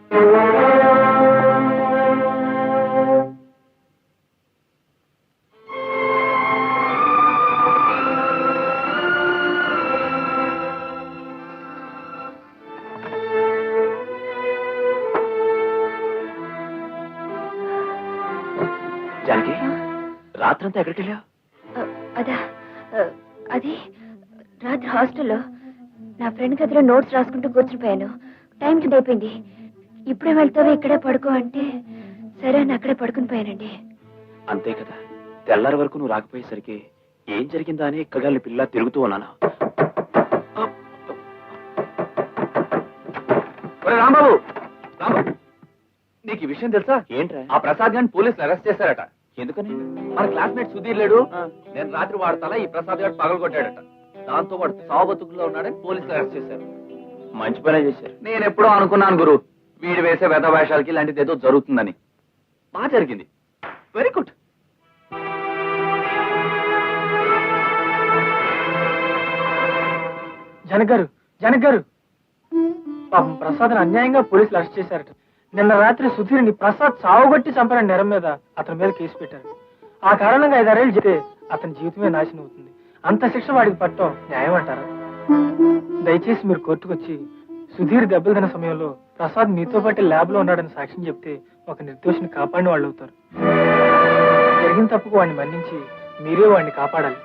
జానకి, రాత్రంతా ఎక్కడికి వెళ్ళావు? అదా, అది రాత్రి హాస్టల్లో నా ఫ్రెండ్ గదిలో నోట్స్ రాసుకుంటూ కూర్చునిపోయాను. టైం కింద అయిపోయింది. ఇప్పుడే వెళ్తావో ఇక్కడే పడుకో అంటే సరే అని అక్కడే పడుకుని పోయానండి. అంతే కదా, తెల్లారి వరకు నువ్వు రాకపోయేసరికి ఏం జరిగిందా అని కగాలి పిల్ల తిరుగుతూ ఉన్నాను. రాంబాబు, రాంబాబు, నీకు ఈ విషయం తెలుసా? ఏంట్రా? ఆ ప్రసాద్ గారిని పోలీసులు అరెస్ట్ చేశారట. ఎందుకని? మన క్లాస్మేట్ సుధీర్ లేడు, నేను రాత్రి వాడతాలా ఈ ప్రసాద్ గారు పగలగొట్టాడట. దాంతో వాడు సావబతుకుల్లో ఉన్నాడని పోలీసులు అరెస్ట్ చేశారు. మంచి పనే చేశారు. నేను ఎప్పుడో అనుకున్నాను గురు, వీడు వేసే వేద వేషాలకి ఇలాంటిది ఏదో జరుగుతుందని. బాగా జరిగింది. Very good. జనక్ గారు పాపం ప్రసాద్ అన్యాయంగా పోలీసులు అరెస్ట్ చేశారట. నిన్న రాత్రి సుధీర్ని ప్రసాద్ సావుగొట్టి చంపిన నేరం మీద అతని మీద కేసు పెట్టారు. ఆ కారణంగా 5 ఏళ్ళు చెప్తే అతని జీవితమే నాశనం అవుతుంది. అంత శిక్ష వాడికి పట్టడం న్యాయం అంటారా? దయచేసి మీరు కోర్టుకు వచ్చి సుధీర్ దెబ్బలు తిన్న సమయంలో ప్రసాద్ మీతో పాటు ల్యాబ్ లో ఉన్నాడని సాక్ష్యం చెప్తే ఒక నిర్దోషిని కాపాడిన వాళ్ళు అవుతారు. జరిగిన తప్పుకు వాడిని మన్నించి మీరే వాడిని కాపాడాలి.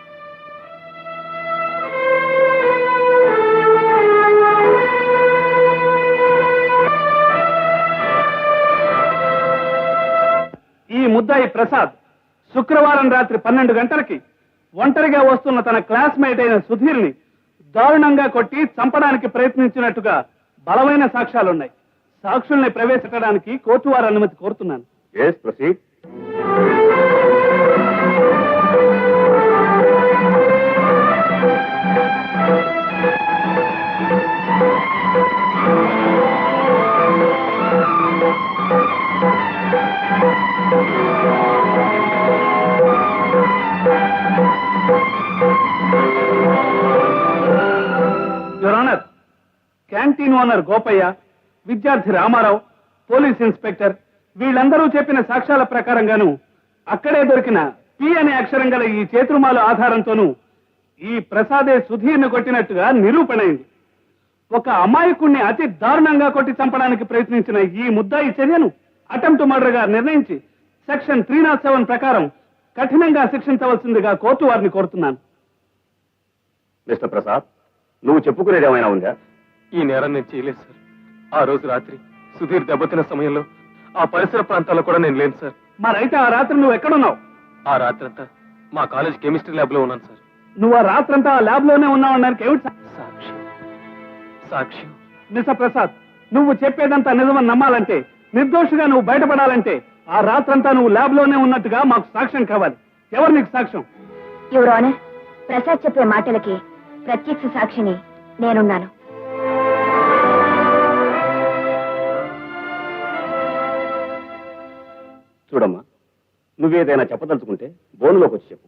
ఈ ముద్దాయి ప్రసాద్ శుక్రవారం రాత్రి 12 గంటలకి ఒంటరిగా వస్తున్న తన క్లాస్మేట్ అయిన సుధీర్ని దారుణంగా కొట్టి చంపడానికి ప్రయత్నించినట్టుగా బలమైన సాక్ష్యాలున్నాయి. సాక్షుల్ని ప్రవేశించడానికి కోర్టు వారి అనుమతి కోరుతున్నాను. Your honour, canteen owner Gopayya, విద్యార్థి రామారావు, పోలీస్ ఇన్స్పెక్టర్ వీళ్ళందరూ చెప్పిన సాక్ష్యాల ప్రకారంగాను అక్కడే దొరికిన పి అనే అక్షరం గల ఈ చేతురుమాల ఆధారంతోనూ ఈ ప్రసాదే సుధీర్ను కొట్టినట్టుగా నిరూపణైంది. ఒక అమాయకుణ్ణి అతి దారుణంగా కొట్టి చంపడానికి ప్రయత్నించిన ఈ ముద్దాయి చర్యను అటెంప్ట్ మర్డర్ గా నిర్ణయించి సెక్షన్ 307 ప్రకారం కఠినంగా శిక్షించవలసిందిగా కోర్టు వారిని కోరుతున్నాను. మిస్టర్ ప్రసాద్, నువ్వు చెప్పుకునేది ఏమైనా ఉందా? ఈ నేరం నేను చేయలేదు సార్. ఆ రోజు రాత్రి సుధీర్ దెబ్బతిన్న సమయంలో ఆ పరిసర ప్రాంతాల్లో కూడా నేను లేను సార్. మరైతే ఆ రాత్రి నువ్వు ఎక్కడున్నావు? ఆ రాత్రంతా మా కాలేజ్ కెమిస్ట్రీ ల్యాబ్ లో ఉన్నాను సార్. నువ్వు ఆ రాత్రంతా ఆ ల్యాబ్ లోనే ఉన్నావడానికి ఏమిటి సాక్ష్యం? మిస్టర్ ప్రసాద్, నువ్వు చెప్పేదంతా నిజమని నమ్మాలంటే, నిర్దోషిగా నువ్వు బయటపడాలంటే ఆ రాత్రంతా నువ్వు ల్యాబ్ లోనే ఉన్నట్టుగా మాకు సాక్ష్యం కావాలి. ఎవరు నీకు సాక్ష్యం? యువర్ ఆనర్, ప్రసాద్ చెప్పే మాటలకి ప్రత్యక్ష సాక్షిని నేనున్నాను. చూడమ్మా, నువ్వేదైనా చెప్పదలుచుకుంటే బోనులోకి వచ్చి చెప్పు.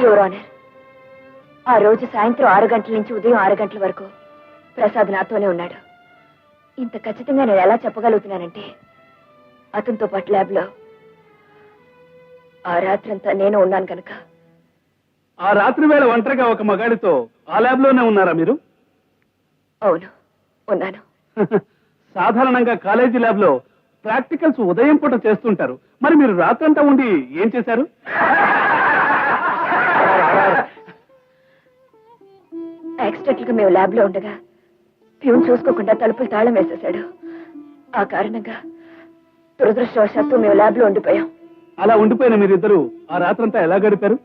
యువర్ ఆనర్, ఆ రోజు సాయంత్రం 6 గంటల నుంచి ఉదయం 6 గంటల వరకు ప్రసాద్ నాతోనే ఉన్నాడు. ఇంత ఖచ్చితంగా నేను ఎలా చెప్పగలుగుతున్నానంటే, అతనితో పాటు ల్యాబ్ లో ఆ రాత్రంతా నేను ఉన్నాను కనుక. ఆ రాత్రి వేళ ఒంటరిగా ఒక మగాడితో ఆ ల్యాబ్ లోనే ఉన్నారా మీరు? అవును, ఉన్నాను. సాధారణంగా కాలేజీ ల్యాబ్ లో ప్రాక్టికల్స్ ఉదయం పూట చేస్తుంటారు. మరి మీరు రాత్రంతా ఉండి ఏం చేశారు? యాక్సిడెంట్ గా మేము ల్యాబ్ లో ఉండగా ప్యూన్ చూసుకోకుండా తలుపులు తాళం వేసేశాడు. ఆ కారణంగా దురదృష్టవశాత్తు మేము ల్యాబ్ లో ఉండిపోయాం. అలా ఉండిపోయిన మీరిద్దరు ఆ రాత్రంతా ఎలా గడిపారు?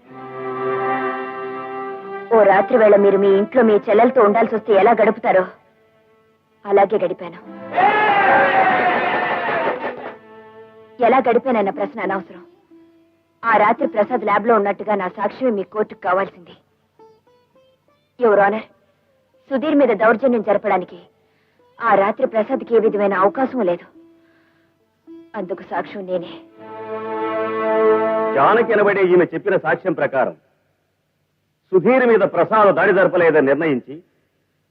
ఓ రాత్రి వేళ మీరు మీ ఇంట్లో మీ చెల్లెలతో ఉండాల్సి వస్తే ఎలా గడుపుతారో అలాగే గడిపాను. ఎలా గడిపానన్న ప్రశ్న అనవసరం. ఆ రాత్రి ప్రసాద్ ల్యాబ్ లో ఉన్నట్టుగా నా సాక్ష్యమే మీ కోర్టుకు కావాల్సింది. యువర్ ఆనర్, సుధీర్ మీద దౌర్జన్యం జరపడానికి ఆ రాత్రి ప్రసాద్కి ఏ విధమైన అవకాశం లేదు. అందుకు సాక్ష్యం నేనే. జానకి అనబడే ఈమె చెప్పిన సాక్ష్యం ప్రకారం సుధీర్ మీద ప్రసాద్ దాడి జరపలేదని నిర్ణయించి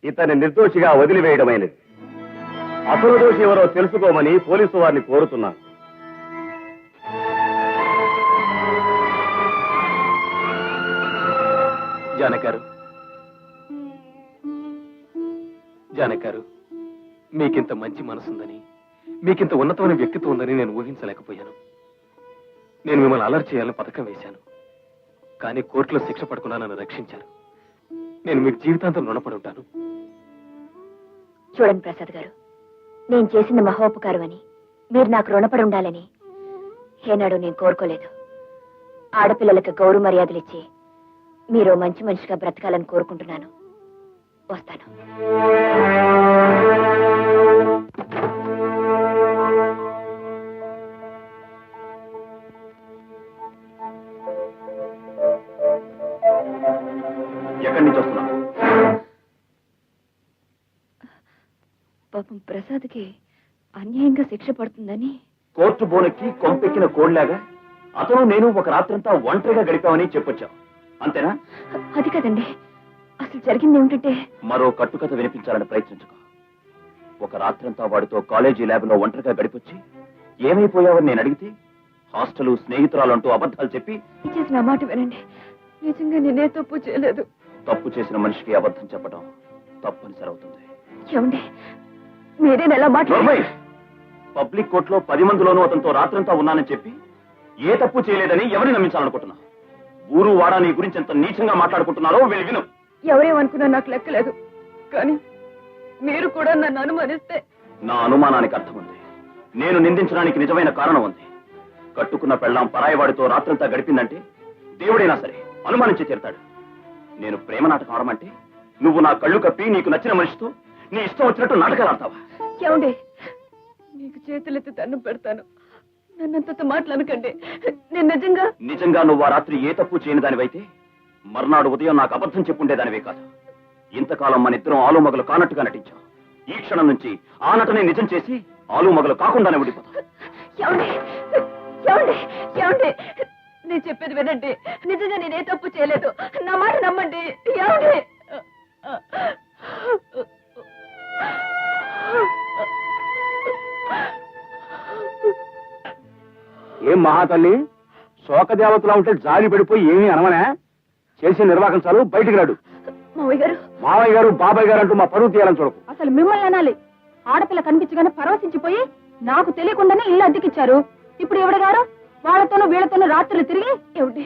ఇతన్ని నిర్దోషిగా వదిలివేయడమైనది. అసలు దోషి ఎవరో తెలుసుకోమని పోలీసు వారిని కోరుతున్నాను. జానకారు, మీకింత మంచి మనసుందని, మీకింత ఉన్నతమైన వ్యక్తిత్వం ఉందని నేను ఊహించలేకపోయాను. నేను మిమ్మల్ని అలర్ట్ చేయాలని పథకం వేశాను. కానీ కోర్టులో శిక్ష పడకుండా నన్ను రక్షించారు. నేను మీకు జీవితాంతం రుణపడి ఉంటాను. చూడండి ప్రసాద్ గారు, నేను చేసిన మహోపకారం అని మీరు నాకు రుణపడి ఉండాలని ఏనాడు నేను కోరుకోలేదు. ఆడపిల్లలకు గౌరవ మర్యాదలు ఇచ్చి మీరు మంచి మనిషిగా బ్రతకాలని కోరుకుంటున్నాను. వస్తాను. ఎక్కడి నుంచి వస్తున్నావు? పాపం ప్రసాద్కి అన్యాయంగా శిక్ష పడుతుందని కోర్టు బోనెక్కి కొంపెక్కిన కోడ్లాగా అతను నేను ఒక రాత్రంతా ఒంటరిగా గడిపామని చెప్పొచ్చావు, అంతేనా? అది కదండి, అసలు జరిగింది ఏమిటంటే మరో కట్టుకథ వినిపించాలని ప్రయత్నించుకో. ఒక రాత్రంతా వాడితో కాలేజీ ల్యాబ్లో ఒంటరిగా గడిపొచ్చి ఏమైపోయావని నేను అడిగితే హాస్టల్ స్నేహితురాలంటూ అబద్ధాలు చెప్పి చేసిన మాట వినండి, నిజంగా నేనే తప్పు చేయలేదు. తప్పు చేసిన మనిషికి అబద్ధం చెప్పడం తప్పనిసరి అవుతుంది. ఏమండి మీరేనా ఎలా మాట్లాడారు? పబ్లిక్ కోర్టులో 10 మందిలోనూ అతనితో రాత్రంతా ఉన్నానని చెప్పి ఏ తప్పు చేయలేదని ఎవరిని నమ్మించాలనుకుంటున్నా? ఊరు వాడా నీ గురించి ఎంత నీచంగా మాట్లాడుకుంటున్నారో వెళ్ళి విను. ఎవరేమనుకున్నా నాకు లెక్కలేదు, కానీ మీరు కూడా నన్ను అనుమానిస్తే నా అనుమానానికి అర్థం ఉంది. నేను నిందించడానికి నిజమైన కారణం ఉంది. కట్టుకున్న పెళ్ళాం పరాయివాడితో రాత్రంతా గడిపిందంటే దేవుడైనా సరే అనుమానించి తీరుతాడు. నేను ప్రేమ నాటకం ఆడమంటే నువ్వు నా కళ్ళు కప్పి నీకు నచ్చిన మనిషితో నీ ఇష్టం వచ్చినట్టు నాటకాలు ఆడతావా? ఏమండి మీకు చేతులెత్తి దండం పెడతాను, నన్నంతతో మాట్లాడకండి. నేను నిజంగా నువ్వు ఆ రాత్రి ఏ తప్పు చేయని దానివైతే మర్నాడు ఉదయం నాకు అబద్ధం చెప్పుండేదానివే కాదు. ఇంతకాలం మన ఇద్దరం ఆలుమగలు కానట్టుగా నటించాం. ఈ క్షణం నుంచి ఆ నటనే నిజం చేసి ఆలుమగలు కాకుండానే ఉండిపోతాం. ఏమండి ఏమండి ఏమండి నేను చెప్పేది వినండి, నిజంగా నేనే తప్పు చేయలేదు, నా మాట నమ్మండి. ఏమండి ఏం మహాతల్లి, శోకదేవతలా ఉంటే జాలి పడిపోయి ఏమీ అనవనా? చేసి నిర్వాహకం చాలు, బయటికి రాడు. మావయ్య గారు మావయ్య గారు బాబాయ్ గారు అంటూ మా పరువు తీయాలని చూడకు. అసలు మిమ్మల్ని అనాలి. ఆడపిల్ల కనిపించగానే పరవశించిపోయి నాకు తెలియకుండానే ఇల్లు అద్దెకిచ్చారు. ఇప్పుడు ఎవడ గారు వాళ్ళతోనూ వీళ్ళతోనూ రాత్రులు తిరిగి ఏమిటి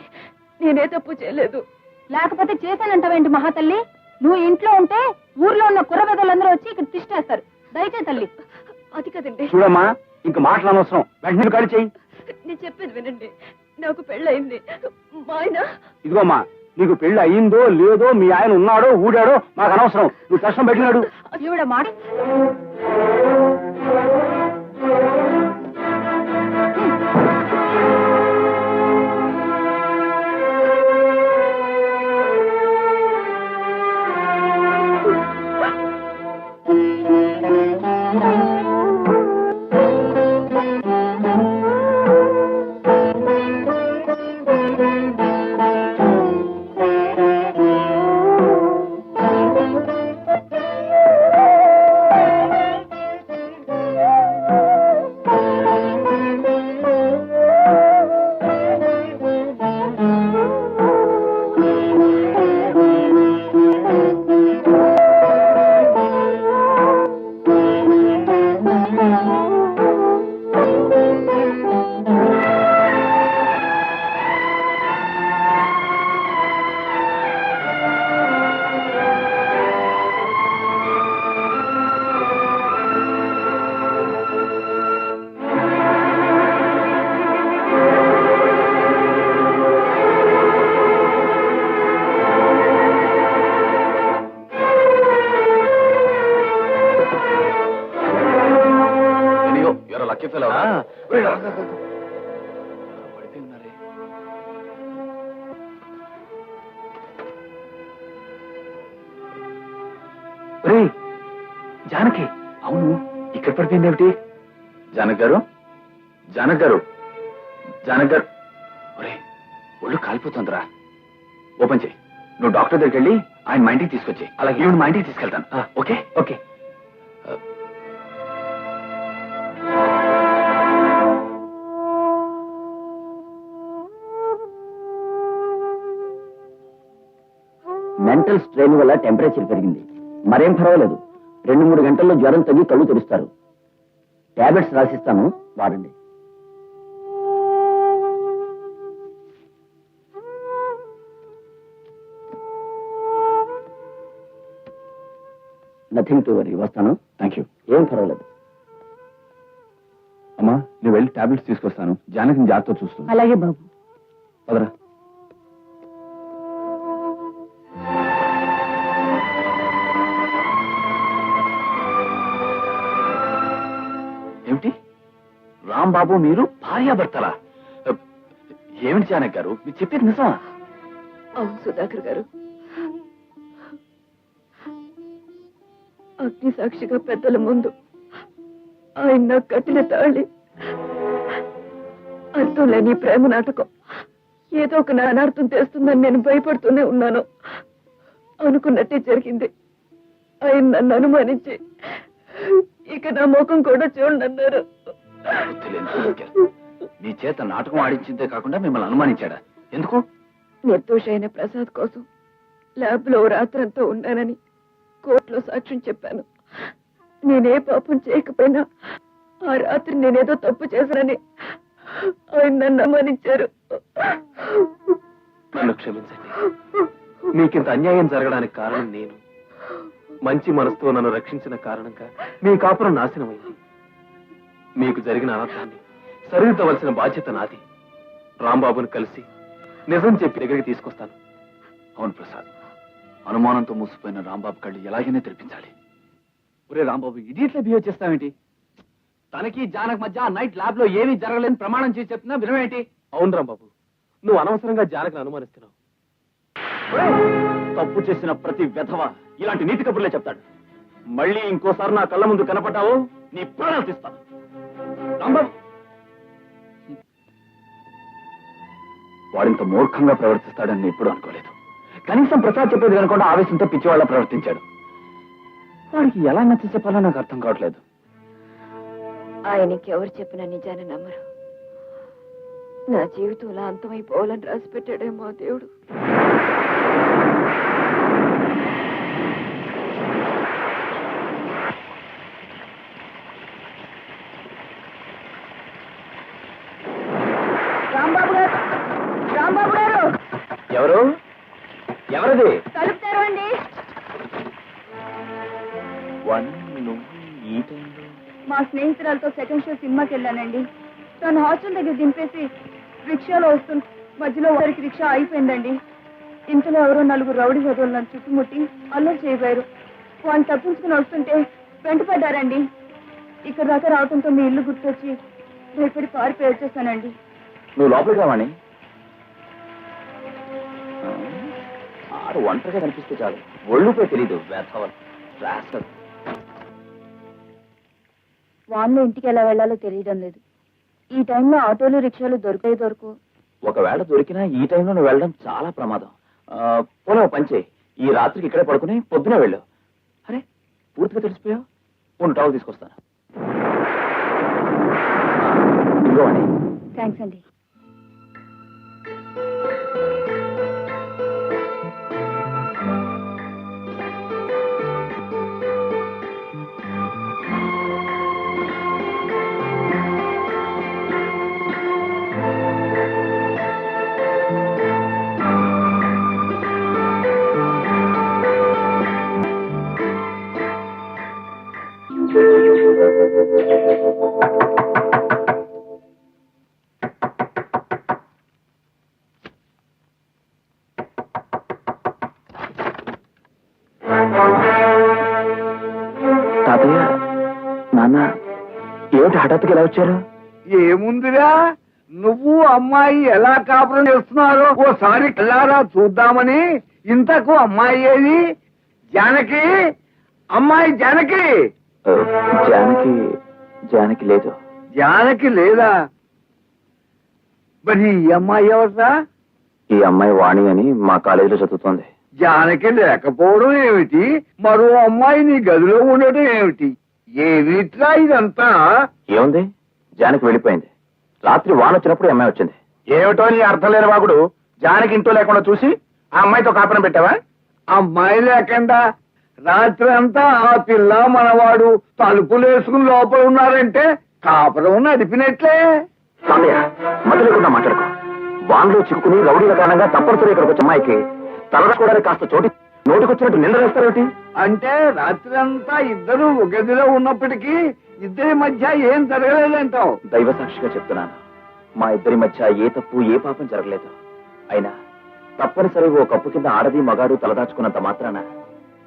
నేనే తప్పు చేయలేదు, లేకపోతే చేశానంటావేంటి మహాతల్లి? నువ్వు ఇంట్లో ఉంటే ఊర్లో ఉన్న కుర్రబెదలందరూ వచ్చి ఇక్కడ తిష్టేస్తారు. దయచే తల్లి. అది కదండి. చూడమ్మా, ఇంక మాటలు అనవసరం, వెంటనే ఖాళీ చెయ్యి. నేను చెప్పేది వినండి, నాకు పెళ్ళయింది. మా ఆయన ఇదిగోమ్మా, నీకు పెళ్లి అయ్యిందో లేదో, మీ ఆయన ఉన్నాడో ఊడాడో మాకు అనవసరం. నువ్వు కష్టం పెట్టినాడు. ఈవిడ మాట జానకి, అవును ఇక్కడ పడిపోయింది ఏమిటి? జానక్ గారు, జానక్ గారు, జానక్ గారు, ఒరే ఒళ్ళు కాలిపోతుందిరా. ఓపెన్ చేయి. నువ్వు డాక్టర్ దగ్గరికి వెళ్ళి ఆయన మా ఇంటికి తీసుకొచ్చి, అలాగే ఈవిడ మా ఇంటికి తీసుకెళ్తాను. Okay okay. మెంటల్ స్ట్రెయిన్ వల్ల టెంపరేచర్ పెరిగింది. మరేం పర్వాలేదు, 2-3 గంటల్లో జ్వరం తగ్గి కళ్ళు తెరుస్తారు. టాబ్లెట్స్ రాసిస్తాను, వాడండి. Nothing to worry. వస్తాను. Thank you. ఏం పర్వాలేదు. అమ్మా, నువ్వు వెళ్ళి టాబ్లెట్స్ తీసుకొస్తాను. జానకిని జాగ్రత్త చూస్తాను. అలాగే బాబు. వదరా. ఏమిటి రాంబాబు, మీరు భార్యాభర్తలా? ఏమిటి జానక్ గారు, మీరు చెప్పేది నిజమా? అవును సుధాకర్ గారు, అగ్ని సాక్షిగా పెద్దల ముందు ఆయన నాకు కట్టిన తాళి అర్థం లేని ప్రేమ నాటకం ఏదో ఒక నానార్థం తెస్తుందని నేను భయపడుతూనే ఉన్నాను. అనుకున్నట్టే జరిగింది. ఆయన నన్ను అనుమానించి ఇక నా ముఖం కూడా చూడన్నారు. నీ చేత నాటకం ఆడించిందే కాకుండా మిమ్మల్ని అనుమానించాడా? ఎందుకు? నిర్దోషైన ప్రసాద్ కోసం ల్యాబ్ లో రాత్రంతా ఉన్నానని కోర్టులో సాక్ష్యం చెప్పాను. నేనే పాపం చేయకపోయినా ఆ రాత్రి నేనేదో తప్పు చేశానని ఆయన నన్ను అనుమానించారు. నన్ను క్షమించండి. మీకింత అన్యాయం జరగడానికి కారణం నేను. మంచి మనసుతో నన్ను రక్షించిన కారణంగా మీ కాపురం నాశనమైంది. మీకు జరిగిన అనర్థాన్ని సరిదిద్దవలసిన బాధ్యత నాది. రాంబాబును కలిసి నిజం చెప్పి దగ్గరికి తీసుకొస్తాను. అవును ప్రసాద్, అనుమానంతో మూసిపోయిన రాంబాబు కళ్ళు ఎలాగైనా తెరిపించాలి. ఒరే రాంబాబు, ఇడియట్లే బిహేవ్ చేస్తావేంటి? తనకి జానక్ మధ్య నైట్ ల్యాబ్ లో ఏమీ జరగలేని ప్రమాణం చేసి చెప్తున్నా వినవేంటి? అవును రాంబాబు, నువ్వు అనవసరంగా జానక్ని అనుమానిస్తున్నావు. తప్పు చేసిన ప్రతి వెధవ ఇలాంటి నీతి కబుర్లే చెప్తాడు. మళ్ళీ ఇంకోసారి నా కళ్ళ ముందు కనపడ్డావు, నీ ప్రాణాలు తీస్తాను. రాంబాబు, వాడింత మూర్ఖంగా ప్రవర్తిస్తాడని నేను ఎప్పుడూ అనుకోలేదు. కనీసం ప్రసాద్ చెప్పేది కనుకుండా ఆవేశంతో పిచ్చివాళ్ళ ప్రవర్తించాడు. వాడికి ఎలా నచ్చ చెప్పాలో నాకు అర్థం కావట్లేదు. ఆయనకి ఎవరు చెప్పిన నిజాన్ని నమ్మరు. నా జీవితంలో అంతమైపోవాలని రాసి పెట్టాడేమో దేవుడు. రాంబాబు గారు, రాంబాబు గారు! ఎవరు? ఎవరది? తలుపు తెరవండి. మా స్నేహితురాలతో సెకండ్ షో సినిమాకి వెళ్ళానండి. తను హాస్టల్ దగ్గర దింపేసి రిక్షాలో వస్తుంది. మధ్యలో ఒకరికి రిక్షా అయిపోయిందండి. ఇంతలో ఎవరో 4 రౌడీ హెదోలు నన్ను చుట్టుముట్టి అల్లరి చేయబోయారు. వాళ్ళు తప్పించుకుని వస్తుంటే వెంటపడ్డారండి. ఇక్కడ దాకా రావడంతో మీ ఇల్లు గుర్తొచ్చి భయపడి పారిపోయి వచ్చేసానండి. నువ్వు లోపలికి రావాణి. ఆడు ఒంటరిగా కనిపిస్తే చాలు, ఒళ్ళుపై తెలీదు. వాన్లో ఇంటికి ఎలా వెళ్లాలో తెలియడం లేదు. ఈ టైంలో ఆటోలు రిక్షాలు దొరకవు. ఒకవేళ దొరికినా ఈ టైంలో నువ్వు వెళ్ళడం చాలా ప్రమాదం. పోలే పంచే, ఈ రాత్రికి ఇక్కడే పడుకుని పొద్దునే వెళ్ళు. అరే, పూర్తిగా తెలిసిపోయావు. కొన్ని టవల్ తీసుకొస్తాను. ఇదిగోండి. థ్యాంక్స్ అండి. తాతయ్య, నాన్న, ఏమిటి హఠాత్తుగా ఎలా వచ్చారు? ఏముందిరా, నువ్వు అమ్మాయి ఎలా కాపురం చేస్తున్నారో ఓసారి కళ్ళారా చూద్దామని. ఇంతకు అమ్మాయి ఏది? జానకి, అమ్మాయి జానకి. జానకి జానకి లేదు. జానకి లేదా? మరి ఈ అమ్మాయి ఎవరా? ఈ అమ్మాయి వాణి అని మా కాలేజీలో చదువుతోంది. జానకి లేకపోవడం ఏమిటి? మరో అమ్మాయి నీ గదిలో ఉండటం ఏమిటి? ఏమిట్రా ఇదంతా? ఏముంది, జానకి వెళ్ళిపోయింది. రాత్రి వాన వచ్చినప్పుడు ఈ అమ్మాయి వచ్చింది. ఏమిటో నీ అర్థం లేని వాగుడు. జానకి ఇంట్లో లేకుండా చూసి ఆ అమ్మాయితో కాపురం పెట్టావా? అమ్మాయి లేకుండా రాత్రి అంతా ఆ పిల్ల మనవాడు తలుపులు వేసుకుని లోపల ఉన్నారంటే కాపురం నడిపినట్లే. మధ్య లేకుండా మాట్లాడుకో. వాన్లో చిక్కుకుని రౌడీల కారణంగా తప్పనిసరి ఇక్కడికి వచ్చే అమ్మాయికి తలదసుకోవడానికి కాస్త చోటి నోటికొచ్చినట్టు నింద వేస్తారేమిటి? అంటే రాత్రి అంతా ఇద్దరు ఒక గదిలో ఉన్నప్పటికీ ఇద్దరి మధ్య ఏం జరగలేదంటావు? దైవ సాక్షిగా చెప్తున్నాను, మా ఇద్దరి మధ్య ఏ తప్పు ఏ పాపం జరగలేదు. అయినా తప్పనిసరి ఓ కప్పు కింద ఆడది మగాడు తలదాచుకున్నంత మాత్రాన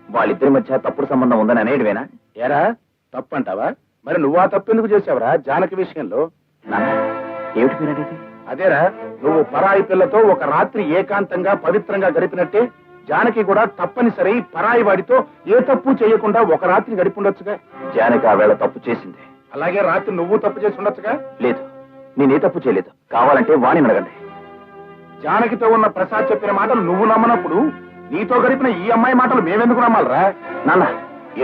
వాళ్ళిద్దరి మధ్య తప్పుడు సంబంధం ఉందని అనేటివేనా? ఏరా, తప్పంటావా? మరి నువ్వు ఆ తప్పు ఎందుకు చేసావురా జానకి విషయంలో? నాన్న, ఏమిటి మీరనేది? అదేరా, నువ్వు పరాయి పిల్లతో ఒక రాత్రి ఏకాంతంగా పవిత్రంగా గడిపినట్టే జానకి కూడా తప్పనిసరి పరాయి వాడితో ఏ తప్పు చేయకుండా ఒక రాత్రి గడిపుండొచ్చుగా. జానకి ఆ వేళ తప్పు చేసింది. అలాగే రాత్రి నువ్వు తప్పు చేసి ఉండొచ్చుగా. లేదు, నేనే తప్పు చేయలేదు. కావాలంటే వాణ్ణి అడగండి. జానకితో ఉన్న ప్రసాద్ చెప్పిన మాటలు నువ్వు నమ్మనప్పుడు నీతో గడిపిన ఈ అమ్మాయి మాటలు మేమెందుకు నమ్మాలరా? నాన్న,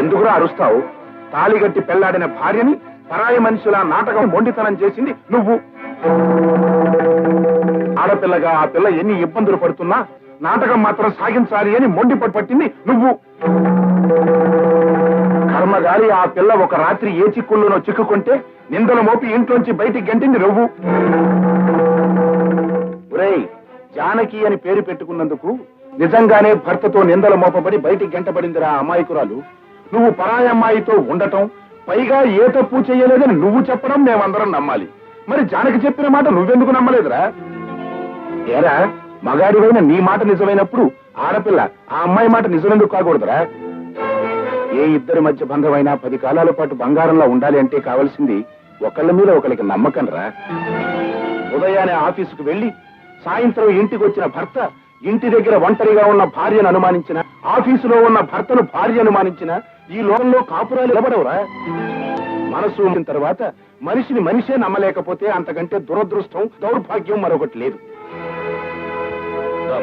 ఎందుకురా అరుస్తావు? తాళిగట్టి పెళ్లాడిన భార్యని పరాయి మనిషిలా నాటకం మొండితనం చేసింది నువ్వు. ఆడపిల్లగా ఆ పిల్ల ఎన్ని ఇబ్బందులు పడుతున్నా నాటకం మాత్రం సాగించాలి అని మొండి పట్టింది నువ్వు. కర్మగాలి ఆ పిల్ల ఒక రాత్రి ఏ చిక్కుల్లోనో చిక్కుకుంటే నిందలు మోపి ఇంట్లోంచి బయటికి గంటింది నువ్వు. ఒరేయ్, జానకి అని పేరు పెట్టుకున్నందుకు నిజంగానే భర్తతో నిందలు మోపబడి బయటికి గంటబడిందిరా అమాయకురాలు. నువ్వు పరాయి అమ్మాయితో ఉండటం, పైగా ఏ తప్పు చేయలేదని నువ్వు చెప్పడం మేమందరం నమ్మాలి. మరి జానకి చెప్పిన మాట నువ్వెందుకు నమ్మలేదురా? ఏరా, మగాడివైన నీ మాట నిజమైనప్పుడు ఆడపిల్ల ఆ అమ్మాయి మాట నిజమెందుకు కాకూడదురా? ఏ ఇద్దరి మధ్య బంధమైనా 10 కాలాల పాటు బంగారంలో ఉండాలి అంటే కావలసింది ఒకళ్ళ మీద ఒకరికి నమ్మకం రా. ఉదయాన్నే ఆఫీసుకు వెళ్లి సాయంత్రం ఇంటికి వచ్చిన భర్త ఇంటి దగ్గర ఒంటరిగా ఉన్న భార్యను అనుమానించిన, ఆఫీసులో ఉన్న భర్తను భార్య అనుమానించిన ఈ లోకంలో కాపురాలు నిలబడవురా. మనసు ఉన్న తర్వాత మనిషిని మనిషే నమ్మలేకపోతే అంతకంటే దురదృష్టం, దౌర్భాగ్యం మరొకటి లేదు.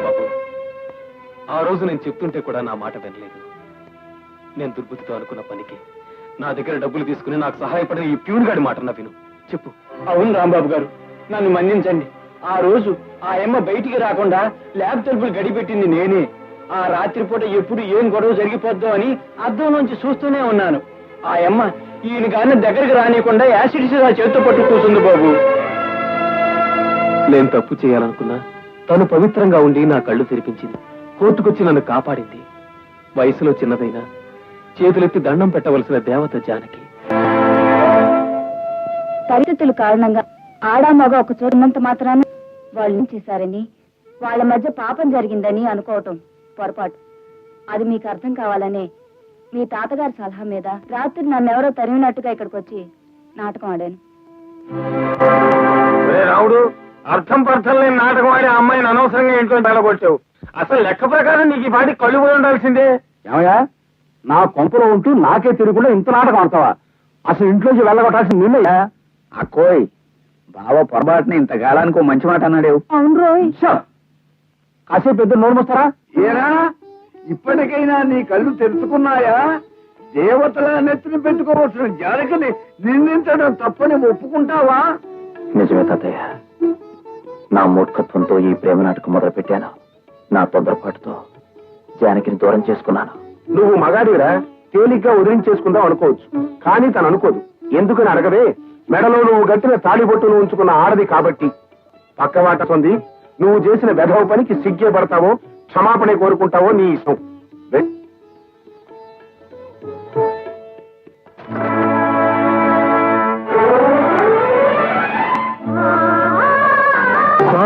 బాబు, ఆ రోజు నేను చెప్తుంటే కూడా నా మాట వినలేదు. నేను దుర్బుద్ధితో అనుకున్న పనికి నా దగ్గర డబ్బులు తీసుకుని నాకు సహాయపడిన ఈ ప్యూన్ గాడి మాట నా విను. చెప్పు. అవును రాంబాబు గారు, నన్ను మన్నించండి. ఆ రోజు ఆ అమ్మ బయటికి రాకుండా ల్యాబ్ తలుపులు గడిపెట్టింది నేనే. ఆ రాత్రిపూట ఎప్పుడు ఏం గొడవ జరిగిపోద్దో అని అద్దం నుంచి చూస్తూనే ఉన్నాను. ఆ అమ్మ ఈయన గారిని దగ్గరికి రానియకుండా యాసిడ్ సిరా చేతితో పట్టు కూర్చుంది బాబు. నేను తప్పు చేయాలనుకున్నా తను పవిత్రంగా ఉండి నా కళ్ళు తెరిపించింది. కోర్టుకొచ్చి నన్ను కాపాడింది. వయసులో చిన్నదైనా చేతులెత్తి దండం పెట్టవలసిన దేవత జానకి. పరిస్థితుల కారణంగా ఆడా మగ ఒక చోట ఉన్నంత మాత్రాన వాళ్ళు ఏం చేశారని, వాళ్ళ మధ్య పాపం జరిగిందని అనుకోవటం పొరపాటు. అది మీకు అర్థం కావాలనే మీ తాతగారి సలహా మీద రాత్రి నన్నెవరో తరిమినట్టుగా ఇక్కడికి వచ్చి నాటకం ఆడాను. రావుడు, అర్థం పర్థం లేని నాటకం ఆడి ఆ అమ్మాయిని అనవసరంగా ఇంట్లో తగలగొట్టావు. అసలు లెక్క ప్రకారం నీకు ఈ పాటి కళ్ళు పోయి ఉండాల్సిందే. ఏమయ్యా, నా కొంపలో ఉంటూ నాకే తిరగకుండా ఇంత నాటకం ఆడతావా? అసలు ఇంట్లోంచి వెళ్ళగొట్టాల్సింది నిన్నయ్యా. అక్కోయ్, బావ పొరపాటున ఇంతకాలానికి ఓ మంచి మాట అన్నాడు. అవును రోయ్, కాసేపు పెద్ద నోరు మోస్తారా? ఏరా, ఇప్పటికైనా నీ కళ్ళు తెలుసుకున్నాయా? దేవతల నెత్తిని పెట్టుకోవచ్చిన జానకిని నిందించడం తప్పని ఒప్పుకుంటావా? నిజమే తాతయ్య, నా మూర్ఖత్వంతో ఈ ప్రేమ నాటకం మొదలు పెట్టాను. నా తొందరపాటుతో జానకిని దూరం చేసుకున్నాను. నువ్వు మగాడిరా, తేలిగ్గా వదిలించేసుకుందాం అనుకోవచ్చు, కానీ తను అనుకోదు. ఎందుకని అడగవే? మెడలో నువ్వు గట్టిన తాళిబొట్టును ఉంచుకున్న ఆడది కాబట్టి. పక్కవాట పొంది నువ్వు చేసిన వెధవ పనికి సిగ్గే పడతావో క్షమాపణ కోరుకుంటావో నీ ఇష్టం.